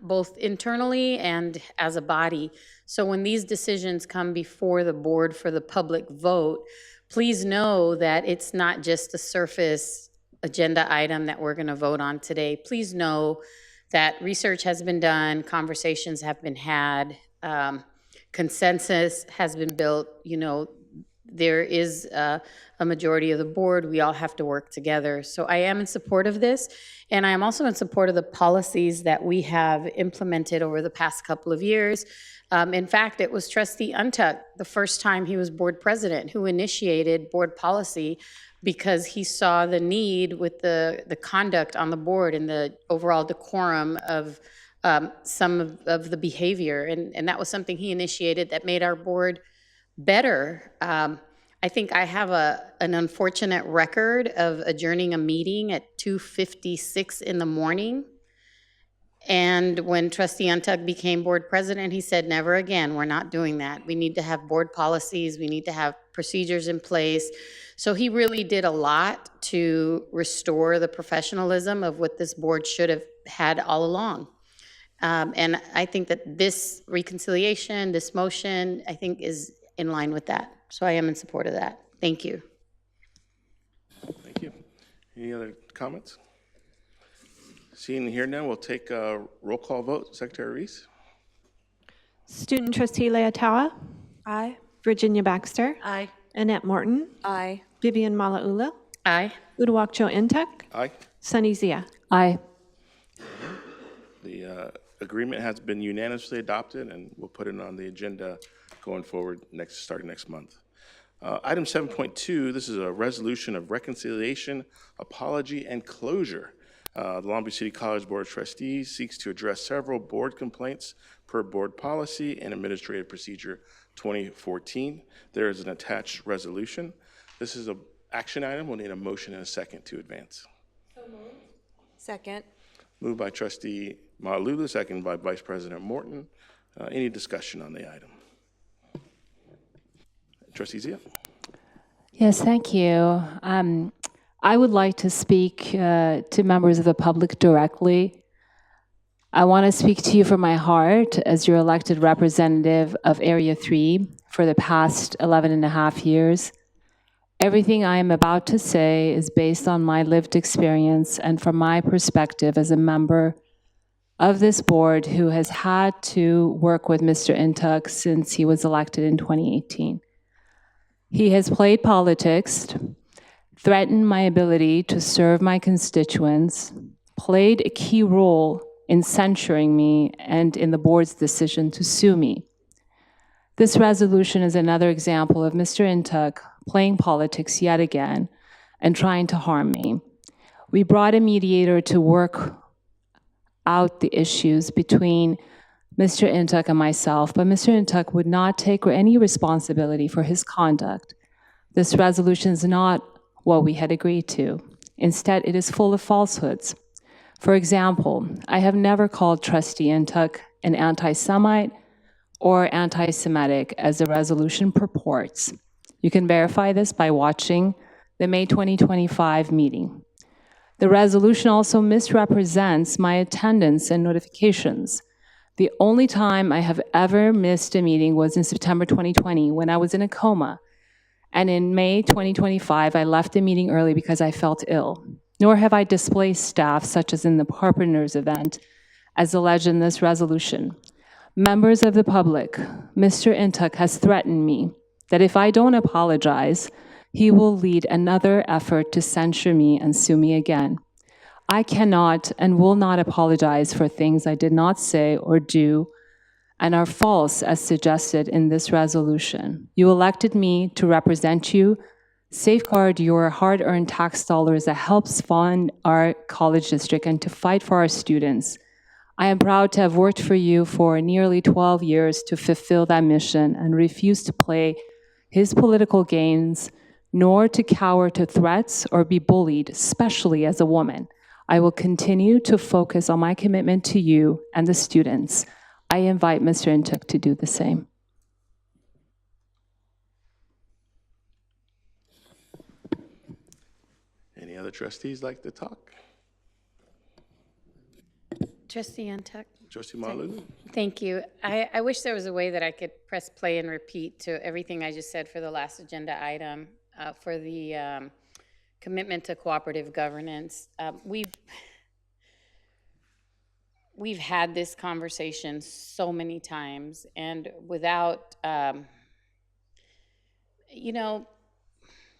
[SPEAKER 13] both internally and as a body. So when these decisions come before the board for the public vote, please know that it's not just a surface agenda item that we're going to vote on today. Please know that research has been done, conversations have been had, consensus has been built. You know, there is a majority of the board. We all have to work together. So I am in support of this, and I am also in support of the policies that we have implemented over the past couple of years. In fact, it was Trustee Untuck, the first time he was board president, who initiated board policy because he saw the need with the conduct on the board and the overall decorum of some of the behavior. And that was something he initiated that made our board better. I think I have an unfortunate record of adjourning a meeting at 2:56 in the morning. And when Trustee Untuck became board president, he said, never again, we're not doing that. We need to have board policies, we need to have procedures in place. So he really did a lot to restore the professionalism of what this board should have had all along. And I think that this reconciliation, this motion, I think is in line with that. So I am in support of that. Thank you.
[SPEAKER 2] Thank you. Any other comments? Seeing and hearing none, we'll take a roll call vote. Secretary Reese?
[SPEAKER 11] Student trustee Leotawa.
[SPEAKER 8] Aye.
[SPEAKER 11] Virginia Baxter.
[SPEAKER 10] Aye.
[SPEAKER 11] Annette Morton.
[SPEAKER 8] Aye.
[SPEAKER 11] Vivian Malauulu.
[SPEAKER 13] Aye.
[SPEAKER 11] Uduak-Joe and Tuck.
[SPEAKER 2] Aye.
[SPEAKER 11] Sunny Zia.
[SPEAKER 6] Aye.
[SPEAKER 2] The agreement has been unanimously adopted, and we'll put it on the agenda going forward starting next month. Item 7.2, this is a resolution of reconciliation, apology, and closure. The Long Beach City College Board of Trustees seeks to address several board complaints per board policy and administrative procedure 2014. There is an attached resolution. This is an action item. We'll need a motion and a second to advance.
[SPEAKER 9] So moved. Second.
[SPEAKER 2] Moved by Trustee Malauulu, second by Vice President Morton. Any discussion on the item? Trustee Zia?
[SPEAKER 6] Yes, thank you. I would like to speak to members of the public directly. I want to speak to you from my heart as your elected representative of Area 3 for the past 11 and a half years. Everything I am about to say is based on my lived experience and from my perspective as a member of this board who has had to work with Mr. Intuck since he was elected in 2018. He has played politics, threatened my ability to serve my constituents, played a key role in censuring me and in the board's decision to sue me. This resolution is another example of Mr. Intuck playing politics yet again and trying to harm me. We brought a mediator to work out the issues between Mr. Intuck and myself, but Mr. Intuck would not take any responsibility for his conduct. This resolution is not what we had agreed to. Instead, it is full of falsehoods. For example, I have never called Trustee Intuck an anti-Semite or anti-Semitic as the resolution purports. You can verify this by watching the May 2025 meeting. The resolution also misrepresents my attendance and notifications. The only time I have ever missed a meeting was in September 2020 when I was in a coma. And in May 2025, I left the meeting early because I felt ill. Nor have I displaced staff, such as in the Carpenters event, as alleged in this resolution. Members of the public, Mr. Intuck has threatened me that if I don't apologize, he will lead another effort to censure me and sue me again. I cannot and will not apologize for things I did not say or do and are false as suggested in this resolution. You elected me to represent you, safeguard your hard-earned tax dollars that helps fund our college district, and to fight for our students. I am proud to have worked for you for nearly 12 years to fulfill that mission and refuse to play his political games, nor to cower to threats or be bullied, especially as a woman. I will continue to focus on my commitment to you and the students. I invite Mr. Intuck to do the same.
[SPEAKER 2] Any other trustees like to talk?
[SPEAKER 13] Trustee Ntuk.
[SPEAKER 2] Trustee Malauulu?
[SPEAKER 13] Thank you. I wish there was a way that I could press play and repeat to everything I just said for the last agenda item, for the commitment to cooperative governance. We've had this conversation so many times, and without, you know,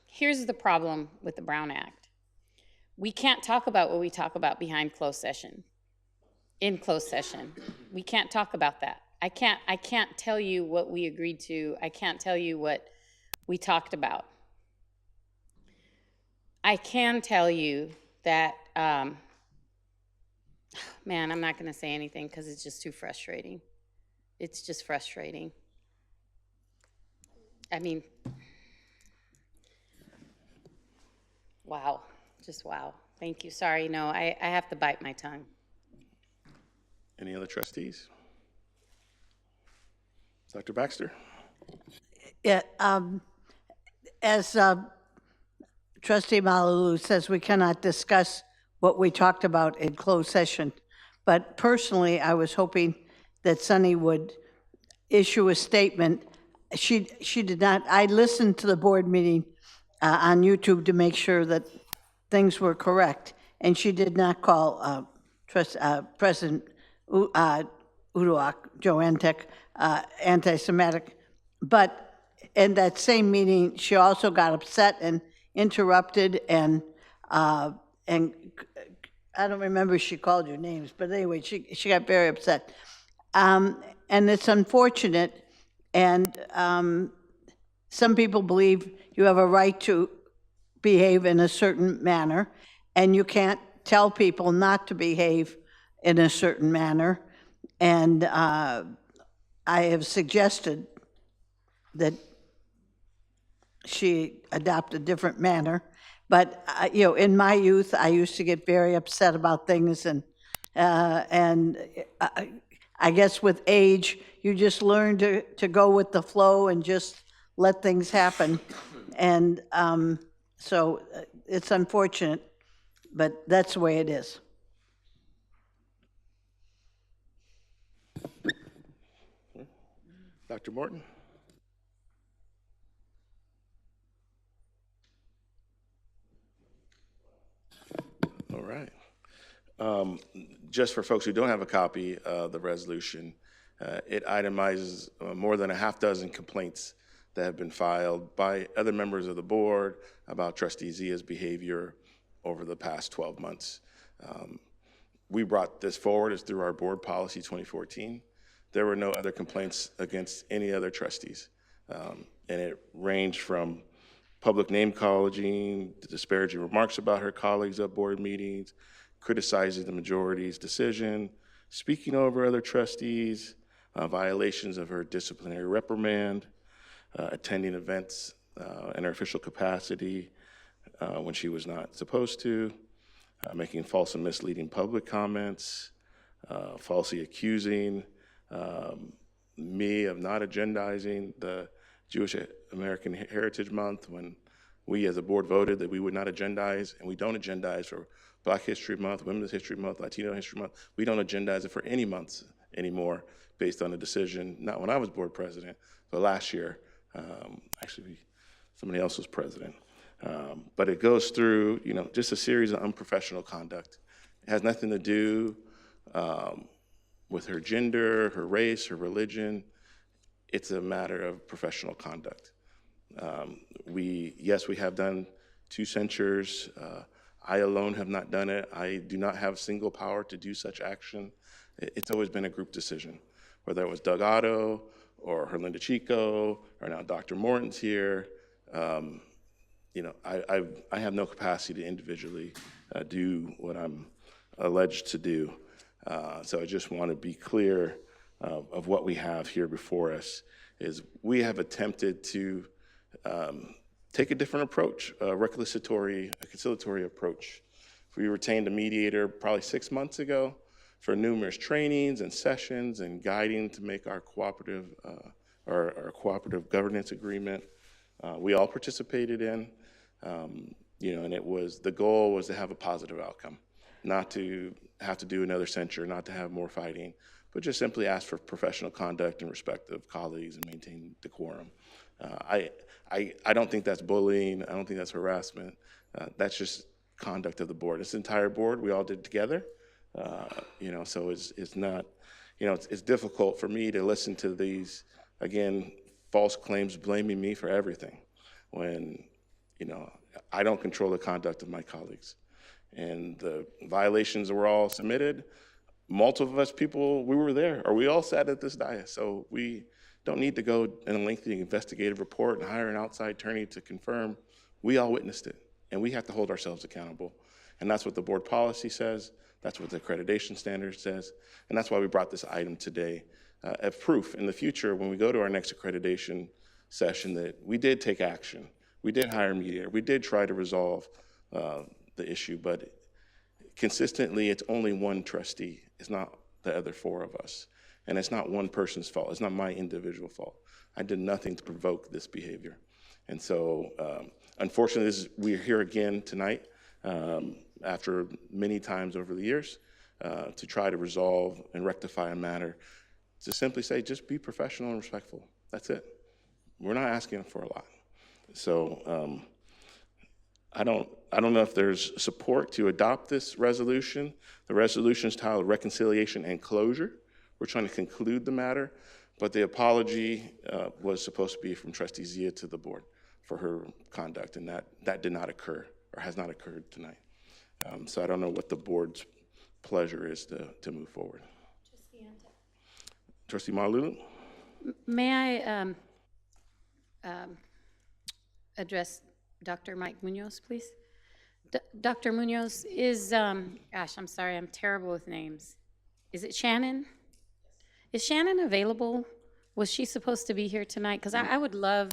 [SPEAKER 13] here's the problem with the Brown Act. We can't talk about what we talk about behind closed session. In closed session, we can't talk about that. I can't tell you what we agreed to. I can't tell you what we talked about. I can tell you that, man, I'm not going to say anything because it's just too frustrating. It's just frustrating. I mean, wow, just wow. Thank you. Sorry, no, I have to bite my tongue.
[SPEAKER 2] Any other trustees? Dr. Baxter?
[SPEAKER 10] Yeah, as Trustee Malauulu says, we cannot discuss what we talked about in closed session. But personally, I was hoping that Sunny would issue a statement. She did not. I listened to the board meeting on YouTube to make sure that things were correct, and she did not call President Uduak, Joe Ntuk, anti-Semitic. But in that same meeting, she also got upset and interrupted, and I don't remember if she called your names, but anyway, she got very upset. And it's unfortunate, and some people believe you have a right to behave in a certain manner, and you can't tell people not to behave in a certain manner. And I have suggested that she adopt a different manner. But, you know, in my youth, I used to get very upset about things, and I guess with age, you just learn to go with the flow and just let things happen. And so it's unfortunate, but that's the way it is.
[SPEAKER 2] Dr. Morton? All right. Just for folks who don't have a copy of the resolution, it itemizes more than a half dozen complaints that have been filed by other members of the board about Trustee Zia's behavior over the past 12 months. We brought this forward as through our board policy 2014. There were no other complaints against any other trustees. And it ranged from public name calling, disparaging remarks about her colleagues at board meetings, criticizing the majority's decision, speaking over other trustees, violations of her disciplinary reprimand, attending events in her official capacity when she was not supposed to, making false and misleading public comments, falsely accusing me of not agendizing the Jewish American Heritage Month when we as a board voted that we would not agendize, and we don't agendize for Black History Month, Women's History Month, Latino History Month. We don't agendize it for any months anymore based on a decision, not when I was board president, but last year. Actually, somebody else was president. But it goes through, you know, just a series of unprofessional conduct. It has nothing to do with her gender, her race, her religion. It's a matter of professional conduct. Yes, we have done 2 censures. I alone have not done it. I do not have single power to do such action. It's always been a group decision, whether it was Doug Otto or Herlinda Chico, or now Dr. Morton's here. You know, I have no capacity to individually do what I'm alleged to do. So I just want to be clear of what we have here before us is we have attempted to take a different approach, a conciliatory approach. We retained a mediator probably 6 months ago for numerous trainings and sessions and guiding to make our cooperative governance agreement. We all participated in, you know, and the goal was to have a positive outcome, not to have to do another censure, not to have more fighting, but just simply ask for professional conduct and respect of colleagues and maintain decorum. I don't think that's bullying. I don't think that's harassment. That's just conduct of the board. This entire board, we all did together. So it's not, it's difficult for me to listen to these, again, false claims blaming me for everything when, I don't control the conduct of my colleagues. And the violations that were all submitted, multiple of us people, we were there, or we all sat at this dais. So we don't need to go in a lengthy investigative report and hire an outside attorney to confirm. We all witnessed it, and we have to hold ourselves accountable. And that's what the board policy says. That's what the accreditation standard says. And that's why we brought this item today as proof in the future when we go to our next accreditation session that we did take action. We did hire a mediator. We did try to resolve the issue, but consistently it's only one trustee. It's not the other four of us. And it's not one person's fault. It's not my individual fault. I did nothing to provoke this behavior. And so unfortunately, we're here again tonight after many times over the years to try to resolve and rectify a matter, to simply say, just be professional and respectful. That's it. We're not asking for a lot. So I don't know if there's support to adopt this resolution. The resolution is titled Reconciliation and Closure. We're trying to conclude the matter, but the apology was supposed to be from Trustee Zia to the board for her conduct, and that did not occur, or has not occurred tonight. So I don't know what the board's pleasure is to move forward. Trustee Malauulu?
[SPEAKER 13] May I address Dr. Mike Munoz, please? Dr. Munoz, gosh, I'm sorry, I'm terrible with names. Is it Shannon? Is Shannon available? Was she supposed to be here tonight? Because I would love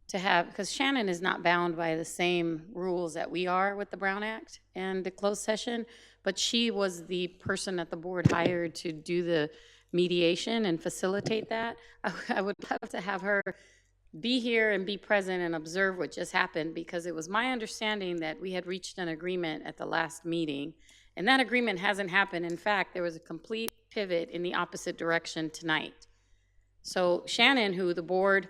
[SPEAKER 13] to have, because Shannon is not bound by the same rules that we are with the Brown Act and the closed session, but she was the person that the board hired to do the mediation and facilitate that. I would love to have her be here and be present and observe what just happened, because it was my understanding that we had reached an agreement at the last meeting, and that agreement hasn't happened. In fact, there was a complete pivot in the opposite direction tonight. So Shannon, who the board,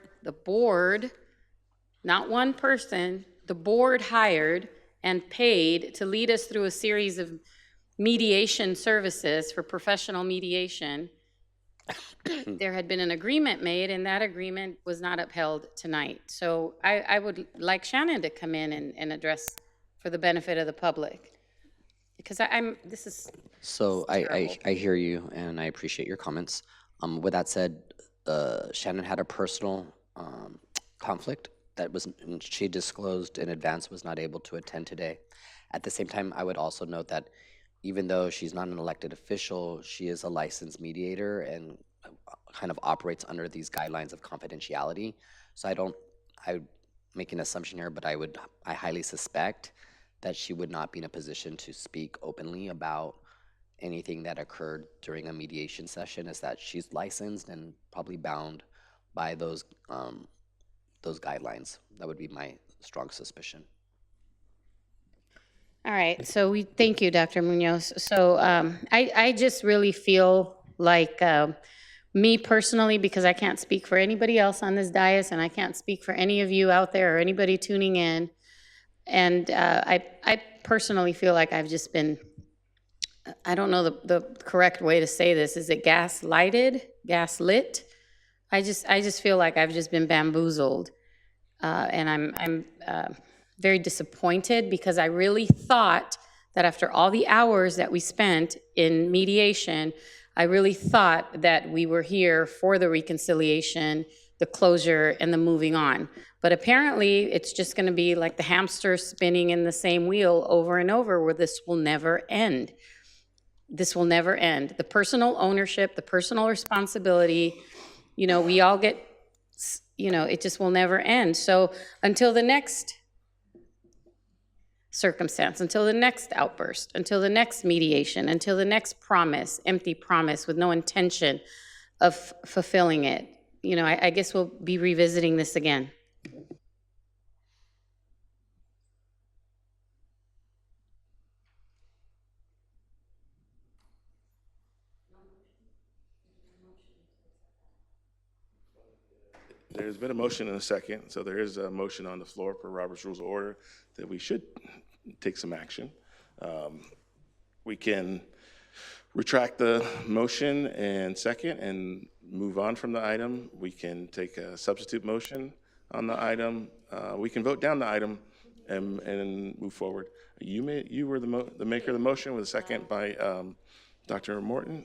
[SPEAKER 13] not one person, the board hired and paid to lead us through a series of mediation services for professional mediation, there had been an agreement made, and that agreement was not upheld tonight. So I would like Shannon to come in and address for the benefit of the public, because this is
[SPEAKER 4] So I hear you, and I appreciate your comments. With that said, Shannon had a personal conflict that she disclosed in advance, was not able to attend today. At the same time, I would also note that even though she's not an elected official, she is a licensed mediator and kind of operates under these guidelines of confidentiality. So I make an assumption here, but I highly suspect that she would not be in a position to speak openly about anything that occurred during a mediation session, is that she's licensed and probably bound by those guidelines. That would be my strong suspicion.
[SPEAKER 13] all right. So we thank you, Dr. Munoz. So I just really feel like me personally, because I can't speak for anybody else on this dais, and I can't speak for any of you out there or anybody tuning in. And I personally feel like I've just been, I don't know the correct way to say this. Is it gaslit? I just feel like I've just been bamboozled. And I'm very disappointed, because I really thought that after all the hours that we spent in mediation, I really thought that we were here for the reconciliation, the closure, and the moving on. But apparently, it's just going to be like the hamster spinning in the same wheel over and over, where this will never end. This will never end. The personal ownership, the personal responsibility, we all get, it just will never end. So until the next circumstance, until the next outburst, until the next mediation, until the next promise, empty promise with no intention of fulfilling it, I guess we'll be revisiting this again.
[SPEAKER 2] There's been a motion and a second, so there is a motion on the floor per Robert's Rules of Order that we should take some action. We can retract the motion and second and move on from the item. We can take a substitute motion on the item. We can vote down the item and move forward. You were the maker of the motion with a second by Dr. Morton.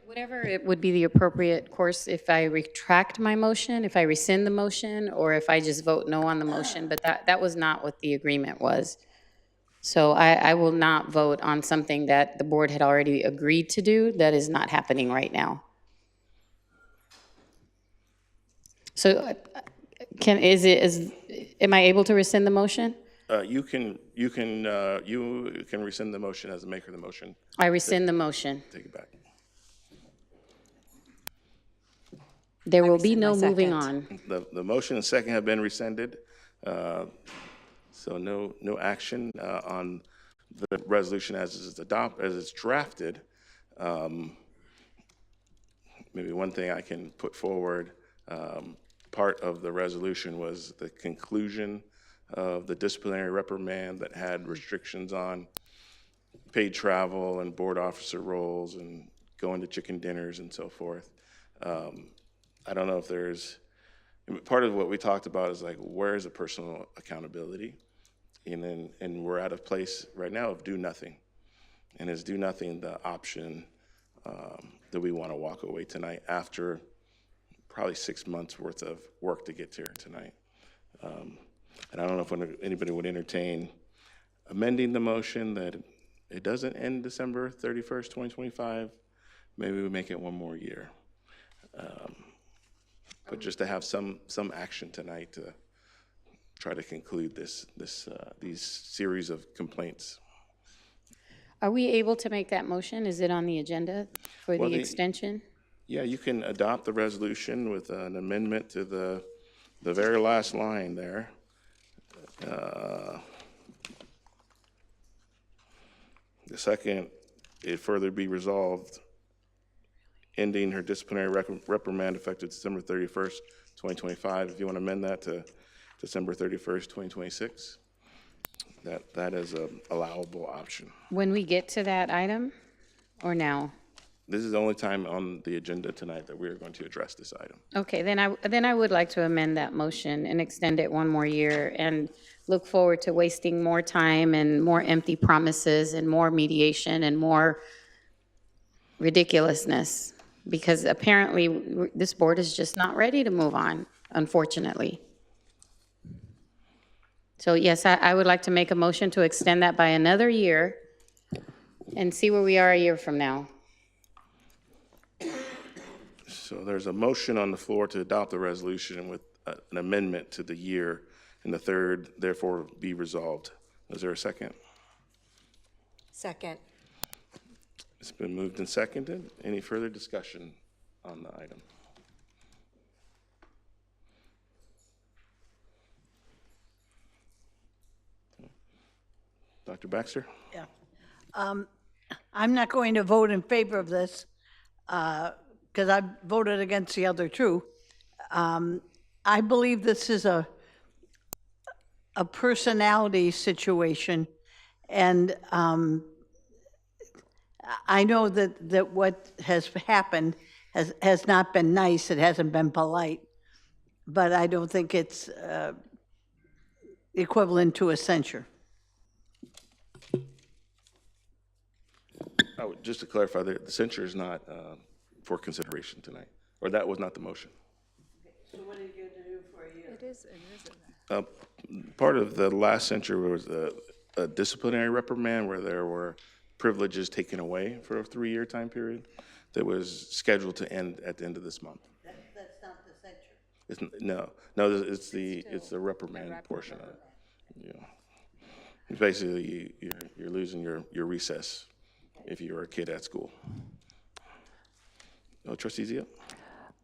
[SPEAKER 13] Whatever it would be the appropriate course, if I retract my motion, if I rescind the motion, or if I just vote no on the motion, but that was not what the agreement was. So I will not vote on something that the board had already agreed to do. That is not happening right now. So am I able to rescind the motion?
[SPEAKER 2] You can rescind the motion as the maker of the motion.
[SPEAKER 13] I rescind the motion.
[SPEAKER 2] Take it back.
[SPEAKER 13] There will be no moving on.
[SPEAKER 2] The motion and second have been rescinded, so no action on the resolution as it's drafted. Maybe one thing I can put forward, part of the resolution was the conclusion of the disciplinary reprimand that had restrictions on paid travel and board officer roles and going to chicken dinners and so forth. I don't know if there's, part of what we talked about is like, where's the personal accountability? And we're at a place right now of do nothing. And is do nothing the option that we want to walk away tonight after probably 6 months worth of work to get here tonight? And I don't know if anybody would entertain amending the motion that it doesn't end December 31st, 2025. Maybe we make it one more year. But just to have some action tonight to try to conclude these series of complaints.
[SPEAKER 13] Are we able to make that motion? Is it on the agenda for
[SPEAKER 2] Well,
[SPEAKER 13] the extension?
[SPEAKER 2] Yeah, you can adopt the resolution with an amendment to the very last line there. The second, it further be resolved, ending her disciplinary reprimand effective December 31st, 2025. If you want to amend that to December 31st, 2026, that is an allowable option.
[SPEAKER 13] When we get to that item, or now?
[SPEAKER 2] This is the only time on the agenda tonight that we are going to address this item.
[SPEAKER 13] Okay, then I would like to amend that motion and extend it one more year and look forward to wasting more time and more empty promises and more mediation and more ridiculousness, because apparently this board is just not ready to move on, unfortunately. So yes, I would like to make a motion to extend that by another year and see where we are a year from now.
[SPEAKER 2] So there's a motion on the floor to adopt the resolution with an amendment to the year, and the third, therefore, be resolved. Is there a second?
[SPEAKER 9] Second.
[SPEAKER 2] It's been moved and seconded. Any further discussion on the item? Dr. Baxter?
[SPEAKER 10] Yeah. I'm not going to vote in favor of this because I voted against the other two. I believe this is a personality situation, and I know that what has happened has not been nice. It hasn't been polite, but I don't think it's equivalent to a censure.
[SPEAKER 2] Just to clarify, the censure is not for consideration tonight, or that was not the motion.
[SPEAKER 10] So what are you going to do for a year?
[SPEAKER 6] It is and isn't.
[SPEAKER 2] Part of the last censure was a disciplinary reprimand where there were privileges taken away for a 3-year time period that was scheduled to end at the end of this month.
[SPEAKER 10] That's not the censure.
[SPEAKER 2] It's the reprimand portion of it. Yeah. It's basically, you're losing your recess if you were a kid at school. Trustee Zia?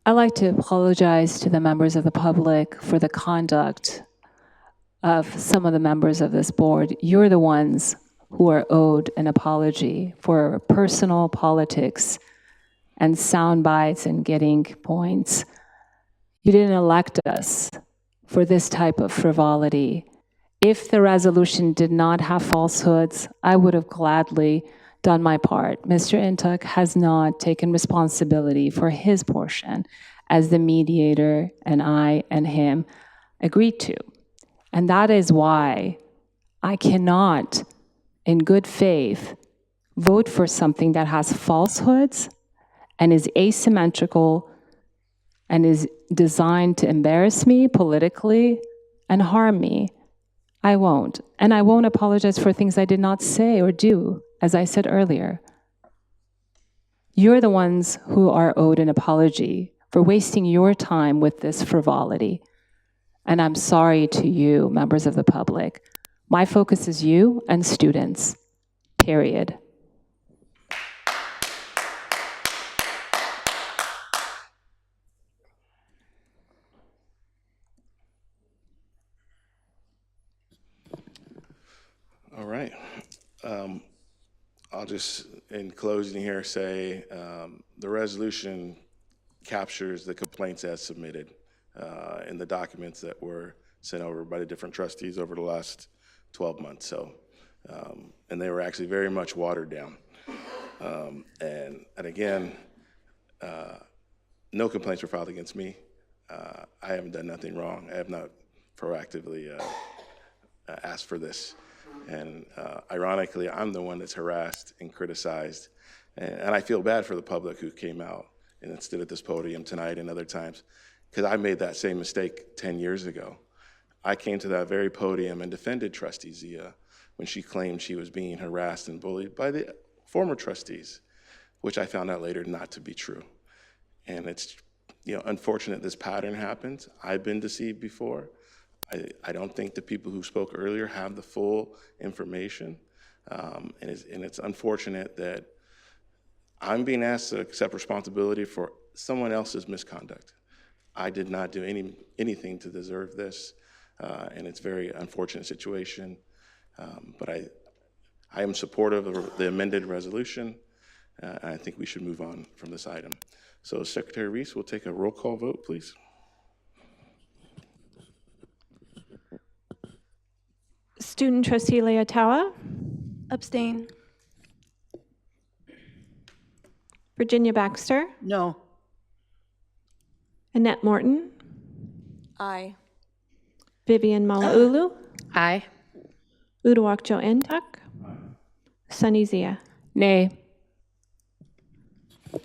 [SPEAKER 6] I'd like to apologize to the members of the public for the conduct of some of the members of this board. You're the ones who are owed an apology for personal politics and sound bites and getting points. You didn't elect us for this type of frivolity. If the resolution did not have falsehoods, I would have gladly done my part. Mr. Intuk has not taken responsibility for his portion as the mediator, and I and him agreed to. And that is why I cannot, in good faith, vote for something that has falsehoods and is asymmetrical and is designed to embarrass me politically and harm me. I won't. And I won't apologize for things I did not say or do, as I said earlier. You're the ones who are owed an apology for wasting your time with this frivolity. And I'm sorry to you, members of the public. My focus is you and students, period.
[SPEAKER 2] All right. I'll just, in closing here, say the resolution captures the complaints as submitted in the documents that were sent over by the different trustees over the last 12 months. So, and they were actually very much watered down. And again, no complaints were filed against me. I haven't done nothing wrong. I have not proactively asked for this. And ironically, I'm the one that's harassed and criticized. And I feel bad for the public who came out and stood at this podium tonight and other times, because I made that same mistake 10 years ago. I came to that very podium and defended Trustee Zia when she claimed she was being harassed and bullied by the former trustees, which I found out later not to be true. And it's unfortunate this pattern happens. I've been deceived before. I don't think the people who spoke earlier have the full information. And it's unfortunate that I'm being asked to accept responsibility for someone else's misconduct. I did not do anything to deserve this, and it's a very unfortunate situation. But I am supportive of the amended resolution, and I think we should move on from this item. So Secretary Reese will take a roll call vote, please.
[SPEAKER 11] Student trustee Leotawa.
[SPEAKER 18] Abstain.
[SPEAKER 11] Virginia Baxter.
[SPEAKER 10] No.
[SPEAKER 11] Annette Morton.
[SPEAKER 18] Aye.
[SPEAKER 11] Vivian Malauulu.
[SPEAKER 13] Aye.
[SPEAKER 11] Uduak-Joe Ntuk. Sunny Zia.
[SPEAKER 6] Nay.
[SPEAKER 2] The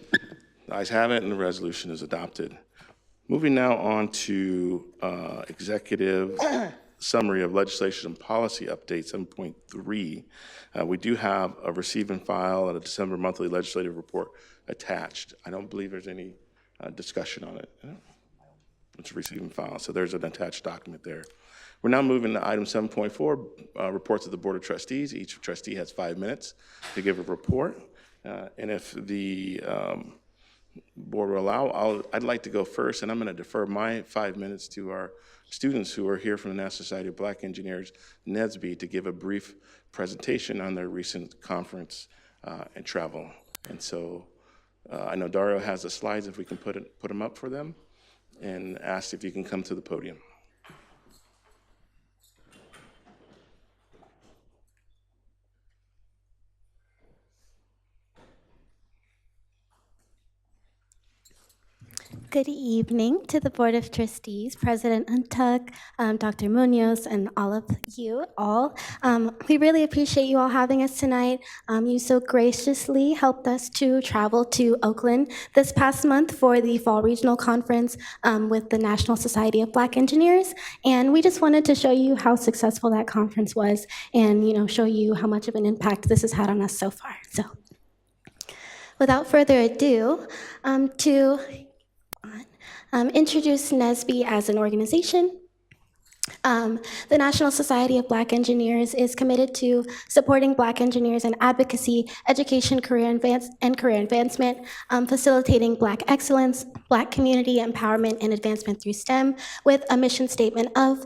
[SPEAKER 2] ayes have it, and the resolution is adopted. Moving now on to executive summary of legislation and policy update 7.3. We do have a receive and file and a December monthly legislative report attached. I don't believe there's any discussion on it. It's a receive and file, so there's an attached document there. We're now moving to item 7.4, reports of the Board of Trustees. Each trustee has 5 minutes to give a report. And if the board will allow, I'd like to go first, and I'm going to defer my 5 minutes to our students who are here from the National Society of Black Engineers, NSBE, to give a brief presentation on their recent conference and travel. And so I know Dario has the slides, if we can put them up for them, and ask if you can come to the podium.
[SPEAKER 19] Good evening to the Board of Trustees, President Ntuk, Dr. Munoz, and all of you all. We really appreciate you all having us tonight. You so graciously helped us to travel to Oakland this past month for the Fall Regional Conference with the National Society of Black Engineers. And we just wanted to show you how successful that conference was and, show you how much of an impact this has had on us so far. So without further ado, to introduce NSBE as an organization. The National Society of Black Engineers is committed to supporting Black engineers in advocacy, education, career advancement, facilitating Black excellence, Black community empowerment and advancement through STEM, with a mission statement of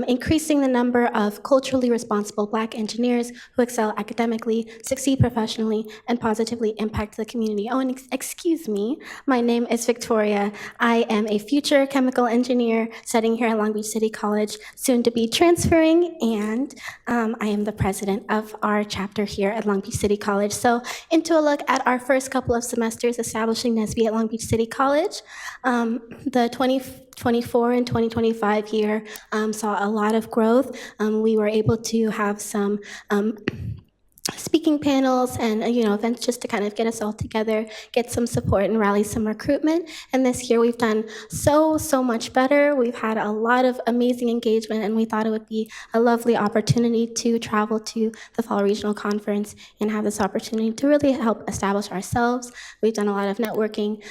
[SPEAKER 19] increasing the number of culturally responsible Black engineers who excel academically, succeed professionally, and positively impact the community. Oh, and excuse me, my name is Victoria. I am a future chemical engineer studying here at Long Beach City College, soon to be transferring, and I am the president of our chapter here at Long Beach City College. So into a look at our first couple of semesters establishing NSBE at Long Beach City College. The 2024 and 2025 year saw a lot of growth. We were able to have some speaking panels and events just to kind of get us all together, get some support and rally some recruitment. And this year we've done so much better. We've had a lot of amazing engagement, and we thought it would be a lovely opportunity to travel to the Fall Regional Conference and have this opportunity to really help establish ourselves. We've done a lot of networking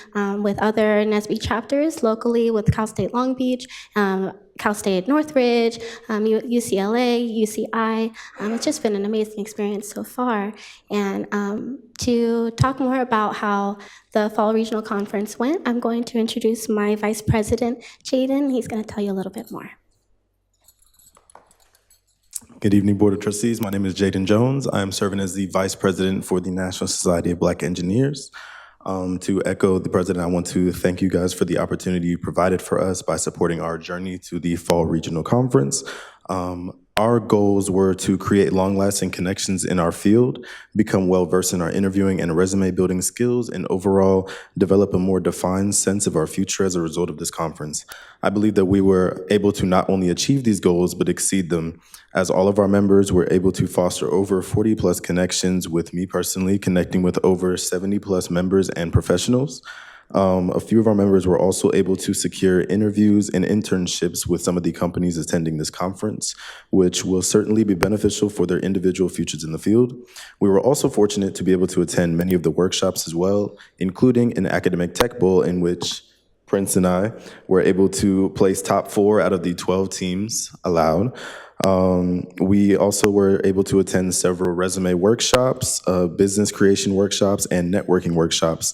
[SPEAKER 19] with other NSBE chapters locally, with Cal State Long Beach, Cal State Northridge, UCLA, UCI. It's just been an amazing experience so far. And to talk more about how the Fall Regional Conference went, I'm going to introduce my Vice President, Jaden. He's going to tell you a little bit more.
[SPEAKER 20] Good evening, Board of Trustees. My name is Jaden Jones. I am serving as the Vice President for the National Society of Black Engineers. To echo the president, I want to thank you guys for the opportunity you provided for us by supporting our journey to the Fall Regional Conference. Our goals were to create long-lasting connections in our field, become well-versed in our interviewing and resume-building skills, and overall develop a more defined sense of our future as a result of this conference. I believe that we were able to not only achieve these goals, but exceed them, as all of our members were able to foster over 40+ connections, with me personally connecting with over 70+ members and professionals. A few of our members were also able to secure interviews and internships with some of the companies attending this conference, which will certainly be beneficial for their individual futures in the field. We were also fortunate to be able to attend many of the workshops as well, including an academic tech bowl in which Prince and I were able to place top 4 out of the 12 teams allowed. We also were able to attend several resume workshops, business creation workshops, and networking workshops.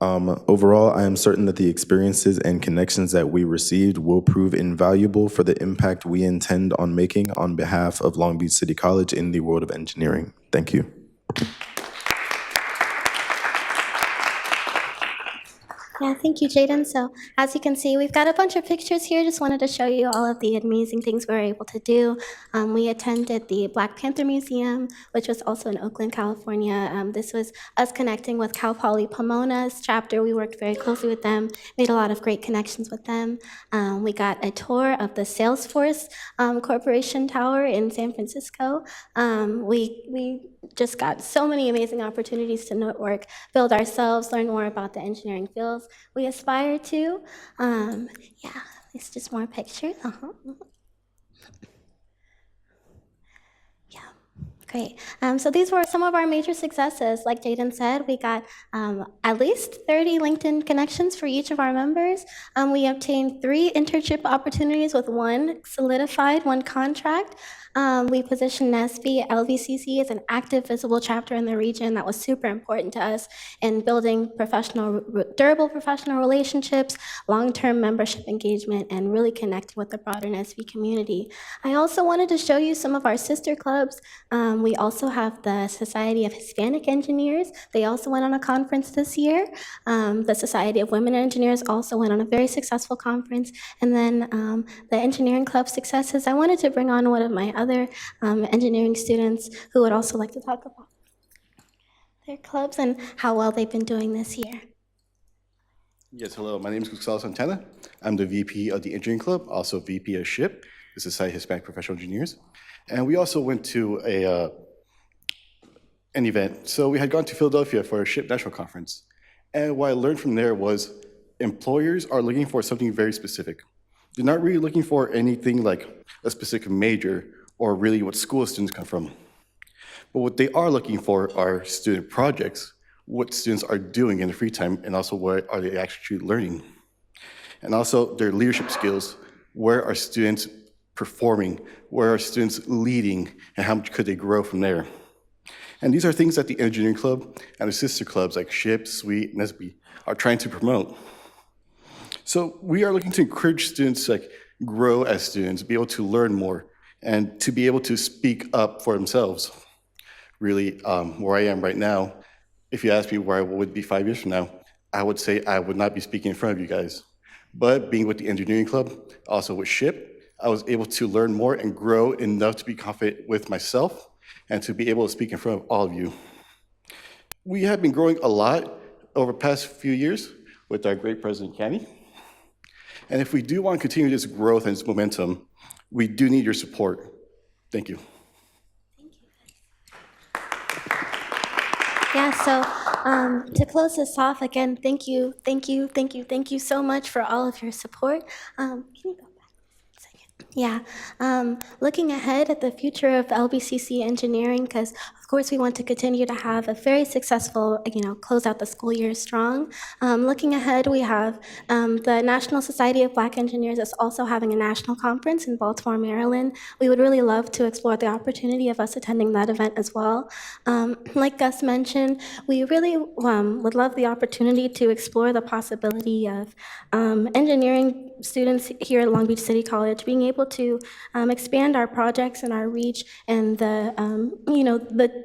[SPEAKER 20] Overall, I am certain that the experiences and connections that we received will prove invaluable for the impact we intend on making on behalf of Long Beach City College in the world of engineering. Thank you.
[SPEAKER 19] Yeah, thank you, Jaden. So as you can see, we've got a bunch of pictures here. Just wanted to show you all of the amazing things we were able to do. We attended the Black Panther Museum, which was also in Oakland, California. This was us connecting with Cal Poly Pomona's chapter. We worked very closely with them, made a lot of great connections with them. We got a tour of the Salesforce Corporation Tower in San Francisco. We just got so many amazing opportunities to network, build ourselves, learn more about the engineering fields we aspire to. Yeah, it's just more pictures. Yeah, great. So these were some of our major successes. Like Jaden said, we got at least 30 LinkedIn connections for each of our members. We obtained 3 internship opportunities with 1 solidified, 1 contract. We positioned NSBE LVCC as an active, visible chapter in the region. That was super important to us in building durable professional relationships, long-term membership engagement, and really connecting with the broader NSBE community. I also wanted to show you some of our sister clubs. We also have the Society of Hispanic Engineers. They also went on a conference this year. The Society of Women Engineers also went on a very successful conference. And then the Engineering Club successes, I wanted to bring on one of my other engineering students who would also like to talk about their clubs and how well they've been doing this year.
[SPEAKER 21] Yes, hello. My name is Gustavo Santana. I'm the VP of the Engineering Club, also VP of SHIP, the Society of Hispanic Professional Engineers. And we also went to an event. So we had gone to Philadelphia for a SHIP National Conference. And what I learned from there was employers are looking for something very specific. They're not really looking for anything like a specific major or really what school students come from. But what they are looking for are student projects, what students are doing in their free time, and also what are they actually learning. And also their leadership skills, where are students performing? Where are students leading? And how much could they grow from there? And these are things that the engineering club and the sister clubs like SHIP, SWEET, NSBE are trying to promote. So we are looking to encourage students to grow as students, be able to learn more, and to be able to speak up for themselves. Really, where I am right now, if you ask me where I would be 5 years from now, I would say I would not be speaking in front of you guys. But being with the engineering club, also with SHIP, I was able to learn more and grow enough to be confident with myself and to be able to speak in front of all of you. We have been growing a lot over the past few years with our great President Canny. And if we do want to continue this growth and this momentum, we do need your support. Thank you.
[SPEAKER 19] Yeah, so to close this off, again, thank you so much for all of your support. Can you go back a second? Yeah, looking ahead at the future of LBCC engineering, because of course we want to continue to have a very successful, close out the school year strong. Looking ahead, we have the National Society of Black Engineers is also having a national conference in Baltimore, Maryland. We would really love to explore the opportunity of us attending that event as well. Like Gus mentioned, we really would love the opportunity to explore the possibility of engineering students here at Long Beach City College being able to expand our projects and our reach and the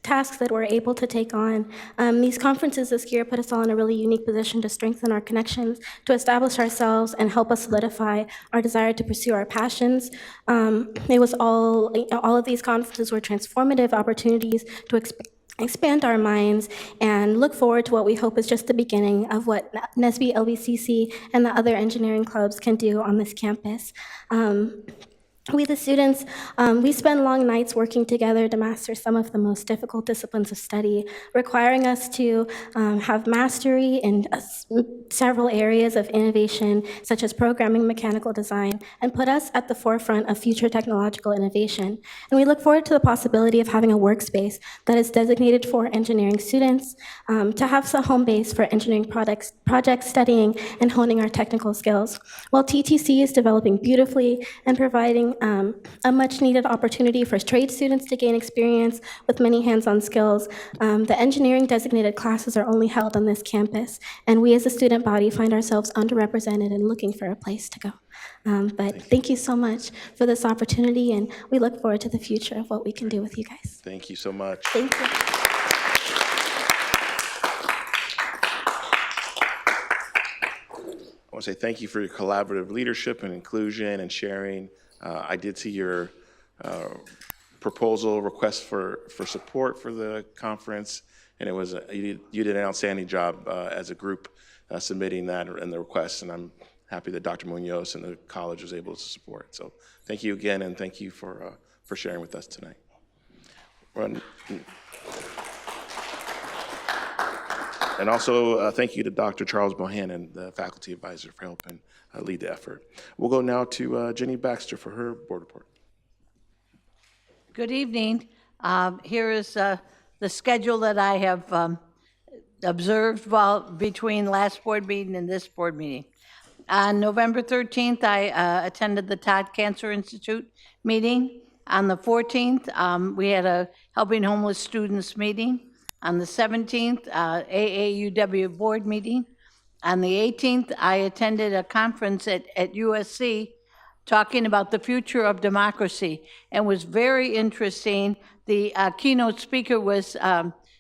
[SPEAKER 19] tasks that we're able to take on. These conferences this year put us all in a really unique position to strengthen our connections, to establish ourselves, and help us solidify our desire to pursue our passions. It was all of these conferences were transformative opportunities to expand our minds and look forward to what we hope is just the beginning of what NSBE, LBCC, and the other engineering clubs can do on this campus. We, the students, we spend long nights working together to master some of the most difficult disciplines of study, requiring us to have mastery in several areas of innovation, such as programming, mechanical design, and put us at the forefront of future technological innovation. And we look forward to the possibility of having a workspace that is designated for engineering students, to have some home base for engineering projects studying and honing our technical skills, while TTC is developing beautifully and providing a much-needed opportunity for trade students to gain experience with many hands-on skills. The engineering designated classes are only held on this campus, and we as a student body find ourselves underrepresented and looking for a place to go. But thank you so much for this opportunity, and we look forward to the future of what we can do with you guys.
[SPEAKER 2] Thank you so much.
[SPEAKER 19] Thank you.
[SPEAKER 2] I want to say thank you for your collaborative leadership and inclusion and sharing. I did see your proposal request for support for the conference, and it was you did an outstanding job as a group submitting that and the request, and I'm happy that Dr. Munoz and the college was able to support it. So thank you again, and thank you for sharing with us tonight. And also thank you to Dr. Charles Bohannon, the faculty advisor, for helping lead the effort. We'll go now to Jenny Baxter for her board report.
[SPEAKER 10] Good evening. Here is the schedule that I have observed between last board meeting and this board meeting. On November 13th, I attended the Todd Cancer Institute meeting. On the 14th, we had a Helping Homeless Students meeting. On the 17th, AAUW board meeting. On the 18th, I attended a conference at USC talking about the future of democracy, and was very interesting. The keynote speaker was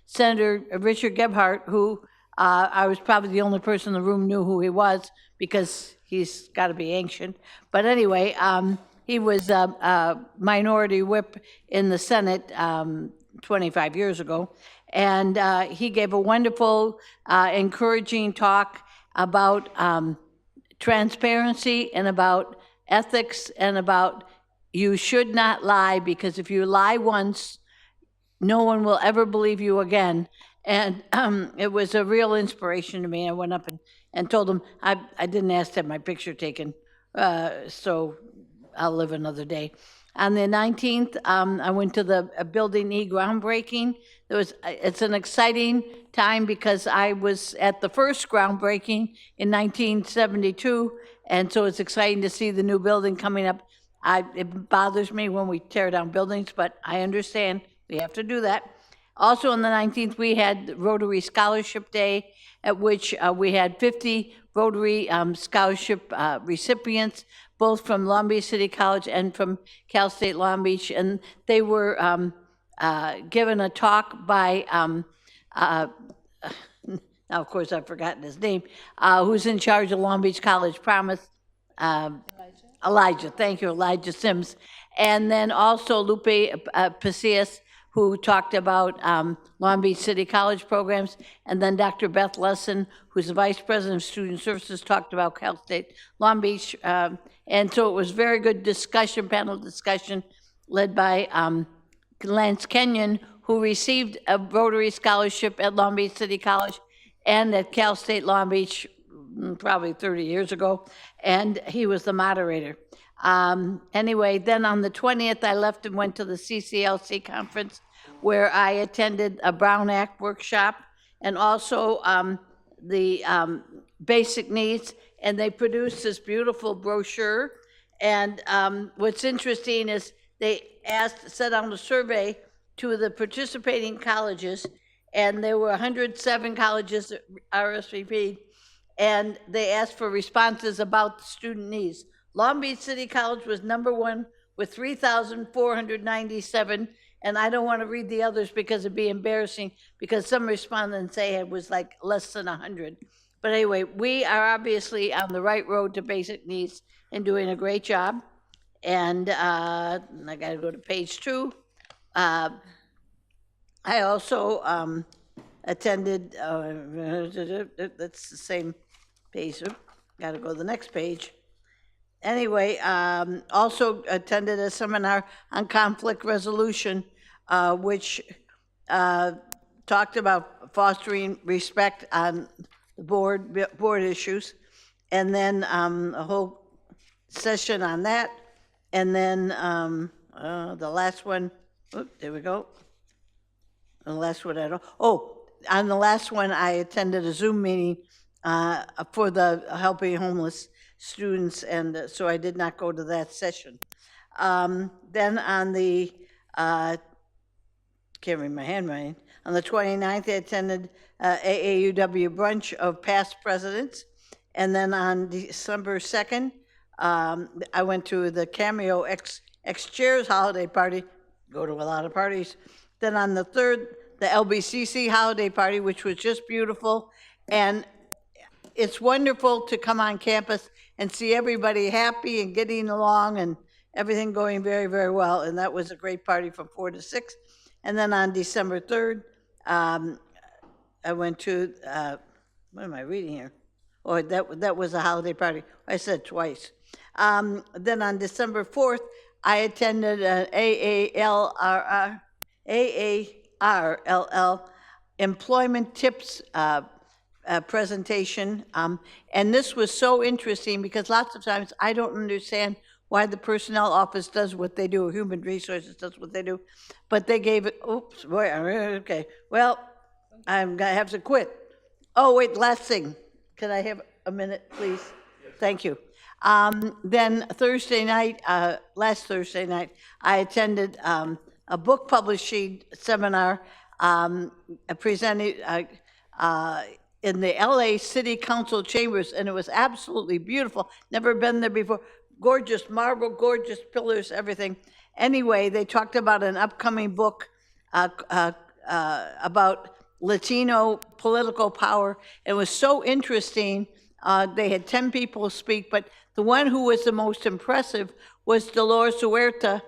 [SPEAKER 10] Senator Richard Gebhardt, who I was probably the only person in the room knew who he was, because he's got to be ancient. But anyway, he was a minority whip in the Senate 25 years ago. And he gave a wonderful, encouraging talk about transparency and about ethics and about you should not lie, because if you lie once, no one will ever believe you again. And it was a real inspiration to me. I went up and told him, I didn't ask to have my picture taken, so I'll live another day. On the 19th, I went to the Building E groundbreaking. It's an exciting time because I was at the first groundbreaking in 1972, and so it's exciting to see the new building coming up It bothers me when we tear down buildings, but I understand we have to do that. Also on the 19th, we had Rotary Scholarship Day, at which we had 50 Rotary Scholarship recipients, both from Long Beach City College and from Cal State Long Beach, and they were given a talk by, now of course I've forgotten his name, who's in charge of Long Beach College Promise, Elijah, thank you, Elijah Sims. And then also Lupe Pacias, who talked about Long Beach City College programs. And then Dr. Beth Lesson, who's the Vice President of Student Services, talked about Cal State Long Beach. And so it was very good discussion, panel discussion, led by Lance Kenyon, who received a Rotary Scholarship at Long Beach City College and at Cal State Long Beach probably 30 years ago, and he was the moderator. Anyway, then on the 20th, I left and went to the CCLC conference where I attended a Brown Act workshop and also the basic needs, and they produced this beautiful brochure. And what's interesting is they sent out a survey to the participating colleges, and there were 107 colleges that RSVP'd, and they asked for responses about the student needs. Long Beach City College was #1 with 3,497, and I don't want to read the others because it'd be embarrassing, because some respondents say it was like less than 100. But anyway, we are obviously on the right road to basic needs and doing a great job. And I got to go to page 2. I also attended, that's the same page, got to go to the next page. Anyway, also attended a seminar on conflict resolution, which talked about fostering respect on the board issues, and then a whole session on that, and then the last one, there we go. The last one, on the last one, I attended a Zoom meeting for the Helping Homeless Students, and so I did not go to that session. Then on the, can't read my handwriting, on the 29th, I attended AAUW brunch of past presidents, and then on December 2nd, I went to the Cameo X-Chairs holiday party, go to a lot of parties. Then on the 3rd, the LBCC holiday party, which was just beautiful, and it's wonderful to come on campus and see everybody happy and getting along and everything going very, very well. And that was a great party from 4 to 6. And then on December 3rd, I went to, what am I reading here? Oh, that was a holiday party. I said twice. Then on December 4th, I attended an AARLL employment tips presentation, and this was so interesting because lots of times I don't understand why the personnel office does what they do, or human resources does what they do, but they gave it, oops, boy, okay, well, I'm gonna have to quit. Oh, wait, last thing, could I have a minute, please? Thank you. Then Thursday night, last Thursday night, I attended a book publishing seminar presented in the LA City Council chambers, and it was absolutely beautiful. Never been there before. Gorgeous marble, gorgeous pillars, everything. Anyway, they talked about an upcoming book about Latino political power. It was so interesting. They had 10 people speak, but the one who was the most impressive was Dolores Huerta,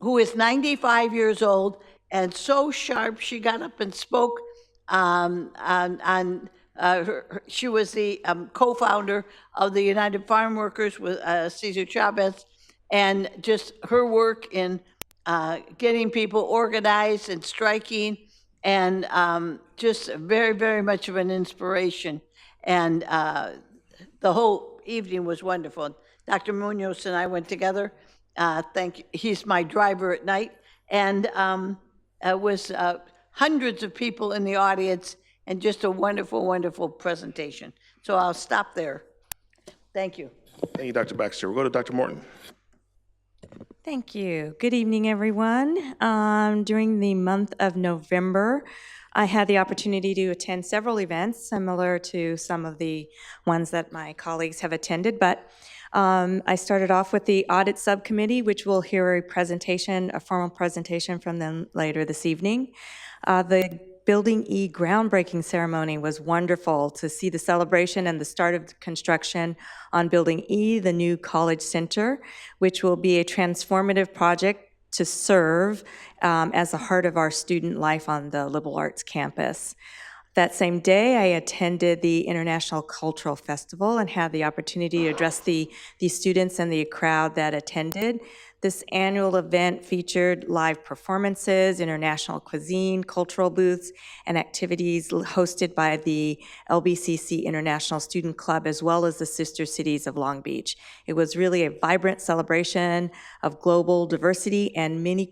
[SPEAKER 10] who is 95 years old and so sharp. She got up and spoke she was the co-founder of the United Farm Workers with Cesar Chavez, and just her work in getting people organized and striking, and just very, very much of an inspiration. And the whole evening was wonderful. Dr. Munoz and I went together. He's my driver at night, and it was hundreds of people in the audience, and just a wonderful, wonderful presentation. So I'll stop there. Thank you.
[SPEAKER 2] Thank you, Dr. Baxter. We'll go to Dr. Morton.
[SPEAKER 1] Thank you. Good evening, everyone. During the month of November, I had the opportunity to attend several events similar to some of the ones that my colleagues have attended, but I started off with the Audit Subcommittee, which we'll hear a formal presentation from them later this evening. The Building E groundbreaking ceremony was wonderful to see the celebration and the start of construction on Building E, the new college center, which will be a transformative project to serve as the heart of our student life on the liberal arts campus. That same day, I attended the International Cultural Festival and had the opportunity to address the students and the crowd that attended. This annual event featured live performances, international cuisine, cultural booths, and activities hosted by the LBCC International Student Club, as well as the sister cities of Long Beach. It was really a vibrant celebration of global diversity and many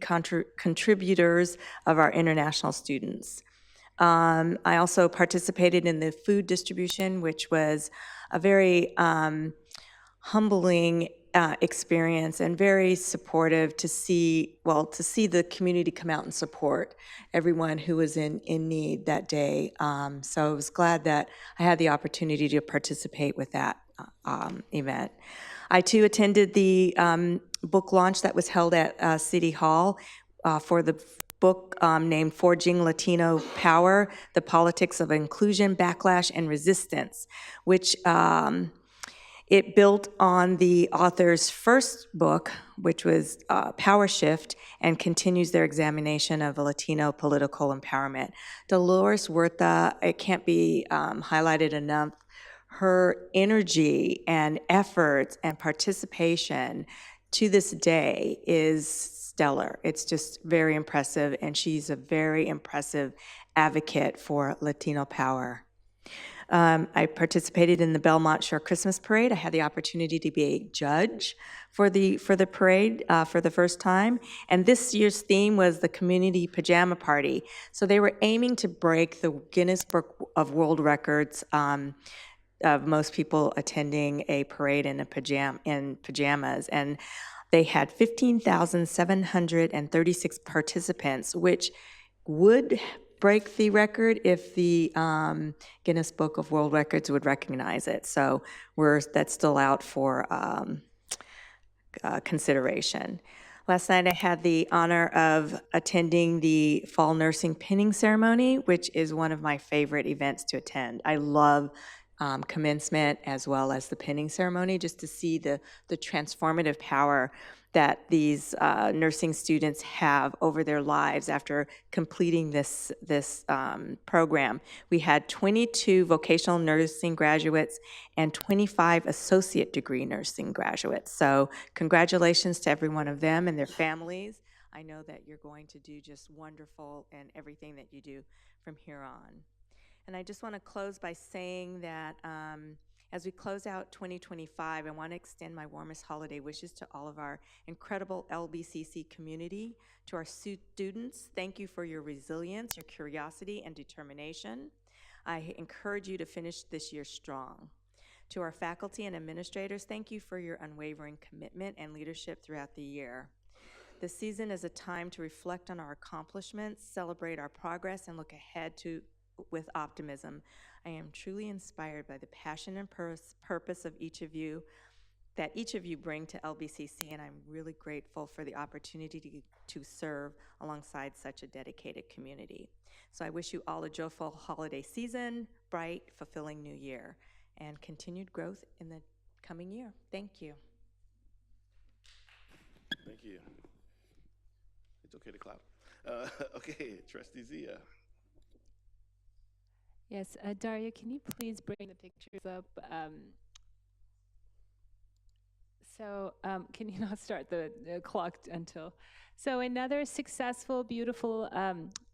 [SPEAKER 1] contributors of our international students. I also participated in the food distribution, which was a very humbling experience and very supportive to see the community come out and support everyone who was in need that day. So I was glad that I had the opportunity to participate with that event. I too attended the book launch that was held at City Hall for the book named Forging Latino Power, The Politics of Inclusion, Backlash, and Resistance, which it built on the author's first book, which was Power Shift, and continues their examination of Latino political empowerment. Dolores Huerta, it can't be highlighted enough, her energy and efforts and participation to this day is stellar. It's just very impressive, and she's a very impressive advocate for Latino power. I participated in the Belmont Shore Christmas Parade. I had the opportunity to be a judge for the parade for the first time. And this year's theme was the Community Pajama Party. So they were aiming to break the Guinness Book of World Records of most people attending a parade in pajamas. And they had 15,736 participants, which would break the record if the Guinness Book of World Records would recognize it. So that's still out for consideration. Last night I had the honor of attending the Fall Nursing Pinning Ceremony, which is one of my favorite events to attend. I love commencement as well as the pinning ceremony, just to see the transformative power that these nursing students have over their lives after completing this program. We had 22 vocational nursing graduates and 25 associate degree nursing graduates. So congratulations to every one of them and their families. I know that you're going to do just wonderful in everything that you do from here on. And I just want to close by saying that as we close out 2025, I want to extend my warmest holiday wishes to all of our incredible LBCC community. To our students, thank you for your resilience, your curiosity, and determination. I encourage you to finish this year strong. To our faculty and administrators, thank you for your unwavering commitment and leadership throughout the year. This season is a time to reflect on our accomplishments, celebrate our progress, and look ahead with optimism. I am truly inspired by the passion and purpose of each of you bring to LBCC, and I'm really grateful for the opportunity to serve alongside such a dedicated community. So I wish you all a joyful holiday season, bright, fulfilling new year, and continued growth in the coming year. Thank you.
[SPEAKER 2] Thank you. It's okay to clap. Okay, Trustee Zia.
[SPEAKER 6] Yes, Daria, can you please bring the pictures up? Can you not start the clock until? So another successful, beautiful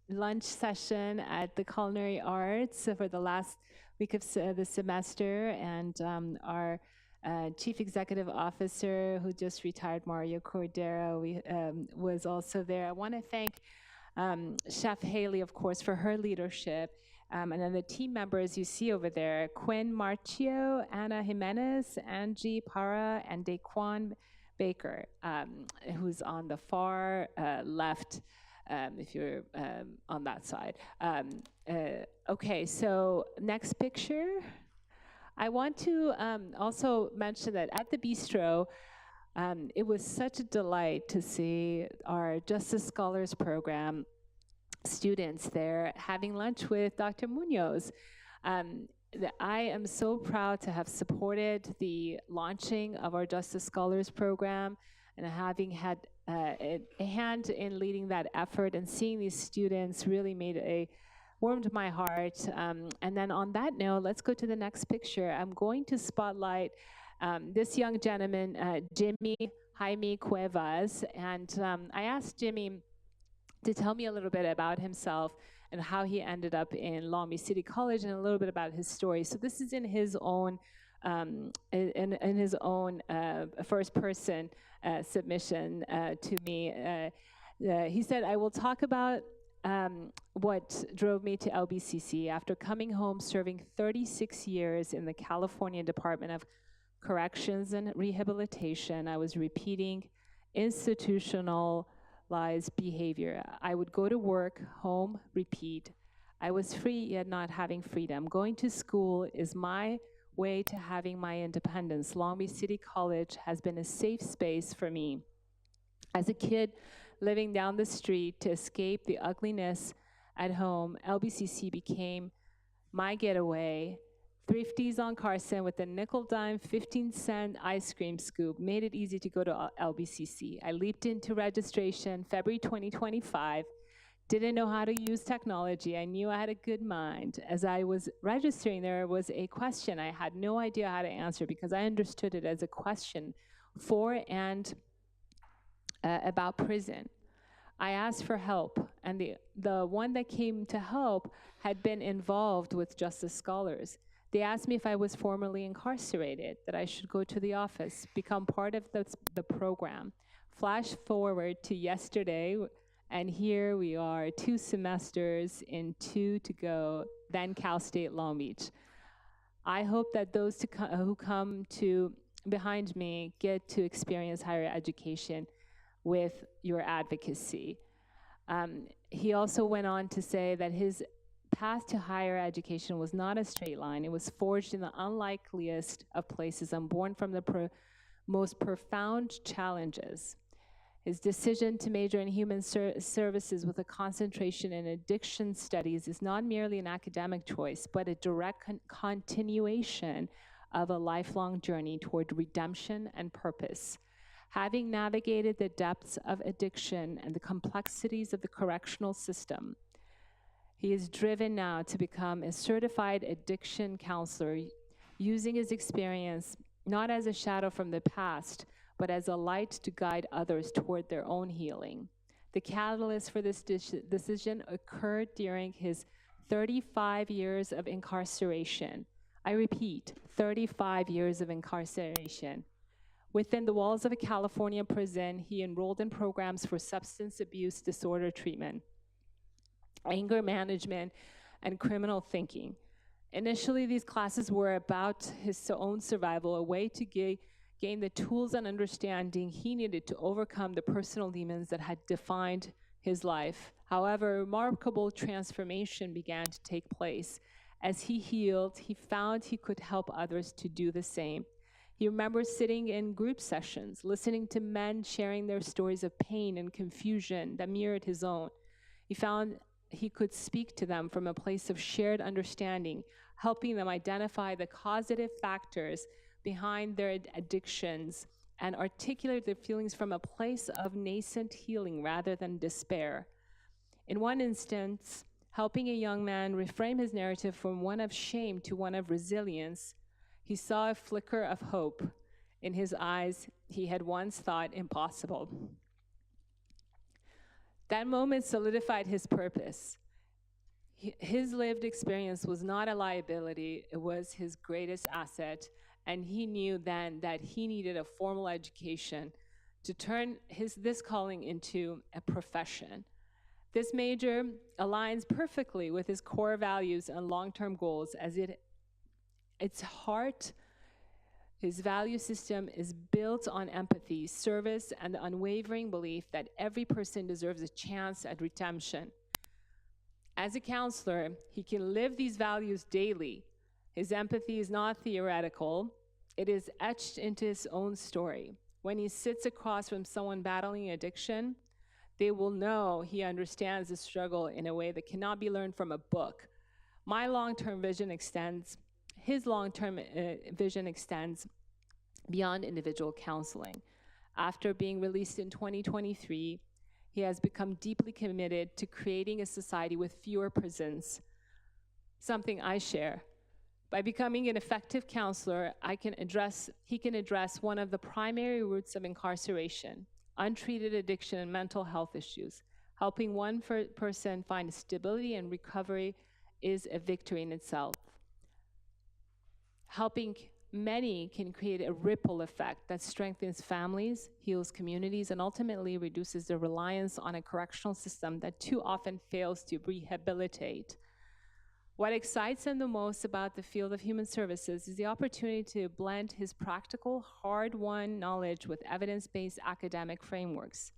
[SPEAKER 6] lunch session at the Culinary Arts for the last week of the semester, and our Chief Executive Officer, who just retired, Mario Cordero, was also there. I want to thank Chef Haley, of course, for her leadership. And then the team members you see over there, Quinn Marchio, Anna Jimenez, Angie Para, and Daquan Baker, who's on the far left, if you're on that side. Okay, so next picture. I want to also mention that at the bistro, it was such a delight to see our Justice Scholars Program students there having lunch with Dr. Munoz. I am so proud to have supported the launching of our Justice Scholars Program and having had a hand in leading that effort, and seeing these students really warmed my heart. And then on that note, let's go to the next picture. I'm going to spotlight this young gentleman, Jimmy Jaime Cuevas. And I asked Jimmy to tell me a little bit about himself and how he ended up in Long Beach City College, and a little bit about his story. So this is in his own first person submission to me. He said, "I will talk about what drove me to LBCC. After coming home serving 36 years in the California Department of Corrections and Rehabilitation, I was repeating institutionalized behavior. I would go to work, home, repeat. I was free yet not having freedom. Going to school is my way to having my independence. Long Beach City College has been a safe space for me. As a kid living down the street to escape the ugliness at home, LBCC became my getaway. Thrifties on Carson with a nickel dime 15-cent ice cream scoop made it easy to go to LBCC. I leaped into registration February 2025. Didn't know how to use technology. I knew I had a good mind. As I was registering, there was a question I had no idea how to answer, because I understood it as a question for and about prison. I asked for help, and the one that came to help had been involved with Justice Scholars. They asked me if I was formerly incarcerated, that I should go to the office, become part of the program. Flash forward to yesterday, and here we are, 2 semesters in 2 to go, then Cal State Long Beach. I hope that those who come behind me get to experience higher education with your advocacy. He also went on to say that his path to higher education was not a straight line. It was forged in the unlikeliest of places and born from the most profound challenges. His decision to major in human services with a concentration in addiction studies is not merely an academic choice, but a direct continuation of a lifelong journey toward redemption and purpose. Having navigated the depths of addiction and the complexities of the correctional system, he is driven now to become a certified addiction counselor, using his experience not as a shadow from the past, but as a light to guide others toward their own healing. The catalyst for this decision occurred during his 35 years of incarceration. I repeat, 35 years of incarceration. Within the walls of a California prison, he enrolled in programs for substance abuse disorder treatment, anger management, and criminal thinking. Initially, these classes were about his own survival, a way to gain the tools and understanding he needed to overcome the personal demons that had defined his life. However, a remarkable transformation began to take place. As he healed, he found he could help others to do the same. He remembers sitting in group sessions, listening to men sharing their stories of pain and confusion that mirrored his own. He found he could speak to them from a place of shared understanding, helping them identify the causative factors behind their addictions and articulate their feelings from a place of nascent healing rather than despair. In one instance, helping a young man reframe his narrative from one of shame to one of resilience, he saw a flicker of hope in his eyes he had once thought impossible. That moment solidified his purpose. His lived experience was not a liability, it was his greatest asset, and he knew then that he needed a formal education to turn this calling into a profession. This major aligns perfectly with his core values and long-term goals, as its heart His value system is built on empathy, service, and the unwavering belief that every person deserves a chance at redemption. As a counselor, he can live these values daily. His empathy is not theoretical. It is etched into his own story. When he sits across from someone battling addiction, they will know he understands the struggle in a way that cannot be learned from a book. My long-term vision extends, his long-term vision extends beyond individual counseling. After being released in 2023, he has become deeply committed to creating a society with fewer prisons, something I share. By becoming an effective counselor, he can address one of the primary roots of incarceration, untreated addiction and mental health issues. Helping one person find stability and recovery is a victory in itself. Helping many can create a ripple effect that strengthens families, heals communities, and ultimately reduces the reliance on a correctional system that too often fails to rehabilitate. What excites him the most about the field of human services is the opportunity to blend his practical, hard-won knowledge with evidence-based academic frameworks.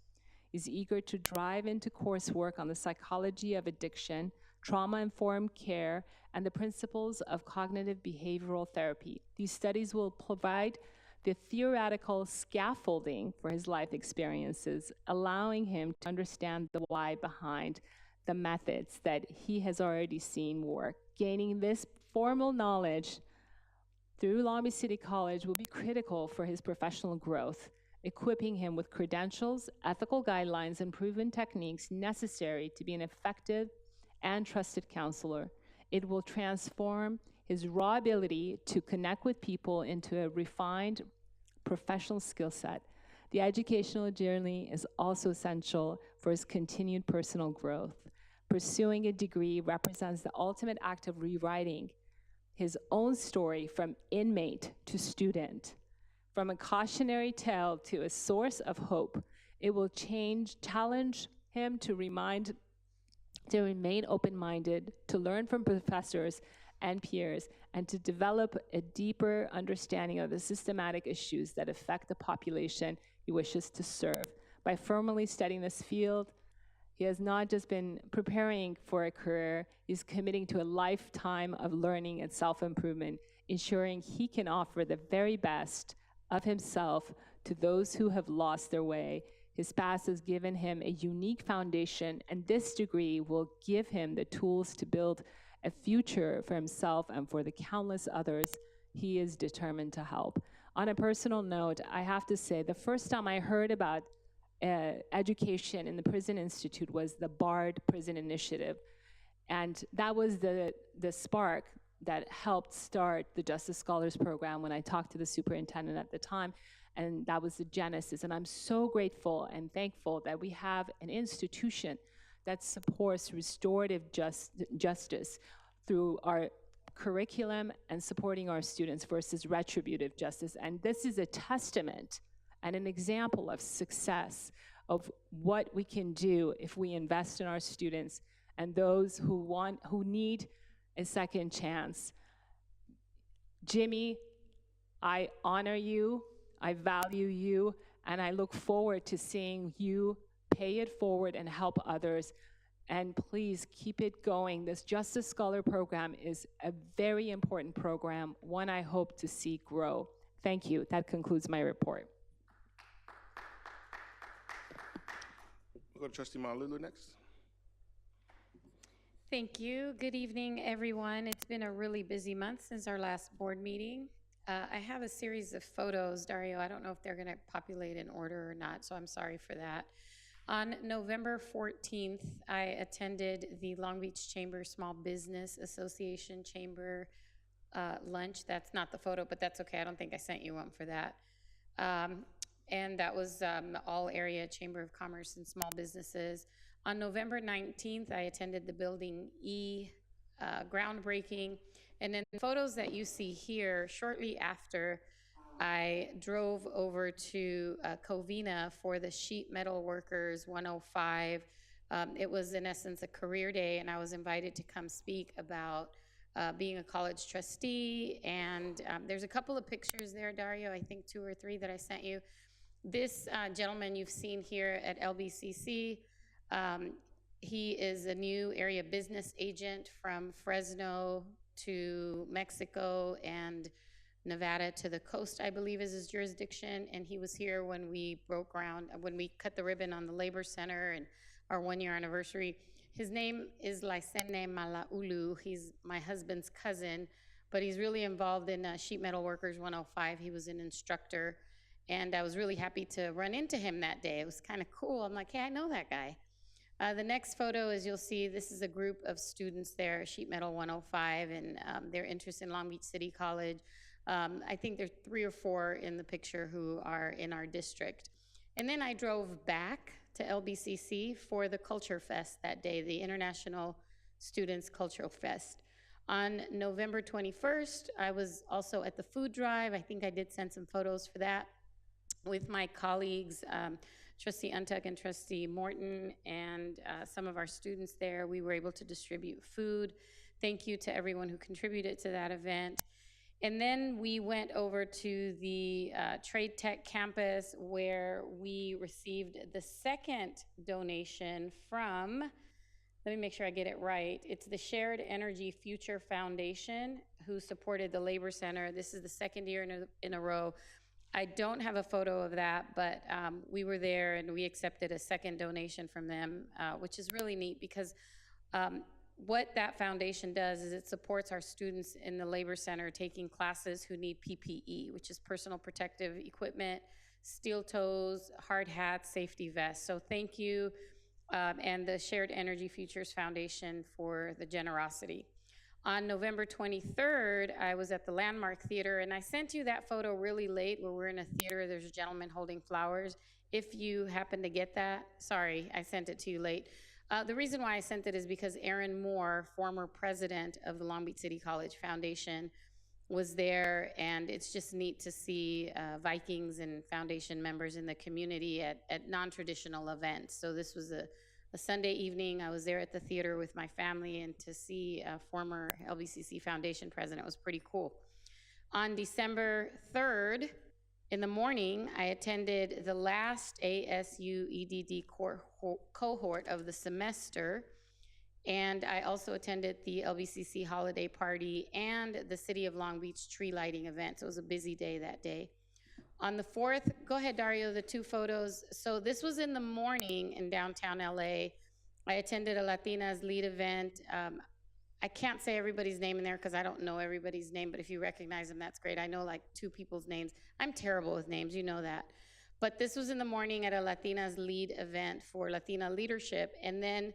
[SPEAKER 6] He's eager to drive into coursework on the psychology of addiction, trauma-informed care, and the principles of cognitive behavioral therapy. These studies will provide the theoretical scaffolding for his life experiences, allowing him to understand the why behind the methods that he has already seen work. Gaining this formal knowledge through Long Beach City College will be critical for his professional growth, equipping him with credentials, ethical guidelines, and proven techniques necessary to be an effective and trusted counselor. It will transform his raw ability to connect with people into a refined professional skill set. The educational journey is also essential for his continued personal growth. Pursuing a degree represents the ultimate act of rewriting his own story from inmate to student, from a cautionary tale to a source of hope. It will challenge him to remain open-minded, to learn from professors and peers, and to develop a deeper understanding of the systematic issues that affect the population he wishes to serve. By firmly studying this field, he has not just been preparing for a career, he's committing to a lifetime of learning and self-improvement, ensuring he can offer the very best of himself to those who have lost their way. His past has given him a unique foundation, and this degree will give him the tools to build a future for himself and for the countless others he is determined to help. On a personal note, I have to say, the first time I heard about education in the Prison Institute was the BARD Prison Initiative. And that was the spark that helped start the Justice Scholars Program when I talked to the superintendent at the time. And that was the genesis. And I'm so grateful and thankful that we have an institution that supports restorative justice through our curriculum and supporting our students versus retributive justice. And this is a testament and an example of success of what we can do if we invest in our students and those who need a second chance. Jimmy, I honor you, I value you, and I look forward to seeing you pay it forward and help others. And please keep it going. This Justice Scholar Program is a very important program, one I hope to see grow. Thank you. That concludes my report.
[SPEAKER 2] We'll go to Trustee Malauulu next.
[SPEAKER 7] Thank you. Good evening, everyone. It's been a really busy month since our last board meeting. I have a series of photos, Dario. I don't know if they're going to populate in order or not, so I'm sorry for that. On November 14th, I attended the Long Beach Chamber Small Business Association Chamber lunch. That's not the photo, but that's okay. I don't think I sent you one for that. And that was the All Area Chamber of Commerce and Small Businesses. On November 19th, I attended the Building E groundbreaking. And then the photos that you see here, shortly after, I drove over to Covina for the Sheet Metal Workers 105. It was, in essence, a career day, and I was invited to come speak about
[SPEAKER 3] being a college trustee, and there's a couple of pictures there, Dario, I think 2 or 3 that I sent you. This gentleman you've seen here at LBCC, he is a new area business agent from Fresno to Mexico and Nevada to the coast, I believe is his jurisdiction, and he was here when we broke ground, when we cut the ribbon on the Labor Center and our 1-year anniversary. His name is Laisene Malaulu. He's my husband's cousin, but he's really involved in Sheet Metal Workers 105. He was an instructor, and I was really happy to run into him that day. It was kind of cool. I'm like, hey, I know that guy. The next photo, as you'll see, this is a group of students there, Sheet Metal 105, and their interest in Long Beach City College. I think there's 3 or 4 in the picture who are in our district. And then I drove back to LBCC for the Culture Fest that day, the International Students Cultural Fest. On November 21st, I was also at the food drive. I think I did send some photos for that with my colleagues, Trustee Untuck and Trustee Morton, and some of our students there. We were able to distribute food. Thank you to everyone who contributed to that event. And then we went over to the Trade Tech campus where we received the second donation from, let me make sure I get it right. It's the Shared Energy Future Foundation who supported the Labor Center. This is the second year in a row. I don't have a photo of that, but we were there and we accepted a second donation from them, which is really neat because what that foundation does is it supports our students in the Labor Center taking classes who need PPE, which is personal protective equipment, steel toes, hard hats, safety vests. So thank you, and the Shared Energy Futures Foundation for the generosity. On November 23rd, I was at the Landmark Theater, and I sent you that photo really late where we're in a theater. There's a gentleman holding flowers. If you happen to get that, sorry, I sent it to you late. The reason why I sent it is because Aaron Moore, former president of the Long Beach City College Foundation, was there, and it's just neat to see Vikings and foundation members in the community at non-traditional events. So this was a Sunday evening. I was there at the theater with my family, and to see a former LBCC Foundation president was pretty cool. On December 3rd, in the morning, I attended the last ASU EDD cohort of the semester, and I also attended the LBCC holiday party and the City of Long Beach tree lighting event. So it was a busy day that day. On the 4th, go ahead, Dario, the 2 photos. So this was in the morning in downtown LA. I attended a Latinas Lead event. I can't say everybody's name in there because I don't know everybody's name, but if you recognize them, that's great. I know like 2 people's names. I'm terrible with names, you know that. But this was in the morning at a Latinas Lead event for Latina leadership, and then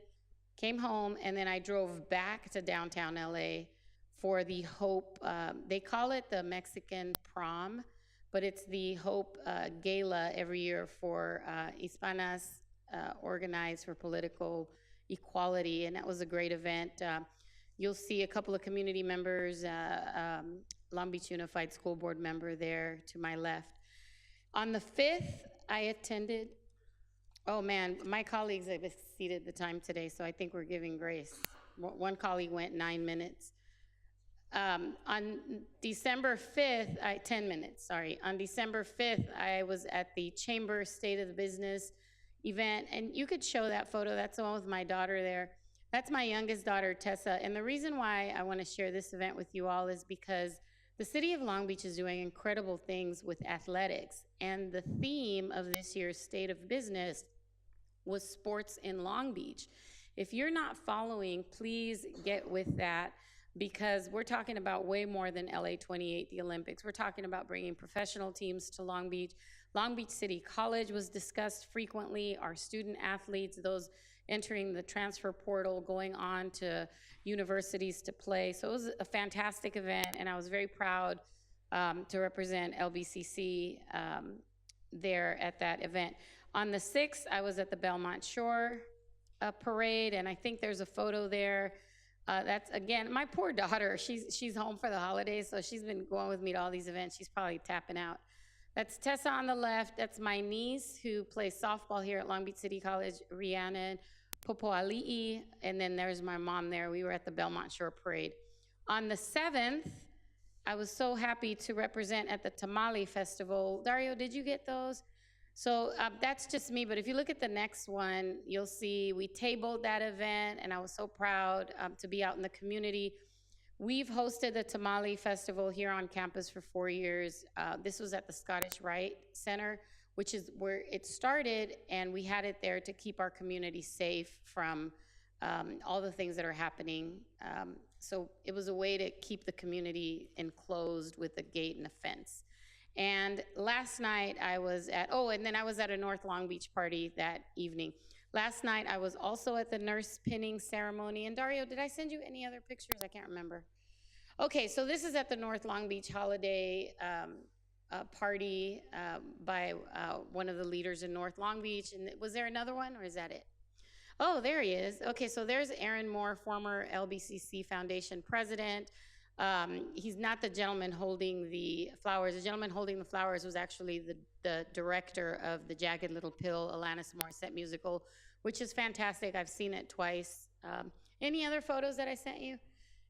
[SPEAKER 3] came home, and then I drove back to downtown LA for the Hope, they call it the Mexican prom, but it's the Hope Gala every year for Hispanas organized for political equality, and that was a great event. You'll see a couple of community members, Long Beach Unified School Board member there to my left. On the 5th, I attended, oh man, my colleagues have exceeded the time today, so I think we're giving grace. One colleague went 9 minutes. On December 5th, 10 minutes, sorry. On December 5th, I was at the Chamber State of the Business event, and you could show that photo. That's the one with my daughter there. That's my youngest daughter, Tessa, and the reason why I want to share this event with you all is because the City of Long Beach is doing incredible things with athletics, and the theme of this year's State of Business was sports in Long Beach. If you're not following, please get with that, because we're talking about way more than LA 28, the Olympics. We're talking about bringing professional teams to Long Beach. Long Beach City College was discussed frequently, our student athletes, those entering the transfer portal, going on to universities to play. So it was a fantastic event, and I was very proud to represent LBCC there at that event. On the 6th, I was at the Belmont Shore parade, and I think there's a photo there. That's, again, my poor daughter. She's home for the holidays, so she's been going with me to all these events. She's probably tapping out. That's Tessa on the left. That's my niece who plays softball here at Long Beach City College, Rhiannon Popoali'i, and then there's my mom there. We were at the Belmont Shore Parade. On the 7th, I was so happy to represent at the Tamale Festival. Dario, did you get those? So that's just me, but if you look at the next one, you'll see we tabled that event, and I was so proud to be out in the community. We've hosted the Tamale Festival here on campus for 4 years. This was at the Scottish Rite Center, which is where it started, and we had it there to keep our community safe from all the things that are happening. So it was a way to keep the community enclosed with a gate and a fence. And last night I was at, and then I was at a North Long Beach party that evening. Last night I was also at the nurse pinning ceremony. And Dario, did I send you any other pictures? I can't remember. Okay, so this is at the North Long Beach holiday party by one of the leaders in North Long Beach. And was there another one, or is that it? Oh, there he is. Okay, so there's Aaron Moore, former LBCC Foundation president. He's not the gentleman holding the flowers. The gentleman holding the flowers was actually the director of the Jagged Little Pill, Alanis Morissette musical, which is fantastic. I've seen it twice. Any other photos that I sent you?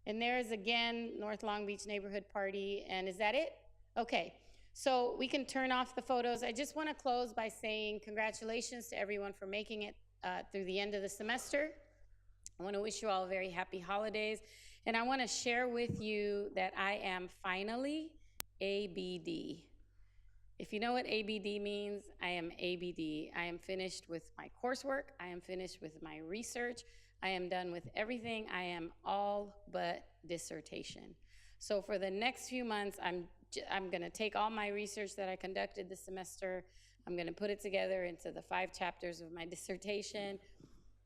[SPEAKER 3] And there's again, North Long Beach neighborhood party. And is that it? Okay, so we can turn off the photos. I just want to close by saying congratulations to everyone for making it through the end of the semester. I want to wish you all very happy holidays. And I want to share with you that I am finally ABD. If you know what ABD means, I am ABD. I am finished with my coursework. I am finished with my research. I am done with everything. I am all but dissertation. So for the next few months, I'm going to take all my research that I conducted this semester. I'm going to put it together into the 5 chapters of my dissertation.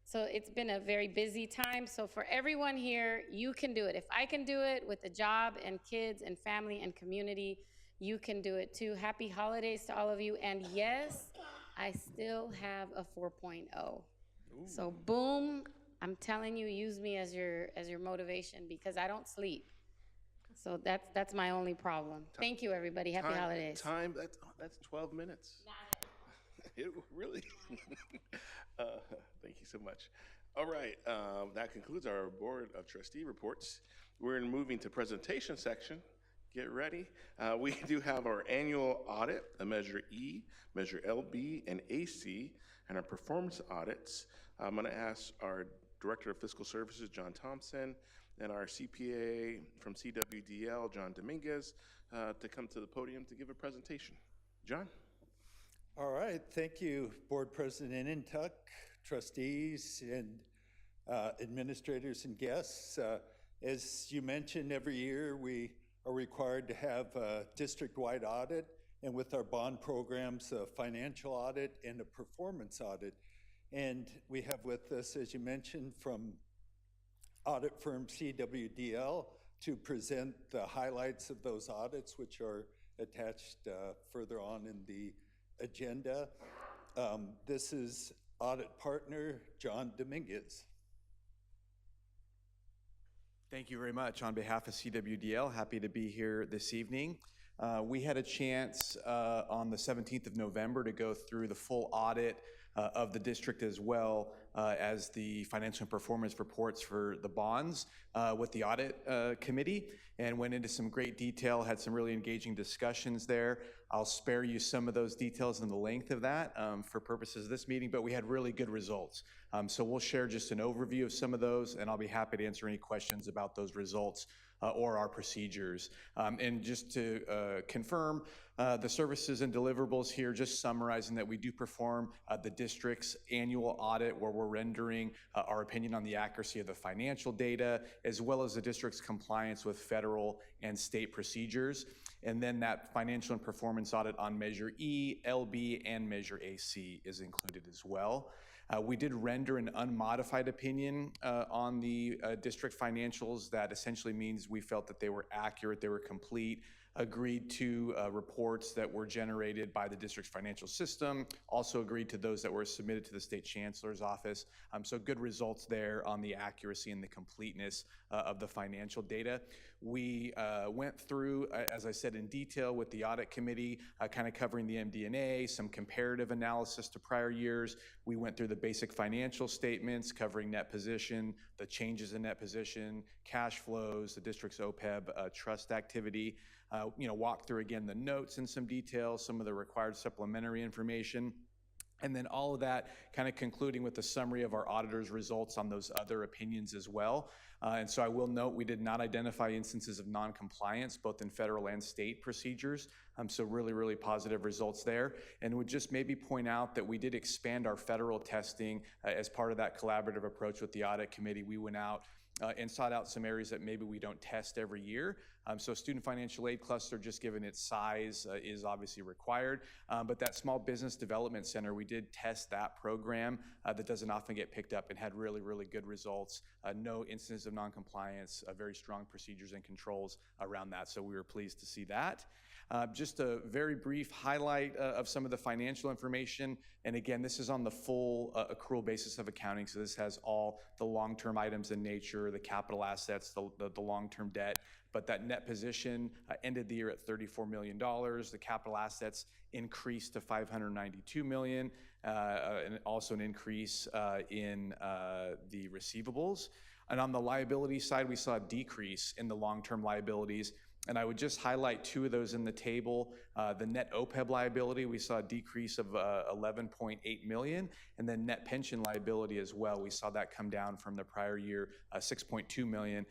[SPEAKER 3] So it's been a very busy time. So for everyone here, you can do it. If I can do it with a job and kids and family and community, you can do it too. Happy holidays to all of you. And yes, I still have a 4.0. So boom, I'm telling you, use me as your motivation because I don't sleep. So that's my only problem. Thank you, everybody. Happy holidays.
[SPEAKER 2] That's 12 minutes. Really? Thank you so much. All right, that concludes our Board of Trustee reports. We're moving to presentation section. Get ready. We do have our annual audit, a Measure E, Measure LB, and AC, and our performance audits. I'm going to ask our Director of Fiscal Services, John Thompson, and our CPA from CWDL, John Dominguez, to come to the podium to give a presentation. John?
[SPEAKER 5] All right, thank you, Board President Intuck, trustees, and administrators and guests. As you mentioned, every year we are required to have a district-wide audit, and with our bond programs, a financial audit and a performance audit. And we have with us, as you mentioned, from audit firm CWDL to present the highlights of those audits, which are attached further on in the agenda. This is audit partner John Dominguez.
[SPEAKER 22] Thank you very much. On behalf of CWDL, happy to be here this evening. We had a chance on the 17th of November to go through the full audit of the district as well as the financial and performance reports for the bonds with the audit committee, and went into some great detail, had some really engaging discussions there. I'll spare you some of those details and the length of that for purposes of this meeting, but we had really good results. So we'll share just an overview of some of those, and I'll be happy to answer any questions about those results or our procedures. And just to confirm, the services and deliverables here, just summarizing that we do perform the district's annual audit where we're rendering our opinion on the accuracy of the financial data, as well as the district's compliance with federal and state procedures. And then that financial and performance audit on Measure E, LB, and Measure AC is included as well. We did render an unmodified opinion on the district financials. That essentially means we felt that they were accurate, they were complete, agreed to reports that were generated by the district's financial system, also agreed to those that were submitted to the state chancellor's office. So good results there on the accuracy and the completeness of the financial data. We went through, as I said, in detail with the audit committee, kind of covering the MD&A, some comparative analysis to prior years. We went through the basic financial statements covering net position, the changes in net position, cash flows, the district's OPEB trust activity. Walk through again the notes in some detail, some of the required supplementary information. And then all of that kind of concluding with a summary of our auditor's results on those other opinions as well. And so I will note we did not identify instances of non-compliance, both in federal and state procedures. So really, really positive results there. And would just maybe point out that we did expand our federal testing as part of that collaborative approach with the audit committee. We went out and sought out some areas that maybe we don't test every year. So student financial aid cluster, just given its size, is obviously required. But that small business development center, we did test that program that doesn't often get picked up and had really, really good results. No instances of noncompliance, very strong procedures and controls around that. So we were pleased to see that. Just a very brief highlight of some of the financial information. And again, this is on the full accrual basis of accounting. So this has all the long-term items in nature, the capital assets, the long-term debt. But that net position ended the year at $34 million. The capital assets increased to $592 million, and also an increase in the receivables. And on the liability side, we saw a decrease in the long-term liabilities. And I would just highlight two of those in the table. The net OPEB liability, we saw a decrease of $11.8 million, and then net pension liability as well. We saw that come down from the prior year, $6.2 million.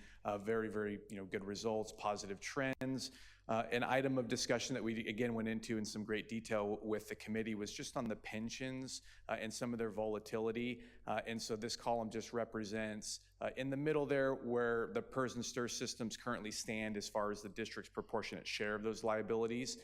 [SPEAKER 22] Very, very good results, positive trends. An item of discussion that we again went into in some great detail with the committee was just on the pensions and some of their volatility. And so this column just represents in the middle there where the PERS and STIR systems currently stand as far as the district's proportionate share of those liabilities.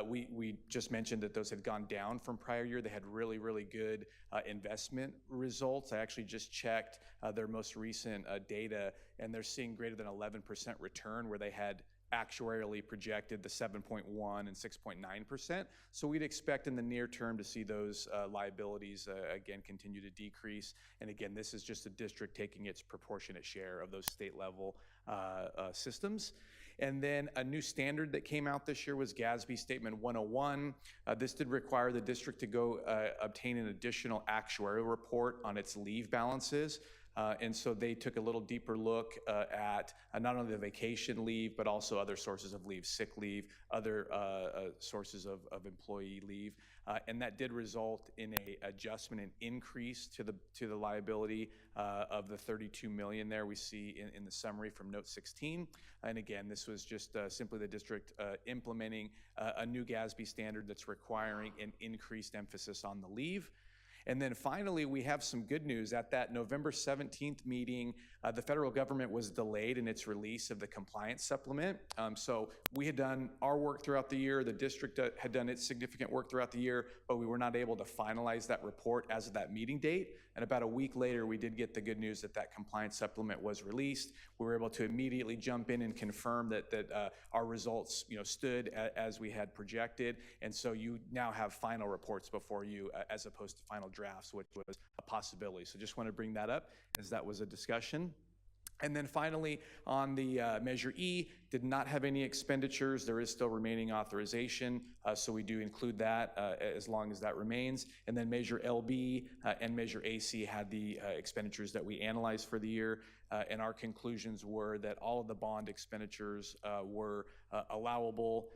[SPEAKER 22] We just mentioned that those had gone down from prior year. They had really, really good investment results. I actually just checked their most recent data, and they're seeing greater than 11% return where they had actuarially projected the 7.1 and 6.9%. So we'd expect in the near term to see those liabilities again continue to decrease. And again, this is just a district taking its proportionate share of those state level systems. And then a new standard that came out this year was GASB Statement 101. This did require the district to go obtain an additional actuarial report on its leave balances. And so they took a little deeper look at not only the vacation leave, but also other sources of leave, sick leave, other sources of employee leave. And that did result in an adjustment and increase to the liability of the $32 million there we see in the summary from note 16. And again, this was just simply the district implementing a new GASB standard that's requiring an increased emphasis on the leave. And then finally, we have some good news. At that November 17th meeting, the federal government was delayed in its release of the compliance supplement. So we had done our work throughout the year. The district had done its significant work throughout the year, but we were not able to finalize that report as of that meeting date. And about a week later, we did get the good news that that compliance supplement was released. We were able to immediately jump in and confirm that our results stood as we had projected. And so you now have final reports before you as opposed to final drafts, which was a possibility. So just want to bring that up as that was a discussion. And then finally, on the Measure E, did not have any expenditures. There is still remaining authorization, so we do include that as long as that remains. And then Measure LB and Measure AC had the expenditures that we analyzed for the year, and our conclusions were that all of the bond expenditures were allowable,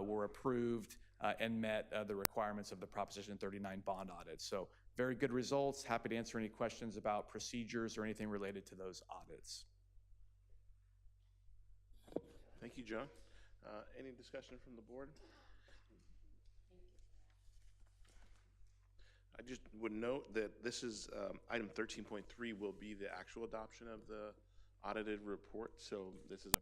[SPEAKER 22] were approved, and met the requirements of the Proposition 39 bond audit. So very good results. Happy to answer any questions about procedures or anything related to those audits.
[SPEAKER 2] Thank you, John. Any discussion from the board? I just would note that this is item 13.3 will be the actual adoption of the audited report. So this is a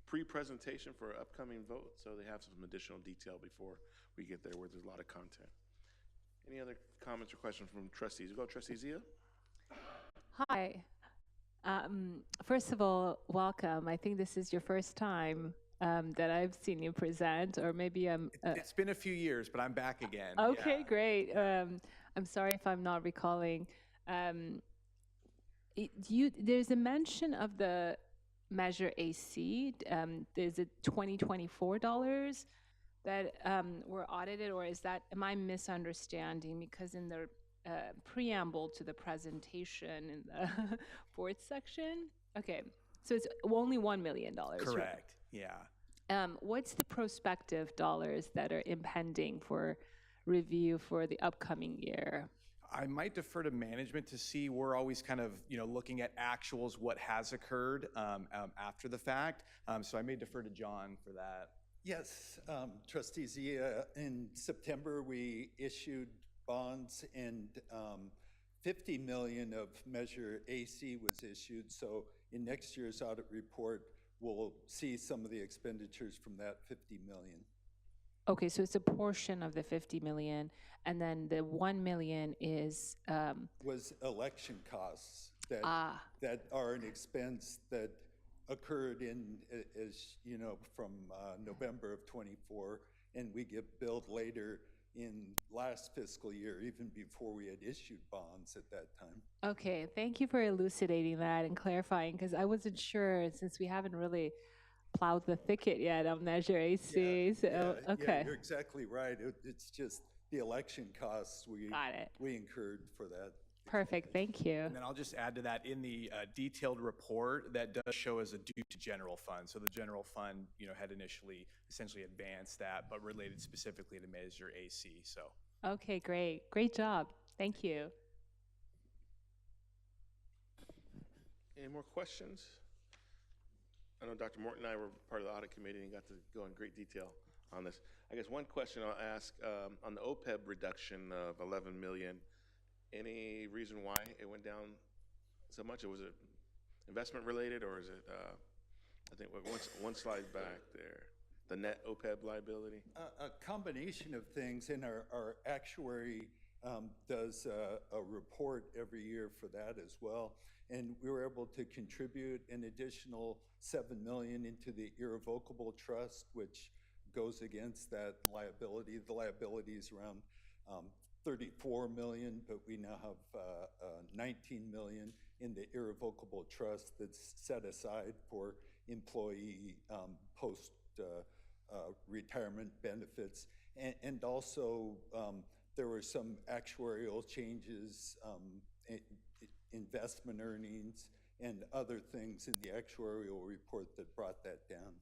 [SPEAKER 2] pre-presentation for an upcoming vote. So they have some additional detail before we get there where there's a lot of content. Any other comments or questions from trustees? Go, Trustee Zia.
[SPEAKER 6] Hi. First of all, welcome. I think this is your first time that I've seen you present, or maybe I'm...
[SPEAKER 22] It's been a few years, but I'm back again.
[SPEAKER 6] Okay,
[SPEAKER 22] Yeah.
[SPEAKER 6] great. I'm sorry if I'm not recalling. There's a mention of the Measure AC. There's a $2024 that were audited, or am I misunderstanding? Because in the preamble to the presentation in the fourth section. Okay, so it's only $1 million. right?
[SPEAKER 22] Correct, yeah.
[SPEAKER 6] What's the prospective dollars that are impending for review for the upcoming year?
[SPEAKER 22] I might defer to management to see. We're always kind of, looking at actuals, what has occurred after the fact. So I may defer to John for that.
[SPEAKER 5] Yes, Trustee Zia, in September, we issued bonds and 50 million of Measure AC was issued. So in next year's audit report, we'll see some of the expenditures from that 50 million.
[SPEAKER 6] Okay, so it's a portion of the 50 million, and then the 1 million is
[SPEAKER 5] Was election costs that are an expense that occurred as you know, from November of 24, and we get billed later in last fiscal year, even before we had issued bonds at that time.
[SPEAKER 6] Okay, thank you for elucidating that and clarifying, because I wasn't sure since we haven't really plowed the thicket yet on Measure AC. So, okay.
[SPEAKER 5] Yeah, you're exactly right. It's just the election costs we incurred for that.
[SPEAKER 6] Perfect, thank you.
[SPEAKER 22] And then I'll just add to that, in the detailed report, that does show as a due to general fund. So the general fund, had initially essentially advanced that, but related specifically to Measure AC. So.
[SPEAKER 6] Okay, great job. Thank you.
[SPEAKER 2] Any more questions? I know Dr. Morton and I were part of the audit committee and got to go in great detail on this. I guess one question I'll ask, on the OPEB reduction of 11 million, any reason why it went down so much? Or was it investment related, or is it, I think one slide back there, the net OPEB liability?
[SPEAKER 5] A combination of things, and our actuary does a report every year for that as well. And we were able to contribute an additional $7 million into the irrevocable trust, which goes against that liability. The liability is around 34 million, but we now have 19 million in the irrevocable trust that's set aside for employee post retirement benefits. And also there were some actuarial changes, investment earnings, and other things in the actuarial report that brought that down.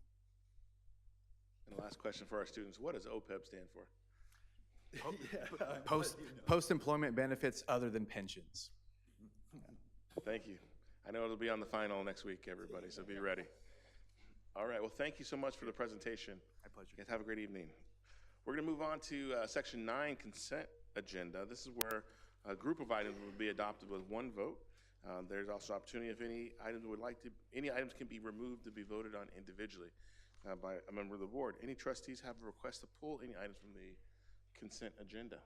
[SPEAKER 2] And the last question for our students, what does OPEB stand for?
[SPEAKER 22] Post-employment benefits other than pensions.
[SPEAKER 2] Thank you. I know it'll be on the final next week, everybody, so be ready. All right, well, thank you so much for the presentation.
[SPEAKER 22] My pleasure.
[SPEAKER 2] You guys have a great evening. We're going to move on to Section 9, Consent Agenda. This is where a group of items will be adopted with one vote. There's also opportunity if any items can be removed to be voted on individually by a member of the board. Any trustees have a request to pull any items from the consent agenda?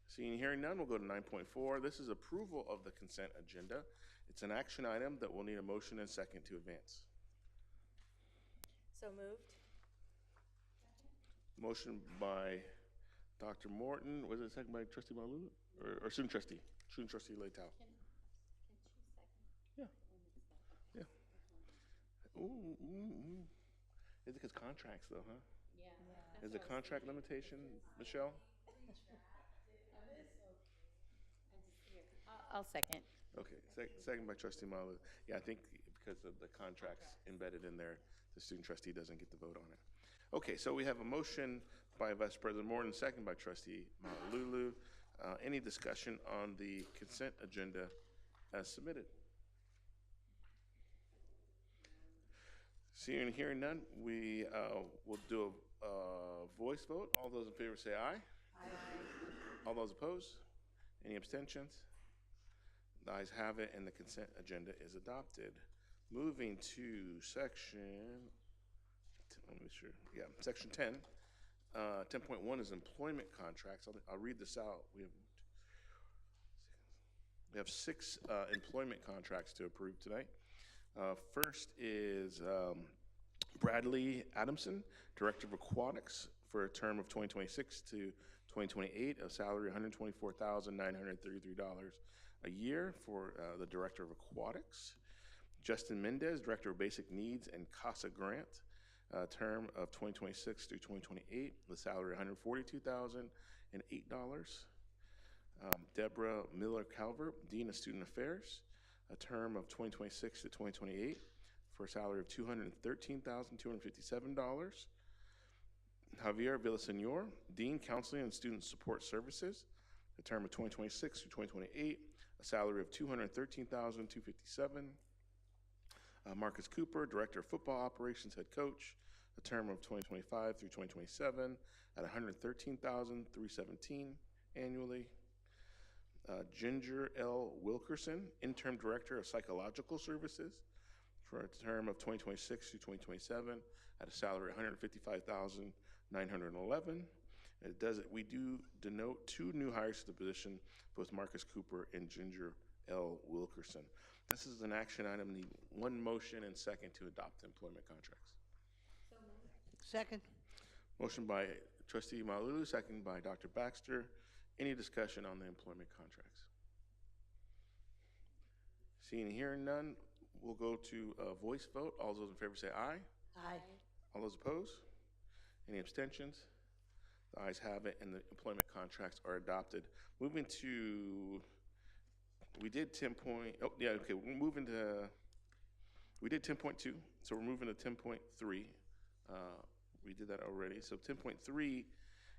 [SPEAKER 2] Seeing and hearing none, we'll go to 9.4. This is approval of the consent agenda. It's an action item that will need a motion and second to advance.
[SPEAKER 1] So moved.
[SPEAKER 2] Motion by Dr. Morton. Was it second by Trustee Malulu? Or student trustee? Student trustee Leitao. Yeah. Yeah. Ooh. Is it because contracts though, huh? Yeah. Is it contract limitation, Michelle?
[SPEAKER 13] I'll second.
[SPEAKER 2] Okay, second by Trustee Malulu. Yeah, I think because of the contracts embedded in there, the student trustee doesn't get to vote on it. Okay, so we have a motion by Vice President Morton, second by Trustee Malulu. Any discussion on the consent agenda as submitted? Seeing and hearing none, we will do a voice vote. All those in favor say aye. Aye. All those opposed? Any abstentions? The ayes have it, and the consent agenda is adopted. Moving to section, let me make sure, yeah, section 10. 10.1 is employment contracts. I'll read this out. We have 6 employment contracts to approve tonight. First is Bradley Adamson, Director of Aquatics, for a term of 2026 to 2028, a salary $124,933 a year for the Director of Aquatics. Justin Mendez, Director of Basic Needs and CASA Grant, term of 2026 through 2028, the salary $142,008. Deborah Miller-Calvert, Dean of Student Affairs, a term of 2026 to 2028 for a salary of $213,257. Javier Villasenor, Dean, Counseling and Student Support Services, a term of 2026 to 2028, a salary of $213,257. Marcus Cooper, Director of Football Operations, Head Coach, a term of 2025 through 2027 at $113,317 annually. Ginger L. Wilkerson, Interim Director of Psychological Services, for a term of 2026 through 2027 at a salary of $155,911. We do denote 2 new hires to the position, both Marcus Cooper and Ginger L. Wilkerson. This is an action item, need one motion and second to adopt the employment contracts.
[SPEAKER 10] Second.
[SPEAKER 2] Motion by Trustee Malulu, second by Dr. Baxter. Any discussion on the employment contracts? Seeing and hearing none, we'll go to a voice vote. All those in favor say aye.
[SPEAKER 10] Aye.
[SPEAKER 2] All those opposed? Any abstentions? The ayes have it, and the employment contracts are adopted. Moving to, we did 10 point, oh, yeah, okay, we're moving to, we did 10.2, so we're moving to 10.3. We did that already. So 10.3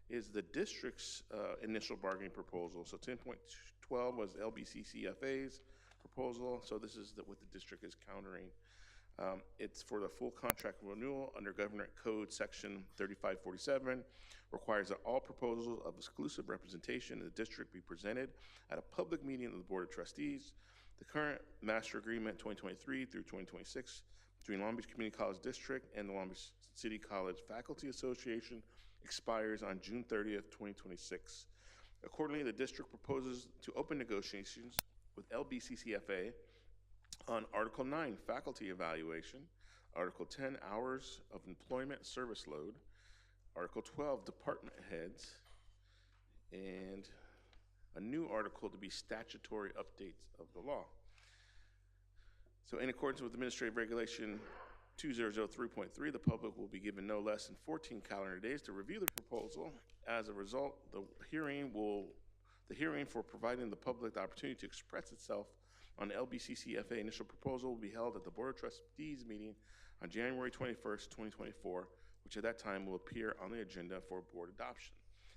[SPEAKER 2] is the district's initial bargaining proposal. So 10.12 was LBCCFA's proposal. So this is what the district is countering. It's for the full contract renewal under Government Code Section 3547, requires that all proposals of exclusive representation in the district be presented at a public meeting of the Board of Trustees. The current master agreement 2023 through 2026 between Long Beach Community College District and the Long Beach City College Faculty Association expires on June 30th, 2026. Accordingly, the district proposes to open negotiations with LBCCFA on Article 9, Faculty Evaluation, Article 10, Hours of Employment Service Load, Article 12, Department Heads, and a new article to be statutory updates of the law. So in accordance with Administrative Regulation 2003.3, the public will be given no less than 14 calendar days to review the proposal. As a result, the hearing for providing the public the opportunity to express itself on the LBCCFA initial proposal will be held at the Board of Trustees meeting on January 21st, 2024, which at that time will appear on the agenda for board adoption.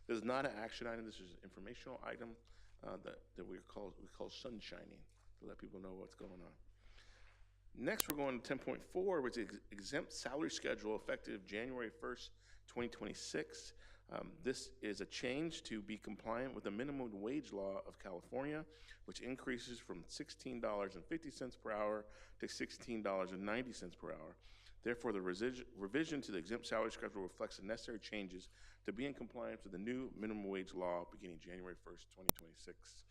[SPEAKER 2] This is not an action item. This is an informational item that we call sunshining to let people know what's going on. Next, we're going to 10.4, which is exempt salary schedule effective January 1st, 2026. This is a change to be compliant with the minimum wage law of California, which increases from $16.50 per hour to $16.90 per hour. Therefore, the revision to the exempt salary schedule reflects the necessary changes to be in compliance with the new minimum wage law beginning January 1st, 2026.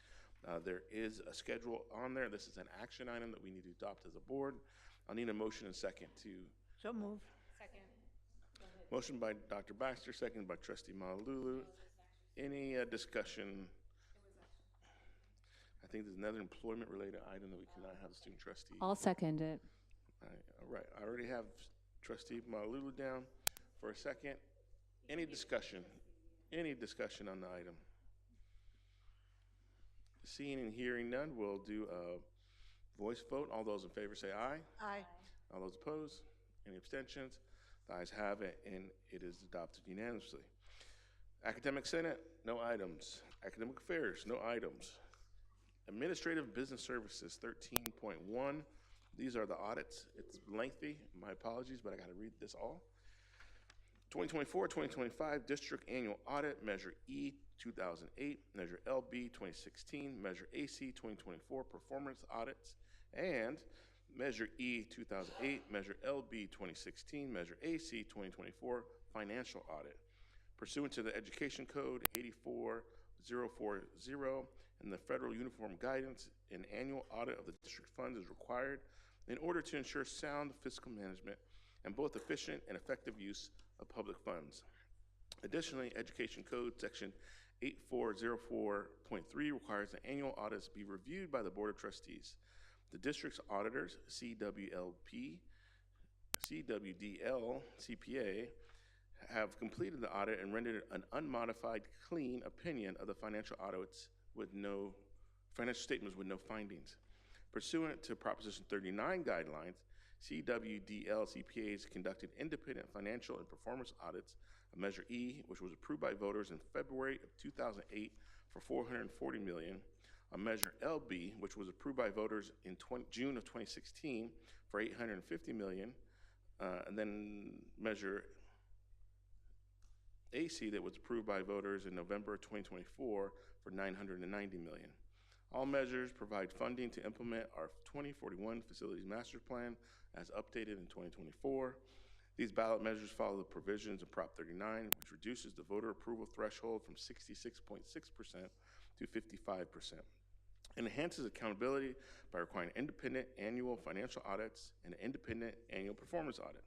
[SPEAKER 2] There is a schedule on there. This is an action item that we need to adopt as a board. I'll need a motion and second to.
[SPEAKER 10] So moved.
[SPEAKER 3] Second.
[SPEAKER 2] Motion by Dr. Baxter, second by Trustee Malulu. Any discussion? I think there's another employment-related item that we cannot have the student trustee.
[SPEAKER 6] I'll second it.
[SPEAKER 2] All right, I already have Trustee Malulu down for a second. Any discussion? Any discussion on the item? Seeing and hearing none, we'll do a voice vote. All those in favor say aye.
[SPEAKER 10] Aye.
[SPEAKER 2] All those opposed? Any abstentions? The ayes have it, and it is adopted unanimously. Academic Senate, no items. Academic Affairs, no items. Administrative Business Services, 13.1. These are the audits. It's lengthy. My apologies, but I got to read this all. 2024-2025 District Annual Audit, Measure E 2008, Measure LB 2016, Measure AC 2024 Performance Audits, and Measure E 2008, Measure LB 2016, Measure AC 2024 Financial Audit. Pursuant to the Education Code 84040 and the Federal Uniform Guidance, an annual audit of the district funds is required in order to ensure sound fiscal management and both efficient and effective use of public funds. Additionally, Education Code Section 8404.3 requires that annual audits be reviewed by the Board of Trustees. The district's auditors, CWDL, CPA, have completed the audit and rendered an unmodified, clean opinion of the financial audits with no financial statements with no findings. Pursuant to Proposition 39 guidelines, CWDL CPAs conducted independent financial and performance audits of Measure E, which was approved by voters in February of 2008 for $440 million, on Measure LB, which was approved by voters in June of 2016 for $850 million, and then Measure AC that was approved by voters in November of 2024 for $990 million. All measures provide funding to implement our 2041 Facilities Master Plan as updated in 2024. These ballot measures follow the provisions of Prop 39, which reduces the voter approval threshold from 66.6% to 55%. It enhances accountability by requiring independent annual financial audits and an independent annual performance audit.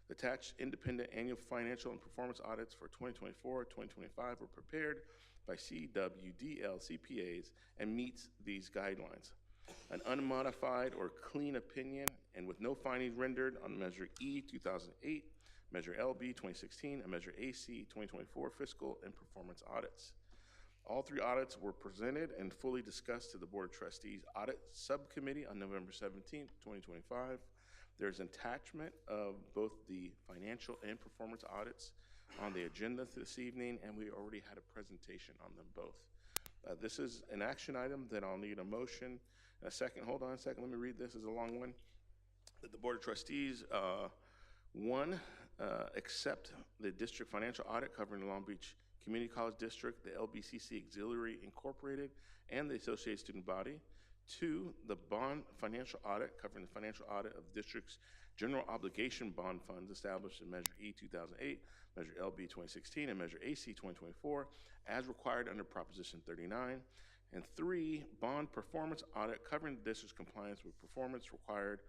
[SPEAKER 2] The attached independent annual financial and performance audits for 2024-2025 were prepared by CWDL CPAs and meets these guidelines. An unmodified or clean opinion and with no findings rendered on Measure E 2008, Measure LB 2016, and Measure AC 2024 fiscal and performance audits. All three audits were presented and fully discussed to the Board of Trustees Audit Subcommittee on November 17th, 2025. There's an attachment of both the financial and performance audits on the agenda this evening, and we already had a presentation on them both. This is an action item that I'll need a motion. A second, hold on a second, let me read this, it's a long one. That the Board of Trustees, accept the district financial audit covering the Long Beach Community College District, the LBCC Auxiliary Incorporated, and the Associated Student Body. 2, the bond financial audit covering the financial audit of the district's general obligation bond funds established in Measure E 2008, Measure LB 2016, and Measure AC 2024 as required under Proposition 39. And 3, bond performance audit covering the district's compliance with performance required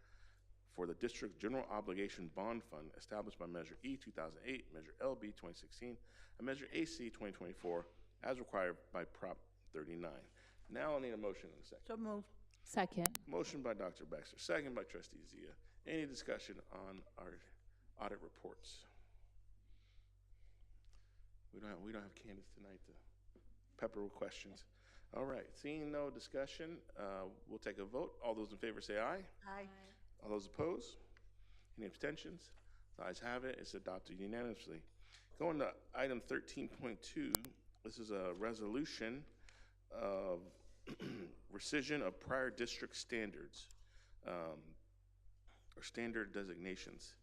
[SPEAKER 2] for the district general obligation bond fund established by Measure E 2008, Measure LB 2016, and Measure AC 2024 as required by Prop 39. Now I'll need a motion in a second.
[SPEAKER 10] So moved.
[SPEAKER 6] Second.
[SPEAKER 2] Motion by Dr. Baxter, second by Trustee Zia. Any discussion on our audit reports? We don't have Candace tonight to pepper with questions. All right, seeing no discussion, we'll take a vote. All those in favor say aye.
[SPEAKER 10] Aye.
[SPEAKER 2] All those opposed? Any abstentions? The ayes have it. It's adopted unanimously. Going to item 13.2, this is a resolution of rescission of prior district standards or standard designations.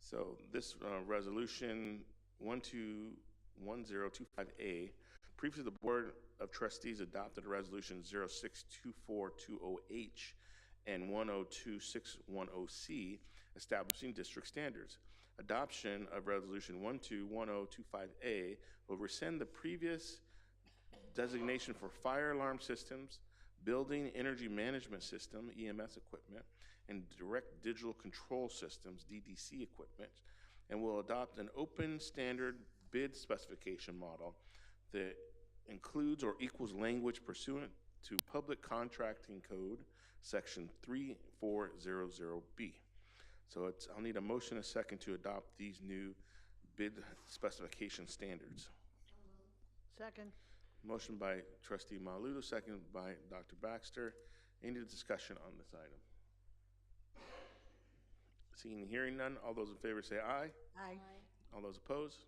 [SPEAKER 2] So this resolution 121025A, previously the Board of Trustees adopted a resolution 062420H and 102610C establishing district standards. Adoption of resolution 121025A will rescind the previous designation for fire alarm systems, building energy management system, EMS equipment, and direct digital control systems, DDC equipment, and will adopt an open standard bid specification model that includes or equals language pursuant to Public Contracting Code, Section 3400B. So I'll need a motion and a second to adopt these new bid specification standards.
[SPEAKER 10] Second.
[SPEAKER 2] Motion by Trustee Malauulu, second by Dr. Baxter. Any discussion on this item? Seeing and hearing none, all those in favor say aye.
[SPEAKER 10] Aye.
[SPEAKER 2] All those opposed?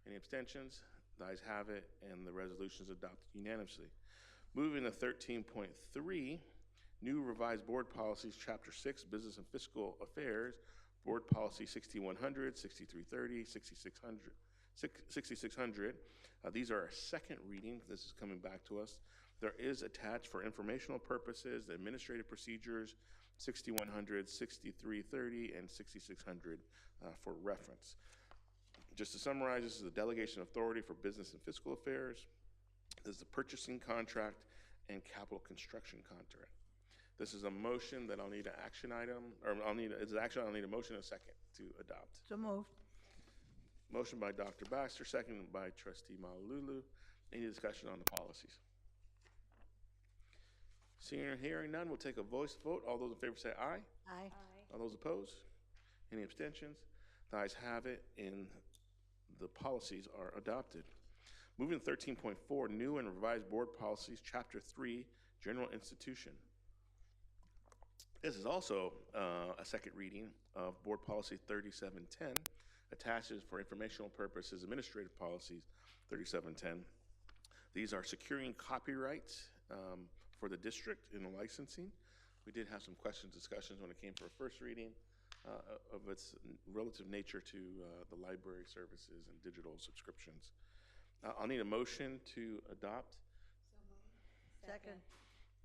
[SPEAKER 2] Any abstentions? The ayes have it, and the resolution is adopted unanimously. Moving to 13.3, new revised board policies, Chapter 6, Business and Fiscal Affairs, Board Policy 6100, 6330, 6600. These are our second reading. This is coming back to us. There is attached for informational purposes, the administrative procedures, 6100, 6330, and 6600 for reference. Just to summarize, this is a delegation of authority for business and fiscal affairs. This is a purchasing contract and capital construction contract. This is a motion that I'll need an action item, or I'll need a motion and a second to adopt.
[SPEAKER 10] So moved.
[SPEAKER 2] Motion by Dr. Baxter, second by Trustee Malauulu. Any discussion on the policies? Seeing or hearing none, we'll take a voice vote. All those in favor say aye.
[SPEAKER 10] Aye.
[SPEAKER 2] All those opposed? Any abstentions? The ayes have it, and the policies are adopted. Moving to 13.4, new and revised board policies, Chapter 3, General Institution. This is also a second reading of Board Policy 3710, attaches for informational purposes administrative policies 3710. These are securing copyrights for the district in the licensing. We did have some questions, discussions when it came for a first reading of its relative nature to the library services and digital subscriptions. I'll need a motion to adopt.
[SPEAKER 10] Second.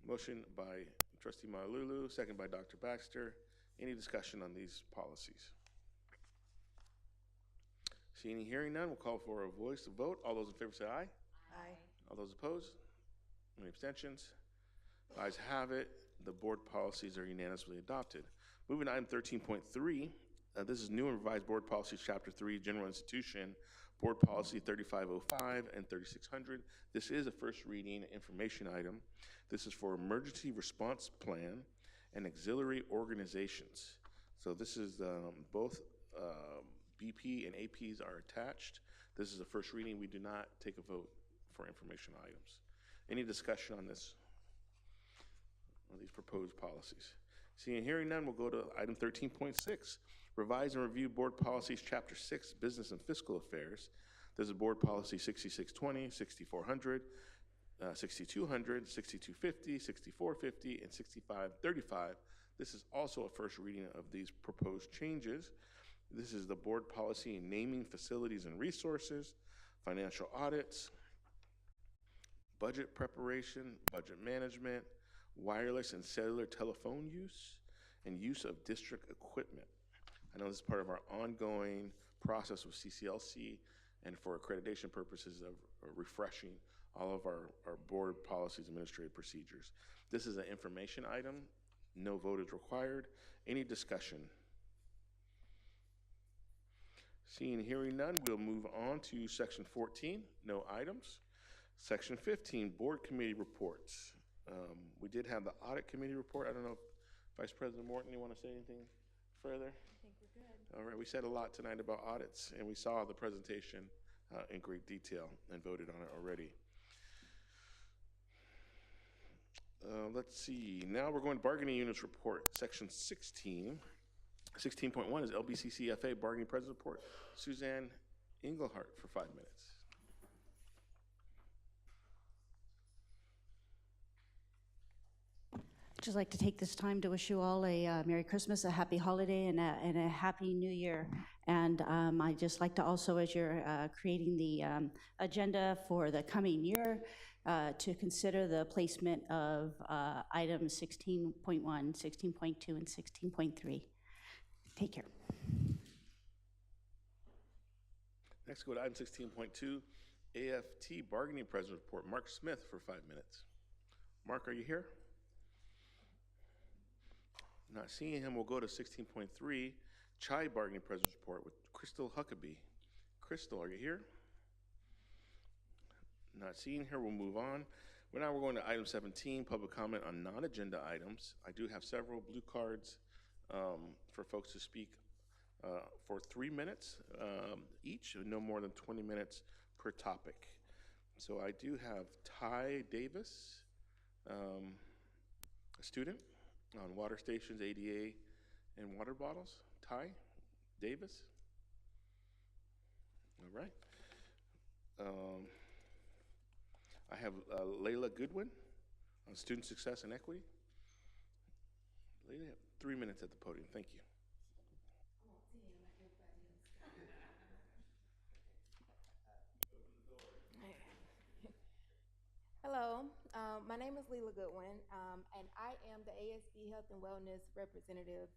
[SPEAKER 2] Motion by Trustee Malulu, second by Dr. Baxter. Any discussion on these policies? Seeing and hearing none, we'll call for a voice vote. All those in favor say aye.
[SPEAKER 10] Aye.
[SPEAKER 2] All those opposed? Any abstentions? Ayes have it. The board policies are unanimously adopted. Moving to item 13.3, this is new and revised board policies, Chapter 3, General Institution, Board Policy 3505 and 3600. This is a first reading information item. This is for emergency response plan and auxiliary organizations. So this is both BP and APs are attached. This is a first reading. We do not take a vote for information items. Any discussion on this, on these proposed policies? Seeing and hearing none, we'll go to item 13.6, revise and review board policies, Chapter 6, Business and Fiscal Affairs. This is Board Policy 6620, 6400, 6200, 6250, 6450, and 6535. This is also a first reading of these proposed changes. This is the board policy in naming facilities and resources, financial audits, budget preparation, budget management, wireless and cellular telephone use, and use of district equipment. I know this is part of our ongoing process with CCLC and for accreditation purposes of refreshing all of our board policies, administrative procedures. This is an information item. No vote is required. Any discussion? Seeing and hearing none, we'll move on to Section 14, no items. Section 15, Board Committee Reports. We did have the Audit Committee report. I don't know if Vice President Morton, you want to say anything further?
[SPEAKER 9] I think we're good.
[SPEAKER 2] All right, we said a lot tonight about audits, and we saw the presentation in great detail and voted on it already. Let's see, now we're going to Bargaining Units Report, Section 16. 16.1 is LBCC FA Bargaining President Report. Suzanne Engelhardt for 5 minutes.
[SPEAKER 14] I'd just like to take this time to wish you all a Merry Christmas, a Happy Holiday, and a Happy New Year. And I'd just like to also, as you're creating the agenda for the coming year, to consider the placement of items 16.1, 16.2, and 16.3. Take care.
[SPEAKER 2] Next, go to item 16.2, AFT Bargaining President Report. Mark Smith for 5 minutes. Mark, are you here? Not seeing him, we'll go to 16.3, CHI Bargaining President Report with Crystal Huckabee. Crystal, are you here? Not seeing her, we'll move on. Now we're going to item 17, public comment on non-agenda items. I do have several blue cards for folks to speak for 3 minutes each, no more than 20 minutes per topic. So I do have Ty Davis, a student on water stations, ADA, and water bottles. Ty Davis. All right. I have Layla Goodwin on student success and equity. Layla, 3 minutes at the podium. Thank you.
[SPEAKER 15] Hello, my name is Layla Goodwin, and I am the ASB Health and Wellness Representative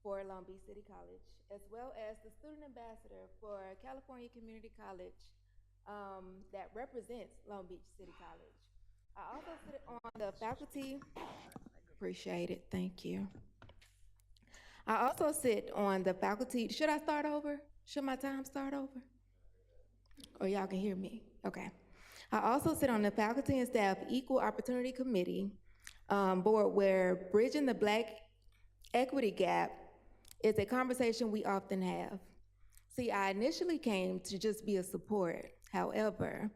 [SPEAKER 15] for Long Beach City College, as well as the Student Ambassador for California Community College that represents Long Beach City College. I also sit on the faculty, appreciate it, thank you. I also sit on the faculty, should I start over? Should my time start over? Or y'all can hear me, okay. I also sit on the Faculty and Staff Equal Opportunity Committee board, where bridging the Black equity gap is a conversation we often have. See, I initially came to just be a support. However,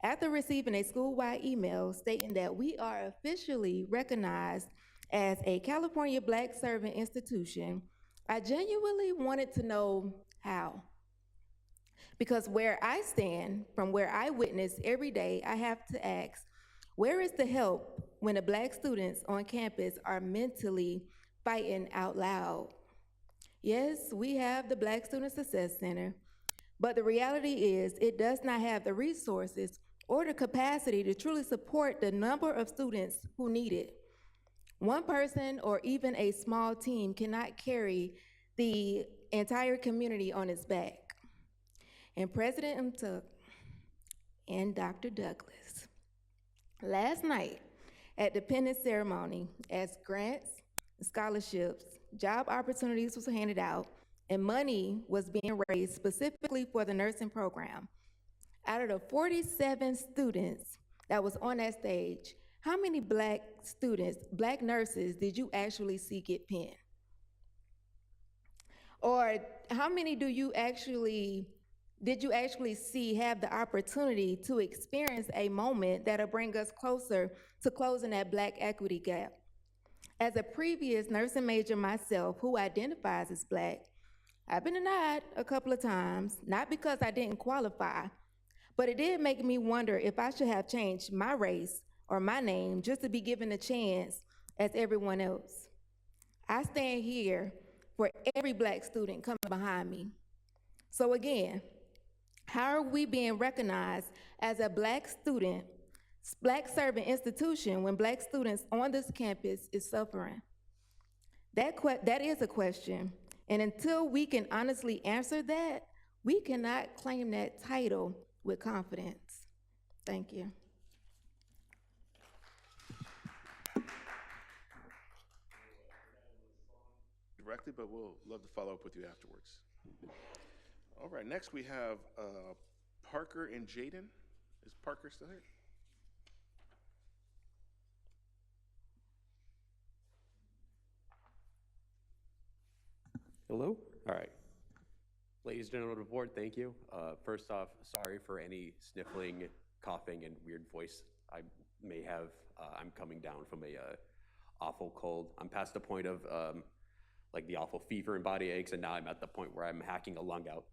[SPEAKER 15] After receiving a school-wide email stating that we are officially recognized as a California Black Servant Institution, I genuinely wanted to know how. Because where I stand, from where I witness every day, I have to ask, where is the help when the Black students on campus are mentally fighting out loud? Yes, we have the Black Student Success Center, but the reality is it does not have the resources or the capacity to truly support the number of students who need it. One person or even a small team cannot carry the entire community on its back. And President Mtuk and Dr. Douglas, last night at the penance ceremony, as grants, scholarships, job opportunities was handed out, and money was being raised specifically for the nursing program, out of the 47 students that was on that stage, how many Black students, Black nurses did you actually see get pinned? Or how many did you actually see have the opportunity to experience a moment that'll bring us closer to closing that Black equity gap? As a previous nursing major myself who identifies as Black, I've been denied a couple of times, not because I didn't qualify, but it did make me wonder if I should have changed my race or my name just to be given a chance as everyone else. I stand here for every Black student coming behind me. So again, how are we being recognized as a Black student, Black servant institution when Black students on this campus is suffering? That is a question. And until we can honestly answer that, we cannot claim that title with confidence. Thank you.
[SPEAKER 2] Directly, but we'll love to follow up with you afterwards. All right, next we have Parker and Jaden. Is Parker still here?
[SPEAKER 12] Hello? All right. Ladies and gentlemen of the board, thank you. First off, sorry for any sniffling, coughing, and weird voice I may have. I'm coming down from a awful cold. I'm past the point of like the awful fever and body aches, and now I'm at the point where I'm hacking a lung out.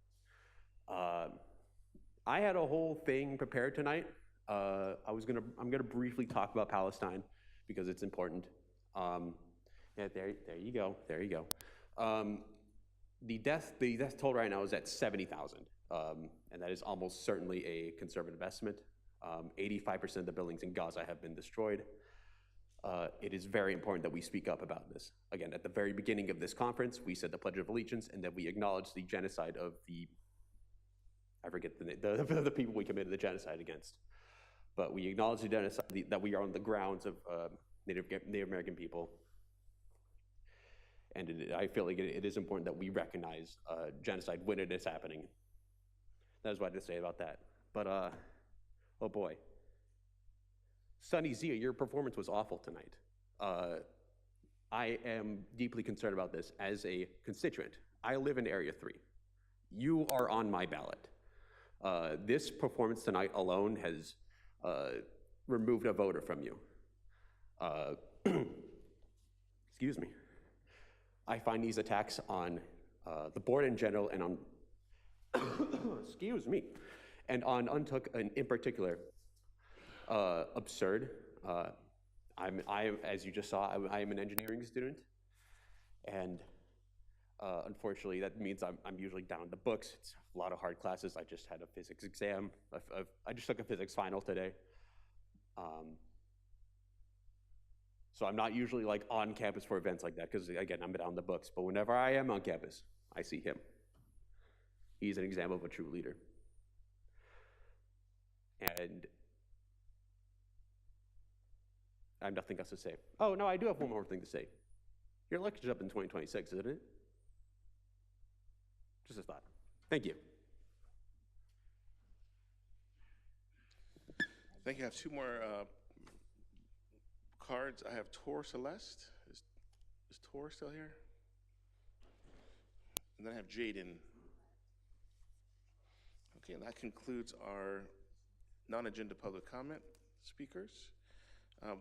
[SPEAKER 12] I had a whole thing prepared tonight. I'm gonna briefly talk about Palestine because it's important. Yeah, there you go. There you go. The death toll right now is at 70,000, and that is almost certainly a conservative estimate. 85% of the buildings in Gaza have been destroyed. It is very important that we speak up about this. Again, at the very beginning of this conference, we said the Pledge of Allegiance and that we acknowledge the genocide of I forget the people we committed the genocide against. But we acknowledge the genocide, that we are on the grounds of Native American people. And I feel like it is important that we recognize genocide when it is happening. That is what I had to say about that. But, oh boy. Sunny Zia, your performance was awful tonight. I am deeply concerned about this as a constituent. I live in Area 3. You are on my ballot. This performance tonight alone has removed a voter from you. Excuse me. I find these attacks on the board in general and on, excuse me, and on Untook in particular, absurd. As you just saw, I am an engineering student, and unfortunately, that means I'm usually down the books. It's a lot of hard classes. I just had a physics exam. I just took a physics final today. So I'm not usually like on campus for events like that because again, I'm down the books. But whenever I am on campus, I see him. He's an example of a true leader. And I have nothing else to say. Oh, no, I do have one more thing to say. Your election's up in 2026, isn't it? Just a thought. Thank you.
[SPEAKER 2] Thank you. I have two more cards. I have Tor Celeste. Is Tor still here? And then I have Jaden. Okay, and that concludes our Non-agenda public comment speakers.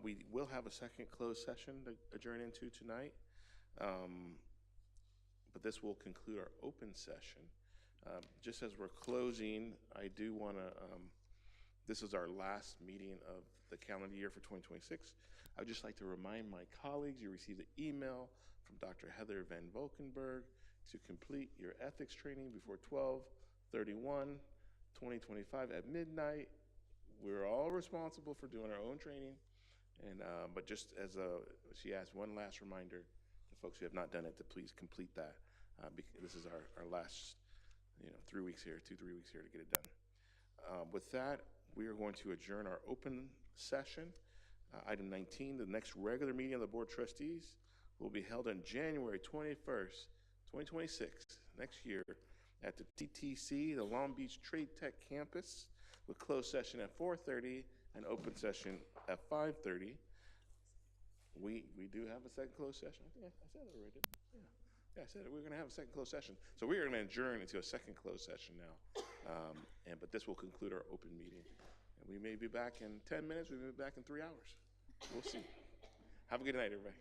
[SPEAKER 2] We will have a second closed session to adjourn into tonight, but this will conclude our open session. Just as we're closing, I do want to, this is our last meeting of the calendar year for 2026. I would just like to remind my colleagues, you received an email from Dr. Heather Van Valkenburg to complete your ethics training before 12/31/2025 at midnight. We're all responsible for doing our own training, and but just as she asked, one last reminder to folks who have not done it to please complete that. Because this is our last, 3 weeks here, 2-3 weeks here to get it done. With that, we are going to adjourn our open session. Item 19, the next regular meeting of the Board of Trustees will be held on January 21st, 2026, next year, at the TTC, the Long Beach Trade Tech Campus, with closed session at 4:30 and open session at 5:30. We do have a second closed session. I think I said it already. Yeah, I said it. We're going to have a second closed session. So we are going to adjourn into a second closed session now. But this will conclude our open meeting. And we may be back in 10 minutes. We may be back in 3 hours. We'll see. Have a good night, everybody.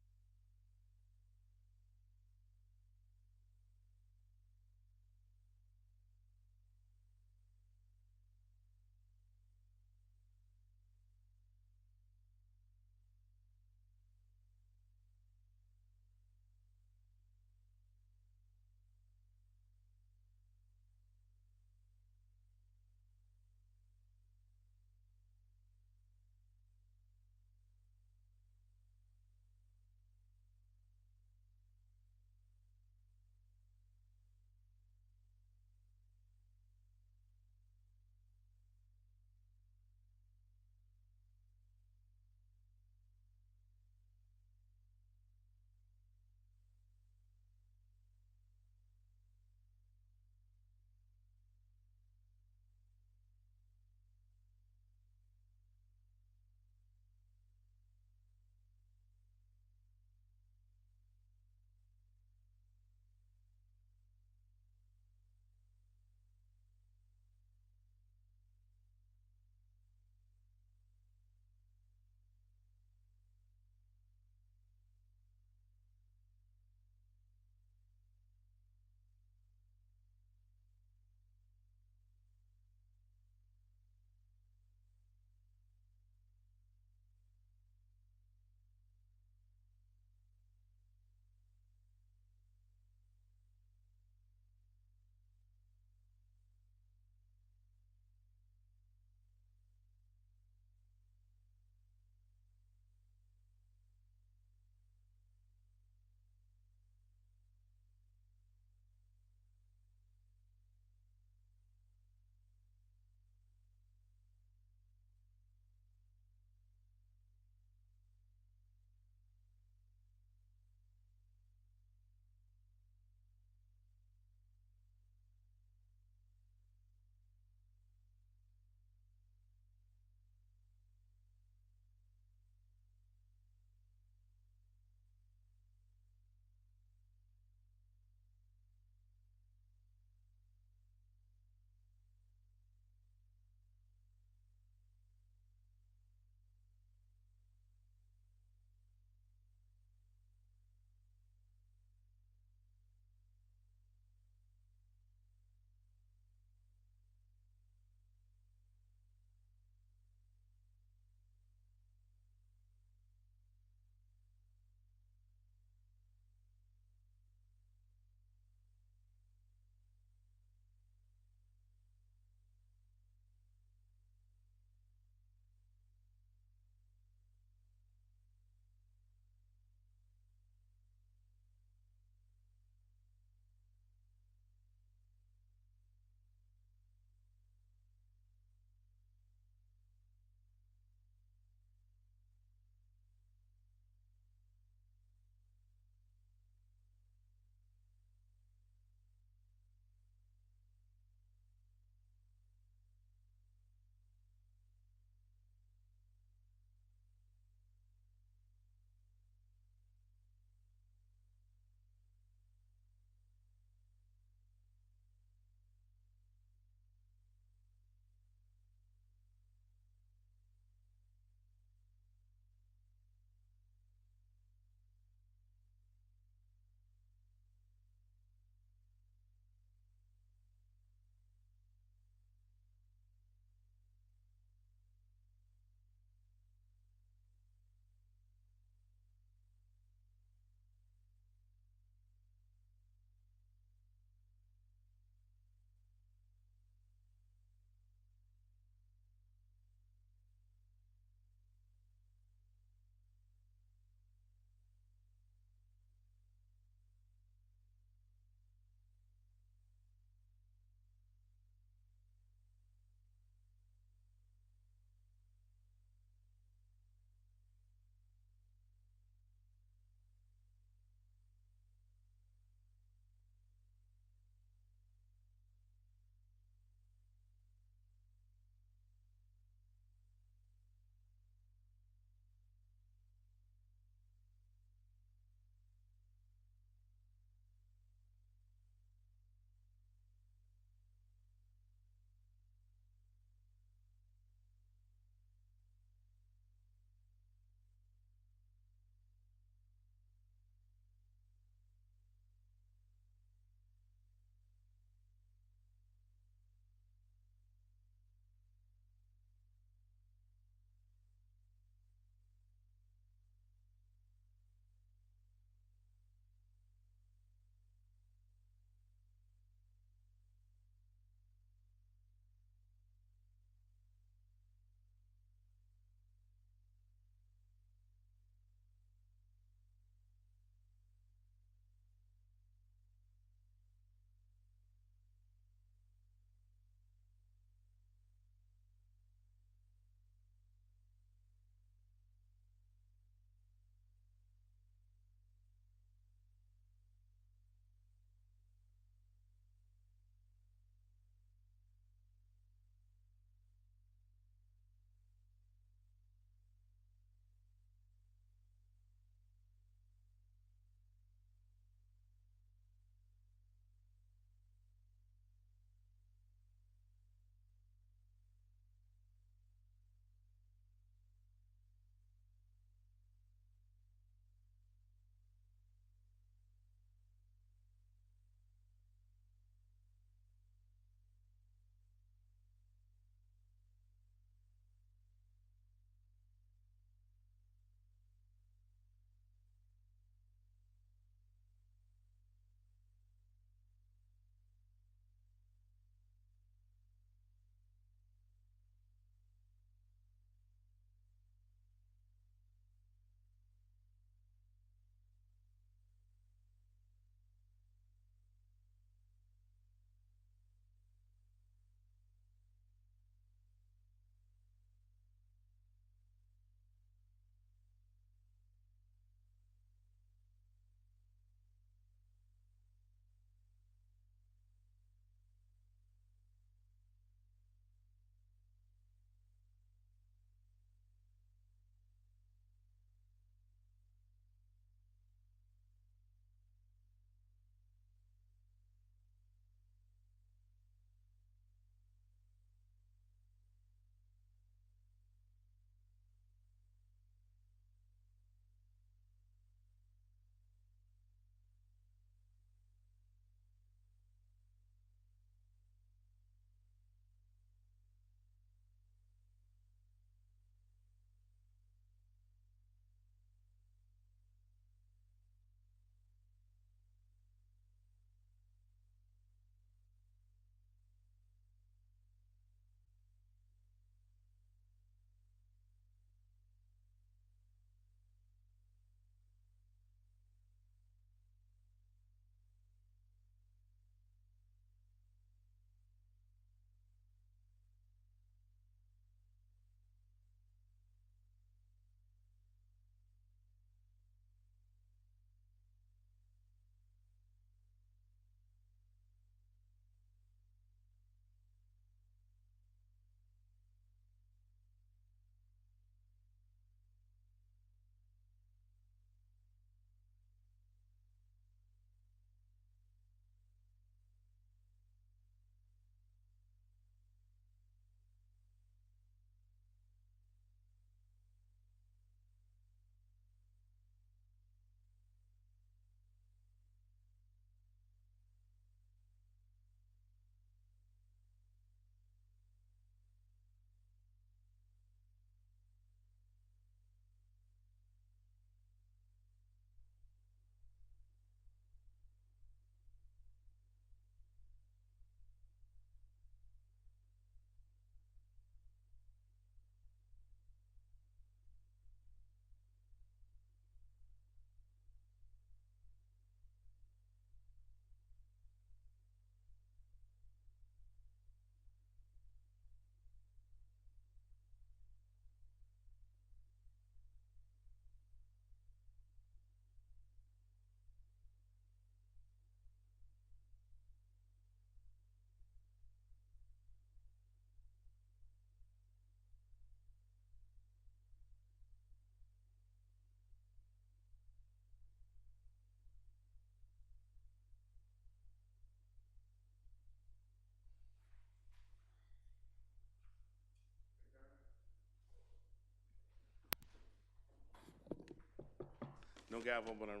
[SPEAKER 2] no gavel, but I'm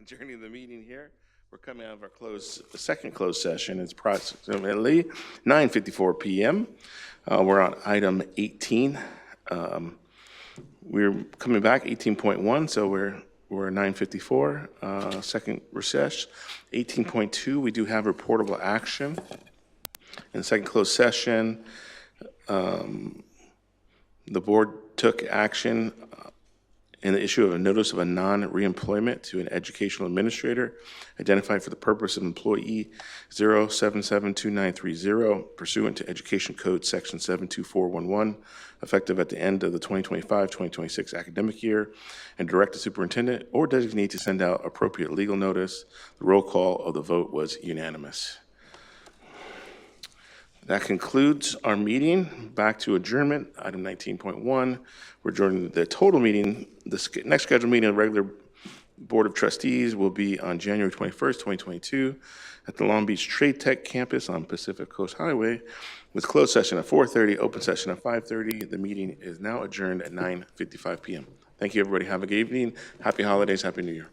[SPEAKER 2] adjourning the meeting here. We're coming out of our second closed session. It's approximately 9:54 p.m. We're on item 18. We're coming back 18.1, so we're 9:54. Second recess. 18.2, we do have reportable action. In the second closed session, the board took action in the issue of a notice of a non-reemployment to an educational administrator identified for the purpose of employee 0772930 pursuant to Education Code Section 72411, effective at the end of the 2025-2026 academic year, and direct the superintendent or designee to send out appropriate legal notice. The roll call of the vote was unanimous. That concludes our meeting. Back to adjournment, item 19.1. We're adjourning the total meeting. The next scheduled meeting of the regular Board of Trustees will be on January 21st, 2022 at the Long Beach Trade Tech campus on Pacific Coast Highway with closed session at 4:30, open session at 5:30. The meeting is now adjourned at 9:55 p.m. Thank you, everybody. Have a good evening. Happy holidays. Happy New Year.